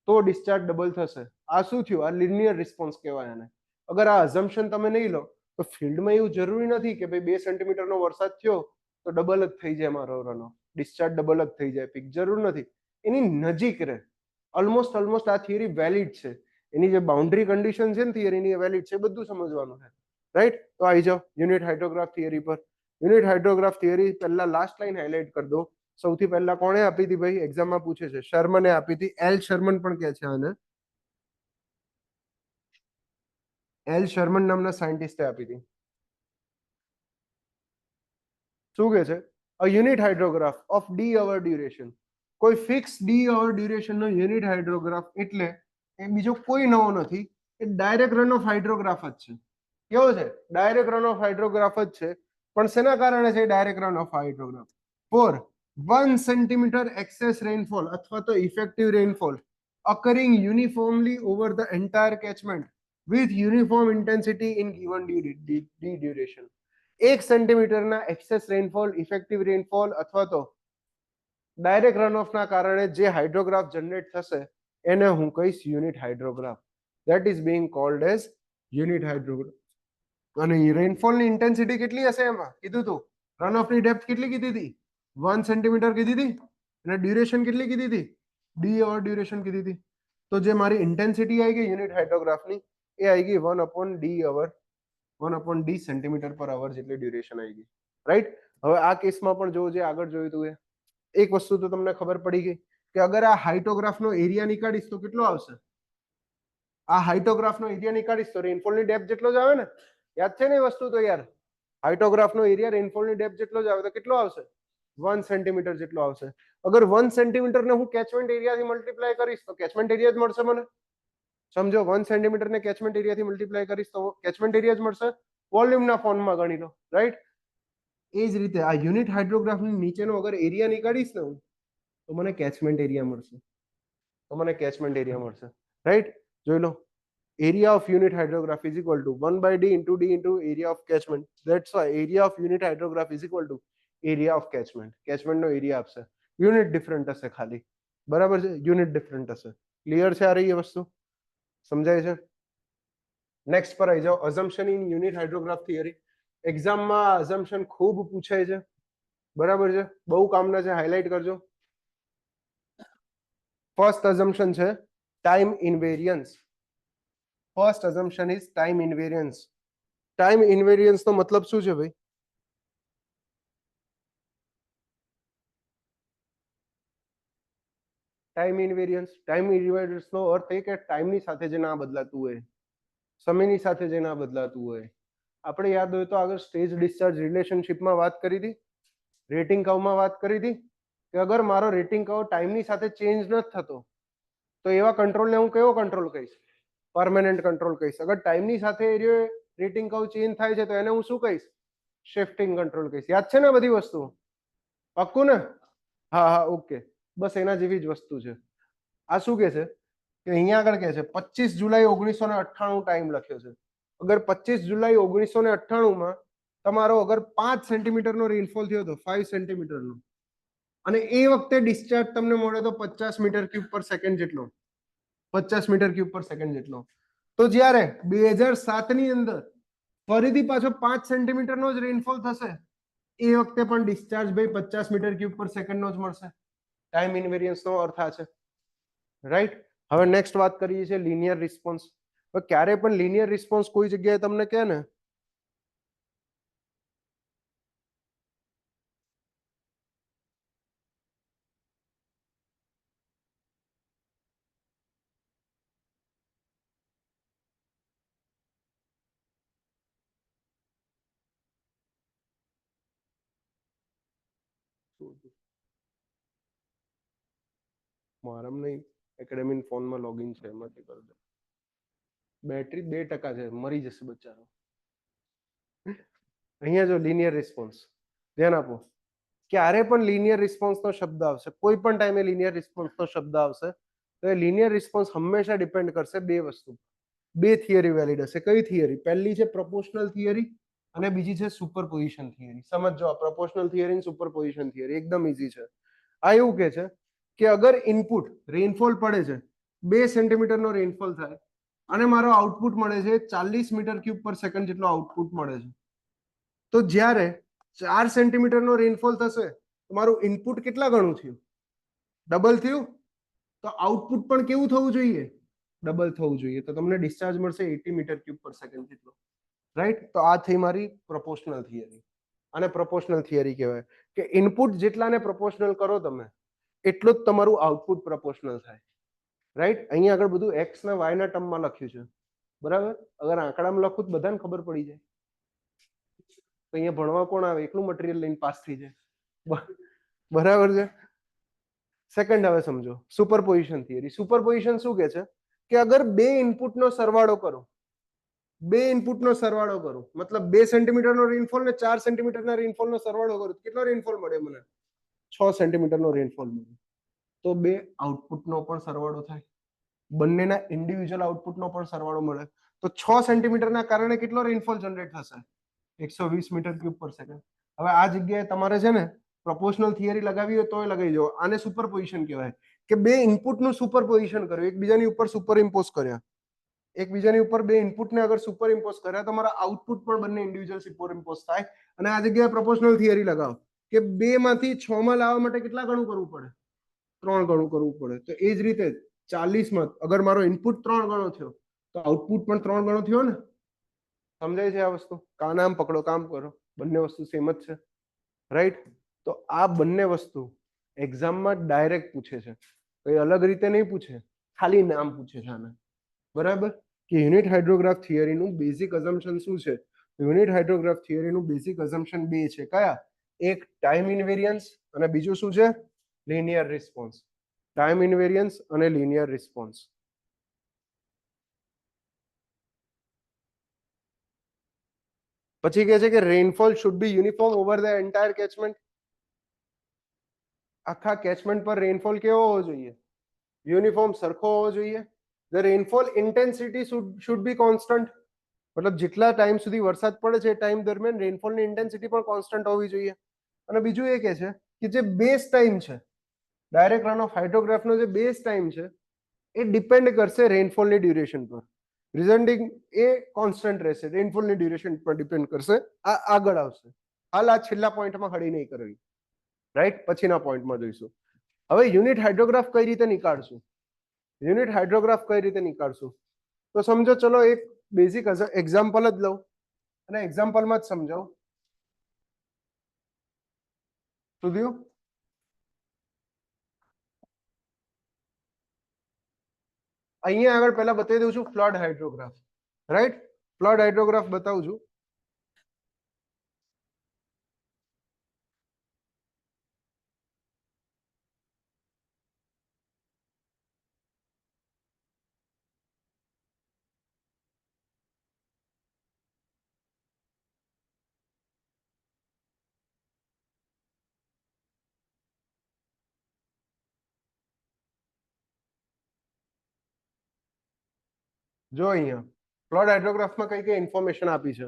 તો ડિસ્ચાર્જ ડબલ થશે. આ શું થયું? આ લિનિયર રિસ્પોન્સ કહેવાય આને. અગર આ અઝમ્પશન તમે નહીં લો તો ફિલ્ડમાં એવું જરૂરી નથી કે ભાઈ 2 સેન્ટીમીટરનો વરસાદ થયો તો ડબલ જ થઈ જાય મારો રન ઓફ, ડિસ્ચાર્જ ડબલ જ થઈ જાય, પીક જરૂર નથી. એની નજીક રહે. ઓલમોસ્ટ આ થિયરી વેલિડ છે. એની જે બાઉન્ડ્રી કન્ડિશન છે ને થિયરીની એ વેલિડ છે, બધું સમજવાનું છે, રાઈટ? તો આવી જાઓ યુનિટ હાઇડ્રોગ્રાફ થિયરી પર. યુનિટ હાઇડ્રોગ્રાફ થિયરી પહેલા લાસ્ટ લાઈન હાઇલાઇટ કરી દો. સૌથી પહેલા કોણે આપી હતી ભાઈ? એક્ઝામમાં પૂછે છે, શર્મને આપી હતી. એલ શર્મન પણ કહે છે આને. એલ શર્મન નામના સાયન્ટિસ્ટે આપી હતી. શું કહે છે? A unit hydrograph of D hour duration. કોઈ ફિક્સ ડી અવર ડ્યુરેશનનો યુનિટ હાઇડ્રોગ્રાફ એટલે એ બીજો કોઈ નવો નથી, એ ડાયરેક્ટ રન ઓફ હાઇડ્રોગ્રાફ જ છે. કેવો છે? ડાયરેક્ટ રન ઓફ હાઇડ્રોગ્રાફ જ છે. પણ શેના કારણે છે direct run off hydrograph? For 1 centimetre excess rainfall અથવા તો effective rainfall occurring uniformly over the entire catchment with uniform intensity in given duration. 1 સેન્ટીમીટરના એક્સેસ રેનફોલ, ઇફેક્ટિવ રેનફોલ અથવા તો ડાયરેક્ટ રન ઓફ ના કારણે જે હાઇડ્રોગ્રાફ જનરેટ થશે એને હું કહીશ unit hydrograph. That is being called as unit hydrograph. અને રેનફોલની ઇન્ટેન્સિટી કેટલી હશે? એમાં કીધું તું રન ઓફની ડેપ્થ કેટલી કીધી હતી? 1 સેન્ટીમીટર કીધી હતી. અને ડ્યુરેશન કેટલી કીધી હતી? ડી અવર ડ્યુરેશન કીધી હતી. તો જે મારી ઇન્ટેન્સિટી આવી ગઈ યુનિટ હાઇડ્રોગ્રાફની એ આવી ગઈ 1/d સેન્ટીમીટર પર અવર જેટલી ડ્યુરેશન આવી ગઈ, રાઈટ? હવે આ કેસમાં પણ જો જે આગળ જોયું હતું એ એક વસ્તુ તો તમને ખબર પડી ગઈ કે અગર આ હાઇડ્રોગ્રાફનો એરિયા નીકાળીશ તો કેટલો આવશે? આ હાઇડ્રોગ્રાફનો એરિયા નીકાળીશ તો રેનફોલની ડેપ્થ જેટલો જ આવે ને? યાદ છે ને એ વસ્તુ? તો યાર હાઇડ્રોગ્રાફનો એરિયા રેનફોલની ડેપ્થ જેટલો જ આવે તો કેટલો આવશે? 1 સેન્ટીમીટર જેટલો આવશે. અગર 1 સેન્ટીમીટરને હું કેચમેન્ટ એરિયાથી મલ્ટીપ્લાય કરીશ તો કેચમેન્ટ એરિયા જ મળશે મને. સમજો, 1 સેન્ટીમીટરને કેચમેન્ટ એરિયાથી મલ્ટીપ્લાય કરીશ તો કેચમેન્ટ એરિયા જ મળશે. વોલ્યુમના ફોર્મમાં ગણી લો, રાઈટ? એ જ રીતે આ યુનિટ હાઇડ્રોગ્રાફની નીચેનો અગર એરિયા નીકાળીશ ને હું તો મને કેચમેન્ટ એરિયા મળશે. રાઈટ? જોઈ લો, area of unit hydrograph is equal to 1/d into d into area of catchment. That's why area of unit hydrograph is equal to area of catchment. Catchment નો area આપશે, unit different હશે ખાલી, બરાબર છે? Unit different હશે. Clear છે આ રહી એ વસ્તુ? સમજાય છે? નેક્સ્ટ પર આવી જાઓ. Assumption in unit hydrograph theory. એક્ઝામમાં અઝમ્પશન ખૂબ પૂછાય છે, બરાબર છે, બહુ કામના છે, હાઇલાઇટ કરજો. ફર્સ્ટ અઝમ્પશન છે time invariance. First assumption is time invariance. Time invariance નો મતલબ શું છે ભાઈ? ટાઈમ ઇનવેરિયન્સ નો અર્થ એ કે ટાઈમની સાથે જે ના બદલાતું હોય, સમયની સાથે જે ના બદલાતું હોય. આપણે યાદ હોય તો આગળ સ્ટેજ ડિસ્ચાર્જ રિલેશનશિપમાં વાત કરી હતી, રેટિંગ કર્વમાં વાત કરી હતી કે અગર મારો રેટિંગ કર્વ ટાઈમની સાથે ચેન્જ નથી થતો તો એવા કંટ્રોલને હું કેવો કંટ્રોલ કહીશ? પરમેનન્ટ કંટ્રોલ કહીશ. અગર ટાઈમની સાથે રેટિંગ કર્વ ચેન્જ થાય છે તો એને હું શું કહીશ? શિફ્ટિંગ કંટ્રોલ કહીશ. યાદ છે ને બધી વસ્તુ? પાક્કું ને? હા હા ઓકે. બસ એના જેવી જ વસ્તુ છે. આ શું કે છે કે અહીંયા આગળ કે છે 25 જુલાઈ 1998 ટાઈમ લખ્યો છે. અગર 25 જુલાઈ 1998 માં તમારો અગર 5 સેન્ટીમીટરનો રેનફોલ થયો હતો, 5 સેન્ટીમીટરનો, અને એ વખતે ડિસ્ચાર્જ તમને મળ્યો તો 50 મીટર ક્યુબ પર સેકન્ડ જેટલો, 50 મીટર ક્યુબ પર સેકન્ડ જેટલો, તો જ્યારે 2007 ની અંદર ફરીથી પાછો 5 સેન્ટીમીટરનો જ રેનફોલ થશે, એ વખતે પણ ડિસ્ચાર્જ ભાઈ 50 મીટર ક્યુબ પર સેકન્ડનો જ મળશે. ટાઈમ ઇનવેરિયન્સનો અર્થ આ છે, રાઈટ? હવે નેક્સ્ટ વાત કરીએ છીએ લિનિયર રિસ્પોન્સ. ક્યારે પણ લિનિયર રિસ્પોન્સ કોઈ જગ્યાએ તમને કહે ને મારામ નહીં, એકેડેમી ફોનમાં લોગિન છે એમાંથી કરી દો. બેટરી 2% છે, મરી જશે બચારો. અહીંયા જો લિનિયર રિસ્પોન્સ, ધ્યાન આપો. ક્યારે પણ લિનિયર રિસ્પોન્સનો શબ્દ આવશે, કોઈ પણ ટાઈમે લિનિયર રિસ્પોન્સનો શબ્દ આવશે તો એ લિનિયર રિસ્પોન્સ હંમેશા ડિપેન્ડ કરશે બે વસ્તુ, બે થિયરી વેલિડ હશે. કઈ થિયરી? પહેલી છે પ્રોપોર્શનલ થિયરી અને બીજી છે સુપરપોઝિશન થિયરી. સમજો આ પ્રોપોર્શનલ થિયરી અને સુપરપોઝિશન થિયરી એકદમ ઈઝી છે. આ એવું કે છે કે અગર ઇનપુટ રેનફોલ પડે છે, 2 સેન્ટીમીટરનો રેનફોલ થાય અને મારો આઉટપુટ મળે છે 40 મીટર ક્યુબ પર સેકન્ડ જેટલો આઉટપુટ મળે છે, તો જ્યારે 4 સેન્ટીમીટરનો રેનફોલ થશે તો મારું ઇનપુટ કેટલા ગણું થયું? ડબલ થયું. તો આઉટપુટ પણ કેવું થવું જોઈએ? ડબલ થવું જોઈએ. તો તમને ડિસ્ચાર્જ મળશે 80 મીટર ક્યુબ પર સેકન્ડ જેટલો, રાઈટ? તો આ થઈ મારી પ્રોપોર્શનલ થિયરી. અને પ્રોપોર્શનલ થિયરી કહેવાય કે ઇનપુટ જેટલાને પ્રોપોર્શનલ કરો તમે એટલું જ તમારું આઉટપુટ પ્રોપોર્શનલ થાય, રાઈટ? અહીંયા આગળ બધું એક્સ ના વાય ના ટર્મમાં લખ્યું છે, બરાબર? અગર આંકડામાં લખું તો બધાને ખબર પડી જાય. તો અહીંયા ભણવા કોણ આવે? એકલું મટીરિયલ લઈને પાસ થઈ જાય, બરાબર છે? સેકન્ડ હવે સમજો સુપરપોઝિશન થિયરી. સુપરપોઝિશન શું કે છે કે અગર બે ઇનપુટનો સરવાળો કરો, બે ઇનપુટનો સરવાળો કરો, મતલબ 2 સેન્ટીમીટરનો રેનફોલ ને 4 સેન્ટીમીટરના રેનફોલનો સરવાળો કરો, કેટલો રેનફોલ મળે મને? 6 સેન્ટીમીટરનો રેનફોલ મળે. તો બે આઉટપુટનો પણ સરવાળો થાય, બંનેના ઇન્ડિવિજ્યુઅલ આઉટપુટનો પણ સરવાળો મળે. તો 6 સેન્ટીમીટરના કારણે કેટલો રેનફોલ જનરેટ થશે? 120 મીટર ક્યુબ પર સેકન્ડ. હવે આ જગ્યાએ તમારે છે ને પ્રોપોર્શનલ થિયરી લગાવી હોય તોય લગાવી દો. આને સુપરપોઝિશન કહેવાય કે બે ઇનપુટનું સુપરપોઝિશન કર્યું, એકબીજાની ઉપર સુપરઇમ્પોઝ કર્યા. એકબીજાની ઉપર બે ઇનપુટને અગર સુપરઇમ્પોઝ કર્યા તો તમારા આઉટપુટ પણ બંને ઇન્ડિવિજ્યુઅલ સુપરઇમ્પોઝ થાય. અને આ જગ્યાએ પ્રોપોર્શનલ થિયરી લગાવો કે 2 માંથી 6 માં લાવવા માટે કેટલા ગણું કરવું પડે? 3 ગણું કરવું પડે. તો એ જ રીતે 40 માં અગર મારો ઇનપુટ 3 ગણો થયો તો આઉટપુટ પણ 3 ગણો થયો ને? સમજાય છે આ વસ્તુ? કાન આમ પકડો, કામ કરો, બંને વસ્તુ સેમ જ છે, રાઈટ? તો આ બંને વસ્તુ એક્ઝામમાં ડાયરેક્ટ પૂછે છે, કઈ અલગ રીતે નહીં પૂછે, ખાલી નામ પૂછે છે આના, બરાબર? કે યુનિટ હાઇડ્રોગ્રાફ થિયરીનું બેઝિક અઝમ્પશન શું છે? યુનિટ હાઇડ્રોગ્રાફ થિયરીનું બેઝિક અઝમ્પશન બે છે. કયા? એક ટાઈમ ઇનવેરિયન્સ અને બીજું શું છે? Linear response. ટાઈમ ઇનવેરિયન્સ અને લિનિયર રિસ્પોન્સ. પછી કહે છે કે rainfall should be uniform over the entire catchment. આખા કેચમેન્ટ પર રેનફોલ કેવો હોવો જોઈએ? યુનિફોર્મ, સરખો હોવો જોઈએ. The rainfall intensity should be constant. મતલબ જેટલા ટાઈમ સુધી વરસાદ પડે છે એ ટાઈમ દરમિયાન રેનફોલની ઇન્ટેન્સિટી પણ કોન્સ્ટન્ટ હોવી જોઈએ. અને બીજું એ કે છે કે જે બેઝ ટાઈમ છે, ડાયરેક્ટ રન ઓફ હાઇડ્રોગ્રાફનો જે બેઝ ટાઈમ છે એ ડિપેન્ડ કરશે રેનફોલની ડ્યુરેશન પર. રિઝલ્ટિંગ એ કોન્સ્ટન્ટ રહેશે, રેનફોલની ડ્યુરેશન પર ડિપેન્ડ કરશે. આ આગળ આવશે. હાલ આ છેલ્લા પોઈન્ટમાં હળી નહીં કરવી, રાઈટ? પછીના પોઈન્ટમાં જોઈશું. હવે યુનિટ હાઇડ્રોગ્રાફ કઈ રીતે નીકાળશું? યુનિટ હાઇડ્રોગ્રાફ કઈ રીતે નીકાળશું? તો સમજો, ચલો એક બેઝિક એક્ઝામ્પલ જ લઉં અને એક્ઝામ્પલમાં જ સમજાવું. શું થયું? અહીંયા આગળ પહેલા બતાવી દઉં છું ફ્લડ હાઇડ્રોગ્રાફ, રાઈટ? ફ્લડ હાઇડ્રોગ્રાફ બતાવું છું. જો અહીંયા ફ્લડ હાઇડ્રોગ્રાફમાં કઈ કઈ ઇન્ફોર્મેશન આપી છે.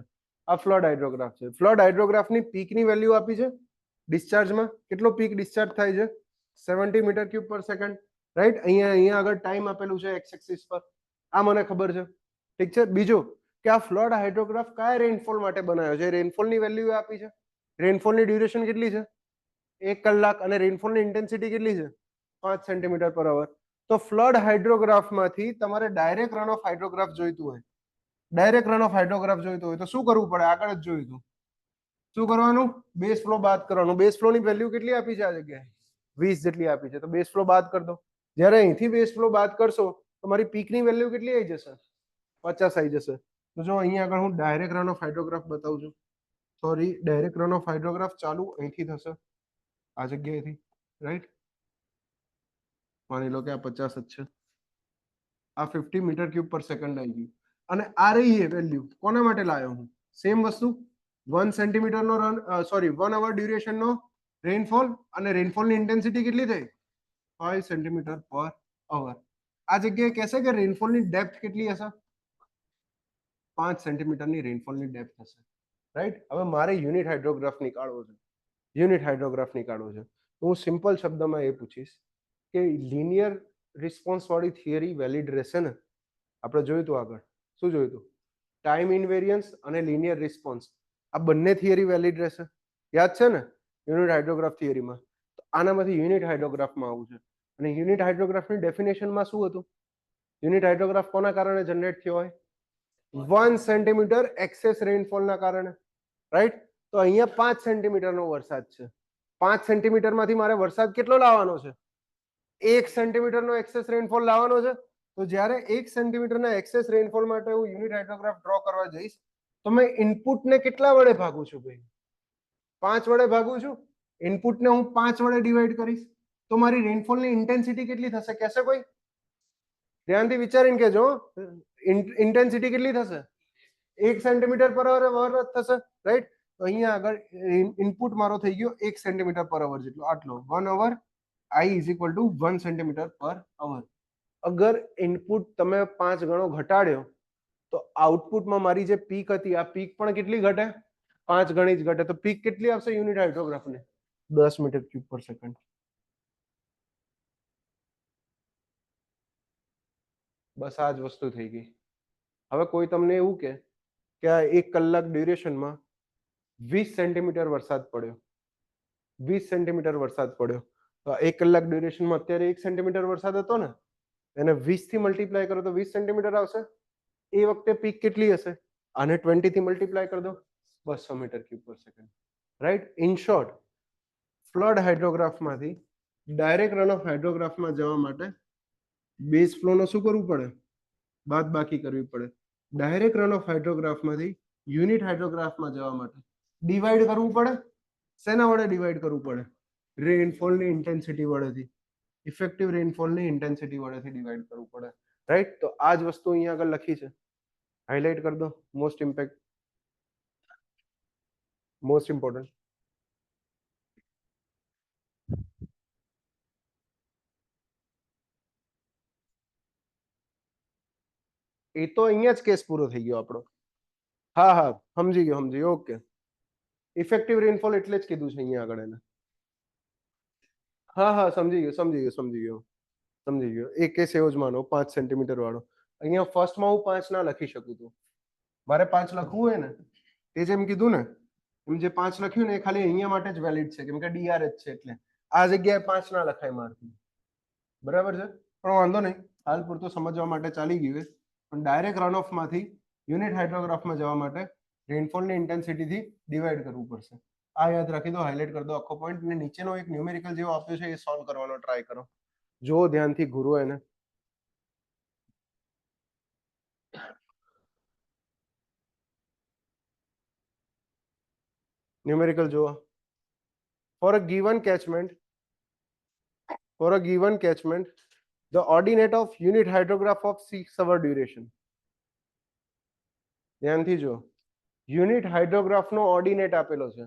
આ ફ્લડ હાઇડ્રોગ્રાફ છે. ફ્લડ હાઇડ્રોગ્રાફની પીકની વેલ્યુ આપી છે. ડિસ્ચાર્જમાં કેટલો પીક ડિસ્ચાર્જ થાય છે? 70 મીટર ક્યુબ પર સેકન્ડ, રાઈટ? અહીંયા આગળ ટાઈમ આપેલું છે એક્સ એક્સિસ પર. આ મને ખબર છે, ઠીક છે. બીજું કે આ ફ્લડ હાઇડ્રોગ્રાફ કયા રેનફોલ માટે બનાવ્યો છે? રેનફોલની વેલ્યુ આપી છે. રેનફોલની ડ્યુરેશન કેટલી છે? 1 કલાક. અને રેનફોલની ઇન્ટેન્સિટી કેટલી છે? 5 સેન્ટીમીટર પર અવર. તો ફ્લડ હાઇડ્રોગ્રાફમાંથી તમારે ડાયરેક્ટ રન ઓફ હાઇડ્રોગ્રાફ જોઈતું હોય, ડાયરેક્ટ રન ઓફ હાઇડ્રોગ્રાફ જોઈતું હોય તો શું કરવું પડે? આગળ જ જોયું હતું. શું કરવાનું? બેઝ ફ્લો બાદ કરવાનું. બેઝ ફ્લો ની વેલ્યુ કેટલી આપી છે આ જગ્યાએ? 20 જેટલી આપી છે. તો બેઝ ફ્લો બાદ કરી દો. જ્યારે અહીંથી બેઝ ફ્લો બાદ કરશો તો મારી પીકની વેલ્યુ કેટલી આવી જશે? 50 આવી જશે. તો જો અહીંયા આગળ હું ડાયરેક્ટ રન ઓફ હાઇડ્રોગ્રાફ બતાવું છું. સોરી, ડાયરેક્ટ રન ઓફ હાઇડ્રોગ્રાફ ચાલુ અહીંથી થશે, આ જગ્યાએથી, રાઈટ? માની લો કે આ 50 જ છે. આ 50 મીટર ક્યુબ પર સેકન્ડ આવી ગયું. અને આ રહી એ વેલ્યુ કોના માટે લાવ્યો હું? સેમ વસ્તુ, 1 સેન્ટીમીટર નો રન, સોરી 1 અવર ડ્યુરેશન નો રેનફોલ, અને રેનફોલની ઇન્ટેન્સિટી કેટલી થઈ? 5 સેન્ટીમીટર પર અવર. આ જગ્યાએ કહેશે કે રેનફોલની ડેપ્થ કેટલી હશે? 5 સેન્ટીમીટરની રેનફોલની ડેપ્થ હશે, રાઈટ? હવે મારે યુનિટ હાઇડ્રોગ્રાફ નીકાળવો છે. યુનિટ હાઇડ્રોગ્રાફ નીકાળવો છે તો હું સિમ્પલ શબ્દમાં એ પૂછીશ કે લિનિયર રિસ્પોન્સ વાળી થિયરી વેલિડ રહેશે ને? આપણે જોયું હતું આગળ. શું જોયું હતું? ટાઈમ ઇનવેરિયન્સ અને લિનિયર રિસ્પોન્સ. આ બંને થિયરી વેલિડ રહેશે, યાદ છે ને યુનિટ હાઇડ્રોગ્રાફ થિયરીમાં? તો આનામાંથી યુનિટ હાઇડ્રોગ્રાફમાં આવું છે. અને યુનિટ હાઇડ્રોગ્રાફની ડેફિનેશનમાં શું હતું? યુનિટ હાઇડ્રોગ્રાફ કોના કારણે જનરેટ થયો હોય? 1 સેન્ટીમીટર એક્સેસ રેનફોલના કારણે, રાઈટ? તો અહીંયા 5 સેન્ટીમીટરનો વરસાદ છે. 5 સેન્ટીમીટરમાંથી મારે વરસાદ કેટલો લાવવાનો છે? 1 સેન્ટીમીટરનો એક્સેસ રેનફોલ લાવવાનો છે. તો જ્યારે 1 સેન્ટીમીટરના એક્સેસ રેનફોલ માટે હું યુનિટ હાઇડ્રોગ્રાફ ડ્રો કરવા જઈશ તો મેં ઇનપુટને કેટલા વડે ભાગું છું ભાઈ? 5 વડે ભાગું છું. ઇનપુટને હું 5 વડે ડિવાઈડ કરીશ તો મારી રેનફોલની ઇન્ટેન્સિટી કેટલી થશે? કહેશે કોઈ? ધ્યાનથી વિચારીને કહેજો. ઇન્ટેન્સિટી કેટલી થશે? 1 સેન્ટીમીટર પર અવર થશે, રાઈટ? તો અહીંયા આગળ ઇનપુટ મારો થઈ ગયો 1 સેન્ટીમીટર પર અવર જેટલો, આટલો 1 અવર I is equal to 1 centimetre પર અવર. અગર ઇનપુટ તમે 5 ગણો ઘટાડ્યો તો આઉટપુટમાં મારી જે પીક હતી આ પીક પણ કેટલી ઘટે? 5 ગણી જ ઘટે. તો પીક કેટલી આવશે યુનિટ હાઇડ્રોગ્રાફની? 10 મીટર ક્યુબ પર સેકન્ડ. બસ આ જ વસ્તુ થઈ ગઈ. હવે કોઈ તમને એવું કે આ 1 કલાક ડ્યુરેશનમાં 20 સેન્ટીમીટર વરસાદ પડ્યો, 20 સેન્ટીમીટર વરસાદ પડ્યો. તો 1 કલાક ડ્યુરેશનમાં અત્યારે 1 સેન્ટીમીટર વરસાદ હતો ને, એને 20 થી મલ્ટીપ્લાય કરો તો 20 સેન્ટીમીટર આવશે. એ વખતે પીક કેટલી હશે? આને 20 થી મલ્ટીપ્લાય કરી દો, 200 મીટર ક્યુબ પર second, right? In short, flood હાઇડ્રોગ્રાફમાંથી ડાયરેક્ટ રન ઓફ હાઇડ્રોગ્રાફમાં જવા માટે બેઝ ફ્લોનો શું કરવું પડે? બાદ બાકી કરવી પડે. ડાયરેક્ટ રન ઓફ હાઇડ્રોગ્રાફમાંથી યુનિટ હાઇડ્રોગ્રાફમાં જવા માટે ડિવાઈડ કરવું પડે. શેના વડે ડિવાઈડ કરવું પડે? રેનફોલની ઇન્ટેન્સિટી વડેથી, ઇફેક્ટિવ રેનફોલની ઇન્ટેન્સિટી વડેથી ડિવાઈડ કરવું પડે, રાઈટ? તો આ જ વસ્તુ અહીંયા આગળ લખી છે, હાઇલાઇટ કરી દો. Most important. એ તો અહીંયા જ કેસ પૂરો થઈ ગયો આપણો. હા હા, સમજી ગયો. ઓકે, ઇફેક્ટિવ રેનફોલ એટલે જ કીધું છે અહીંયા આગળ એને. હા સમજી ગયો. એક કેસ એવો જ માનો 5 સેન્ટીમીટર વાળો. અહીંયા ફર્સ્ટમાં હું 5 ના લખી શકું છું. મારે 5 લખવું હોય ને તે જેમ કીધું ને એમ જે 5 લખ્યું ને એ ખાલી અહીંયા માટે જ વેલિડ છે કેમ કે DRH છે એટલે આ જગ્યાએ 5 ના લખાય મારથી. બરાબર છે, પણ વાંધો નહીં, હાલ પૂરતું સમજવા માટે ચાલી ગયું. પણ ડાયરેક્ટ રન ઓફ માંથી યુનિટ હાઇડ્રોગ્રાફમાં જવા માટે રેનફોલની ઇન્ટેન્સિટીથી ડિવાઈડ કરવું પડશે. આ યાદ રાખી દો, હાઇલાઇટ કરી દો આખો પોઈન્ટ. અને નીચેનો એક ન્યુમેરિકલ જેવો આપ્યો છે એ સોલ્વ કરવાનો ટ્રાય કરો. જો ધ્યાનથી ઘૂરો એને. ન્યુમેરિકલ જુઓ. For a given catchment, the ordinate of unit hydrograph of 6 hour duration. ધ્યાનથી જો, યુનિટ હાઇડ્રોગ્રાફ નો ઓર્ડિનેટ આપેલો છે.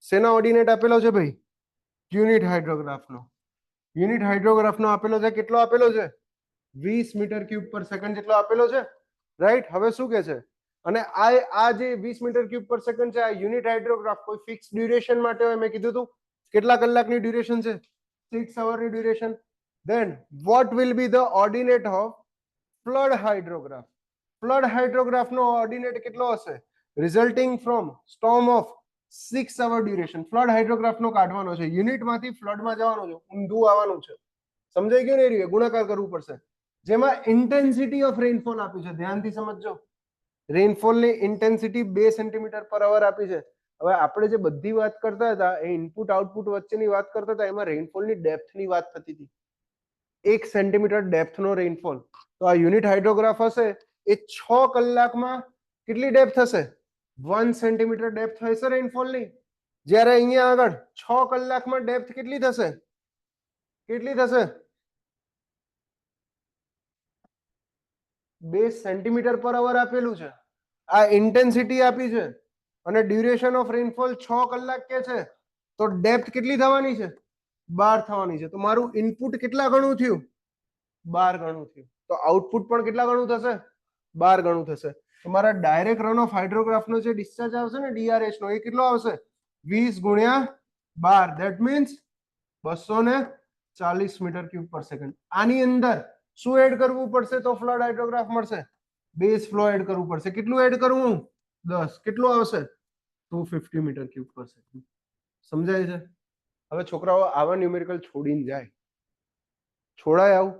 શેના ઓર્ડિનેટ આપેલો છે ભાઈ? યુનિટ હાઇડ્રોગ્રાફ નો. યુનિટ હાઇડ્રોગ્રાફ નો આપેલો છે, કેટલો આપેલો છે? 20 મીટર ક્યુબ પર સેકન્ડ જેટલો આપેલો છે, રાઈટ? હવે શું કે છે? અને આ જે 20 મીટર ક્યુબ પર સેકન્ડ છે આ યુનિટ હાઇડ્રોગ્રાફ કોઈ ફિક્સ ડ્યુરેશન માટે હોય. મેં કીધું હતું કેટલા કલાકની ડ્યુરેશન છે? 6 અવરની duration. Then what will be the ordinate of flood hydrograph? Flood hydrograph નો ઓર્ડિનેટ કેટલો હશે? Resulting from storm of 6 hour duration. Flood hydrograph નો કાઢવાનો છે, યુનિટ માંથી ફ્લડ માં જવાનો છે, ઊંધું આવવાનું છે. સમજાઈ ગયું ને? એ ગુણાકાર કરવું પડશે. જેમાં ઇન્ટેન્સિટી ઓફ રેનફોલ આપ્યું છે, ધ્યાનથી સમજજો. રેનફોલ ની ઇન્ટેન્સિટી 2 સેન્ટીમીટર પર અવર આપી છે. હવે આપણે જે બધી વાત કરતા હતા એ ઇનપુટ આઉટપુટ વચ્ચેની વાત કરતા હતા, એમાં રેનફોલ ની ડેપ્થ ની વાત થતી હતી. 1 સેન્ટીમીટર ડેપ્થ નો રેનફોલ. તો આ યુનિટ હાઇડ્રોગ્રાફ હશે એ 6 કલાકમાં કેટલી ડેપ્થ હશે? 1 સેન્ટીમીટર ડેપ્થ હશે રેનફોલ ની. જ્યારે અહીંયા આગળ 6 કલાકમાં ડેપ્થ કેટલી થશે? કેટલી થશે? 2 સેન્ટીમીટર પર અવર આપેલું છે. આ ઇન્ટેન્સિટી આપી છે અને ડ્યુરેશન ઓફ રેનફોલ 6 કલાક કે છે. તો ડેપ્થ કેટલી થવાની છે? 12 થવાની છે. તો મારું ઇનપુટ કેટલા ગણું થયું? 12 ગણું થયું. તો આઉટપુટ પણ કેટલા ગણું થશે? 12 ગણું થશે. તો મારા ડાયરેક્ટ રન ઓફ હાઇડ્રોગ્રાફ નો જે ડિસ્ચાર્જ આવશે ને DRH નો, એ કેટલો આવશે? 20 ગુણ્યા 12, ધેટ મીન્સ 240 મીટર ક્યુબ પર સેકન્ડ. આની અંદર શું એડ કરવું પડશે તો ફ્લડ હાઇડ્રોગ્રાફ મળશે? બેઝ ફ્લો એડ કરવું પડશે. કેટલું એડ કરવું? 10. કેટલું આવશે? 250 મીટર ક્યુબ પર સેકન્ડ. સમજાય છે? હવે છોકરાઓ આવા ન્યુમેરિકલ છોડીને જાય. છોડાય આવું?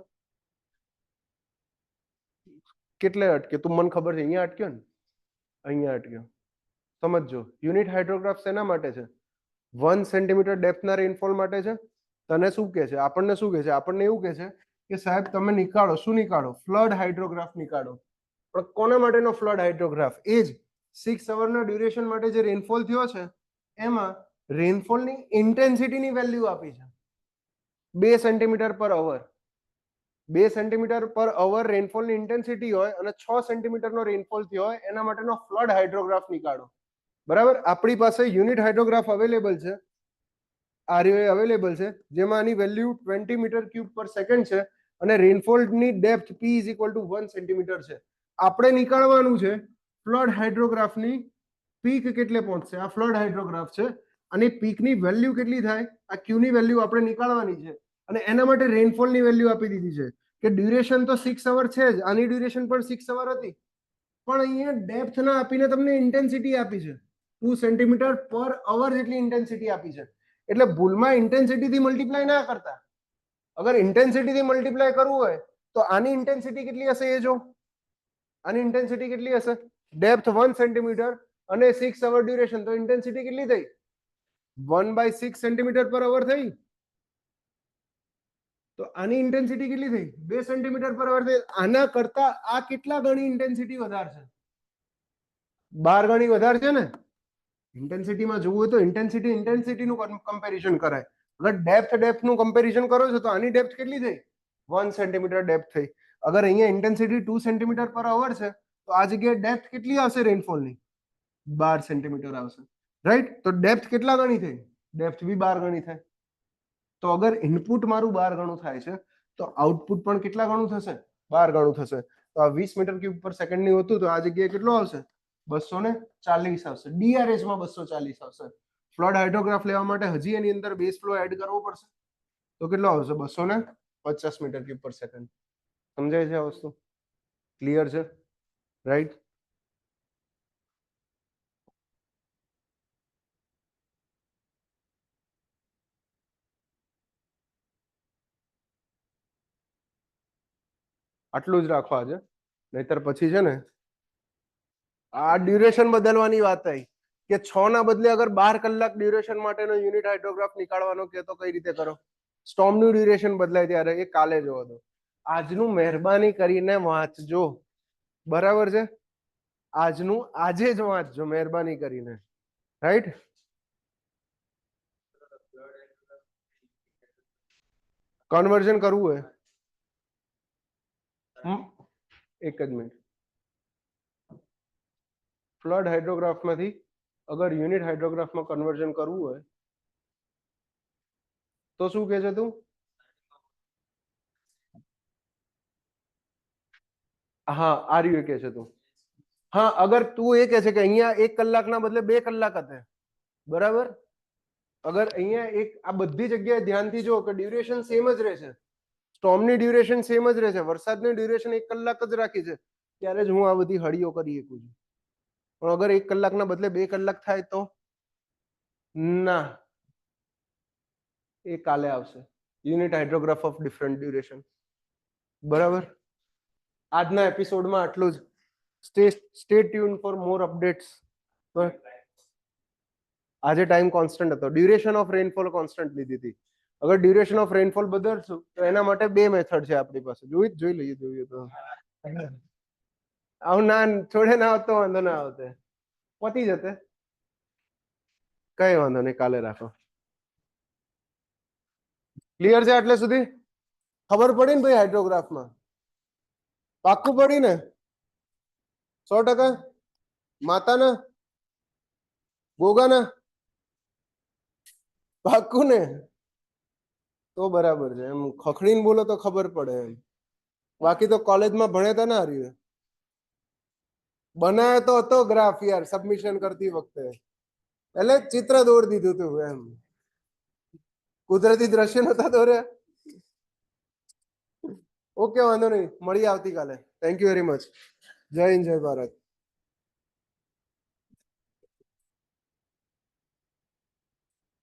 કેટલે અટકે? તું મને ખબર છે અહીંયા અટક્યો ને, અહીંયા અટક્યો. સમજજો, યુનિટ હાઇડ્રોગ્રાફ શેના માટે છે? 1 સેન્ટીમીટર ડેપ્થના રેનફોલ માટે છે. તને શું કહે છે? આપણને શું કહે છે? આપણને એવું કહે છે કે સાહેબ તમે નીકાળો. શું નીકાળો? ફ્લડ હાઇડ્રોગ્રાફ નીકાળો. પણ કોના માટેનો ફ્લડ હાઇડ્રોગ્રાફ? એ જ 6 અવરના ડ્યુરેશન માટે જે રેનફોલ થયો છે એમાં રેનફોલની ઇન્ટેન્સિટીની વેલ્યુ આપી છે 2 સેન્ટીમીટર પર અવર. 2 સેન્ટીમીટર પર અવર રેનફોલની ઇન્ટેન્સિટી હોય અને 6 સેન્ટીમીટરનો રેનફોલ થયો હોય, એના માટેનો ફ્લડ હાઇડ્રોગ્રાફ નીકાળો. બરાબર? આપણી પાસે યુનિટ હાઇડ્રોગ્રાફ અવેલેબલ છે, આરયુએ અવેલેબલ છે, જેમાં આની વેલ્યુ 20 મીટર ક્યુબ પર સેકન્ડ છે અને રેનફોલની depth P is equal to 1 centimetre છે. આપણે નીકાળવાનું છે ફ્લડ હાઇડ્રોગ્રાફની પીક કેટલે પહોંચશે. આ ફ્લડ હાઇડ્રોગ્રાફ છે અને પીકની વેલ્યુ કેટલી થાય, આ ક્યુની વેલ્યુ આપણે નીકાળવાની છે. અને એના માટે રેનફોલની વેલ્યુ આપી દીધી છે કે ડ્યુરેશન તો 6 અવર છે જ, આની ડ્યુરેશન પણ 6 અવર હતી, પણ અહીંયા ડેપ્થ ના આપીને તમને ઇન્ટેન્સિટી આપી છે 2 સેન્ટીમીટર પર અવર જેટલી ઇન્ટેન્સિટી આપી છે. એટલે ભૂલમાં ઇન્ટેન્સિટી થી મલ્ટીપ્લાય ના કરતા. અગર ઇન્ટેન્સિટી થી મલ્ટીપ્લાય કરવું હોય તો આની ઇન્ટેન્સિટી કેટલી હશે એ જો. આની ઇન્ટેન્સિટી કેટલી હશે? ડેપ્થ 1 સેન્ટીમીટર અને 6 અવર ડ્યુરેશન, તો ઇન્ટેન્સિટી કેટલી થઈ? 1/6 સેન્ટીમીટર પર અવર થઈ. તો આની ઇન્ટેન્સિટી કેટલી થઈ? 2 સેન્ટીમીટર પર અવર થઈ. આના કરતા આ કેટલા ગણી ઇન્ટેન્સિટી વધારે છે? 12 ગણી વધારે છે ને. ઇન્ટેન્સિટીમાં જોવું હોય તો ઇન્ટેન્સિટીનું કમ્પેરિઝન કરાય. અગર ડેપ્થ નું કમ્પેરિઝન કરો છો તો આની ડેપ્થ કેટલી થઈ? 1 સેન્ટીમીટર ડેપ્થ થઈ. અગર અહીંયા ઇન્ટેન્સિટી 2 સેન્ટીમીટર પર અવર છે તો આ જગ્યાએ ડેપ્થ કેટલી આવશે રેનફોલની? 12 સેન્ટીમીટર આવશે, રાઈટ? તો ડેપ્થ કેટલા ગણી થઈ? ડેપ્થ બી 12 ગણી થાય. તો અગર ઇનપુટ મારું 12 ગણું થાય છે તો આઉટપુટ પણ કેટલા ગણું થશે? 12 ગણું થશે. તો આ 20 મીટર ક્યુબ પર સેકન્ડ ની હતું તો આ જગ્યાએ કેટલો આવશે? 240 આવશે. DRH માં 240 આવશે. ફ્લડ હાઇડ્રોગ્રાફ લેવા માટે હજી એની અંદર બેઝ ફ્લો એડ કરવો પડશે. તો કેટલો આવશે? 250 મીટર ક્યુબ પર સેકન્ડ. સમજાય છે આ વસ્તુ? ક્લિયર છે? રાઈટ? આટલું જ રાખો આજે, નહીતર પછી છે ને આ ડ્યુરેશન બદલવાની વાત આવી કે 6 ના બદલે અગર 12 કલાક ડ્યુરેશન માટેનો યુનિટ હાઇડ્રોગ્રાફ નીકાળવાનો કે તો કઈ રીતે કરો? સ્ટોર્મનું ડ્યુરેશન બદલાય ત્યારે એ કાલે જોવો તો આજનું મહેરબાની કરીને વાંચજો, બરાબર છે? આજનું આજે જ વાંચજો મહેરબાની કરીને, રાઈટ? કન્વર્ઝન કરવું હોય એક જ મિનિટ, ફ્લડ હાઇડ્રોગ્રાફમાંથી અગર યુનિટ હાઇડ્રોગ્રાફમાં કન્વર્ઝન કરવું હોય તો શું કહે છે તું? હા આર્યુ કે છે તું, હા અગર તું એ કે છે કે અહીંયા 1 કલાકના બદલે 2 કલાક હતા, બરાબર? અગર અહીંયા એક આ બધી જગ્યાએ ધ્યાનથી જો કે ડ્યુરેશન સેમ જ રહેશે, સ્ટોર્મની ડ્યુરેશન સેમ જ રહેશે, વરસાદની ડ્યુરેશન 1 કલાક જ રાખી છે, ત્યારે જ હું આ બધી હળીઓ કરી શકું છું. પણ અગર 1 કલાકના બદલે 2 કલાક થાય તો ના, એ કાલે આવશે, unit hydrograph of different duration, બરાબર? આજના એપિસોડમાં આટલું જ. Stay tune for more updates. આજે ટાઈમ કોન્સ્ટન્ટ હતો, ડ્યુરેશન ઓફ રેનફોલ કોન્સ્ટન્ટ લીધી હતી. અગર ડ્યુરેશન ઓફ રેનફોલ બદલશું તો એના માટે 2 મેથડ છે આપણી પાસે, જોઈ લઈએ જોઈએ તો. આવું ના છોડે ના આવતો વાંધો ના આવતે, પતી જતે, કઈ વાંધો નહીં, કાલે રાખો. ક્લિયર છે આટલે સુધી? ખબર પડી ને ભાઈ હાઇડ્રોગ્રાફમાં? પાક્કું પડી ને? 100%? માતાના ગોગાના પાક્કું ને? તો બરાબર છે, એમ ખખડીને બોલો તો ખબર પડે એમ. બાકી તો કોલેજમાં ભણ્યા ના રહ્યું, બનાવ્યો તો હતો ગ્રાફ યાર સબમિશન કરતી વખતે, એટલે ચિત્ર દોરી દીધું તું એમ, કુદરતી દ્રશ્ય નતા દોર્યા. ઓકે વાંધો નહીં, મળીએ આવતીકાલે. Thank you very much. જય હિન્દ, જય ભારત.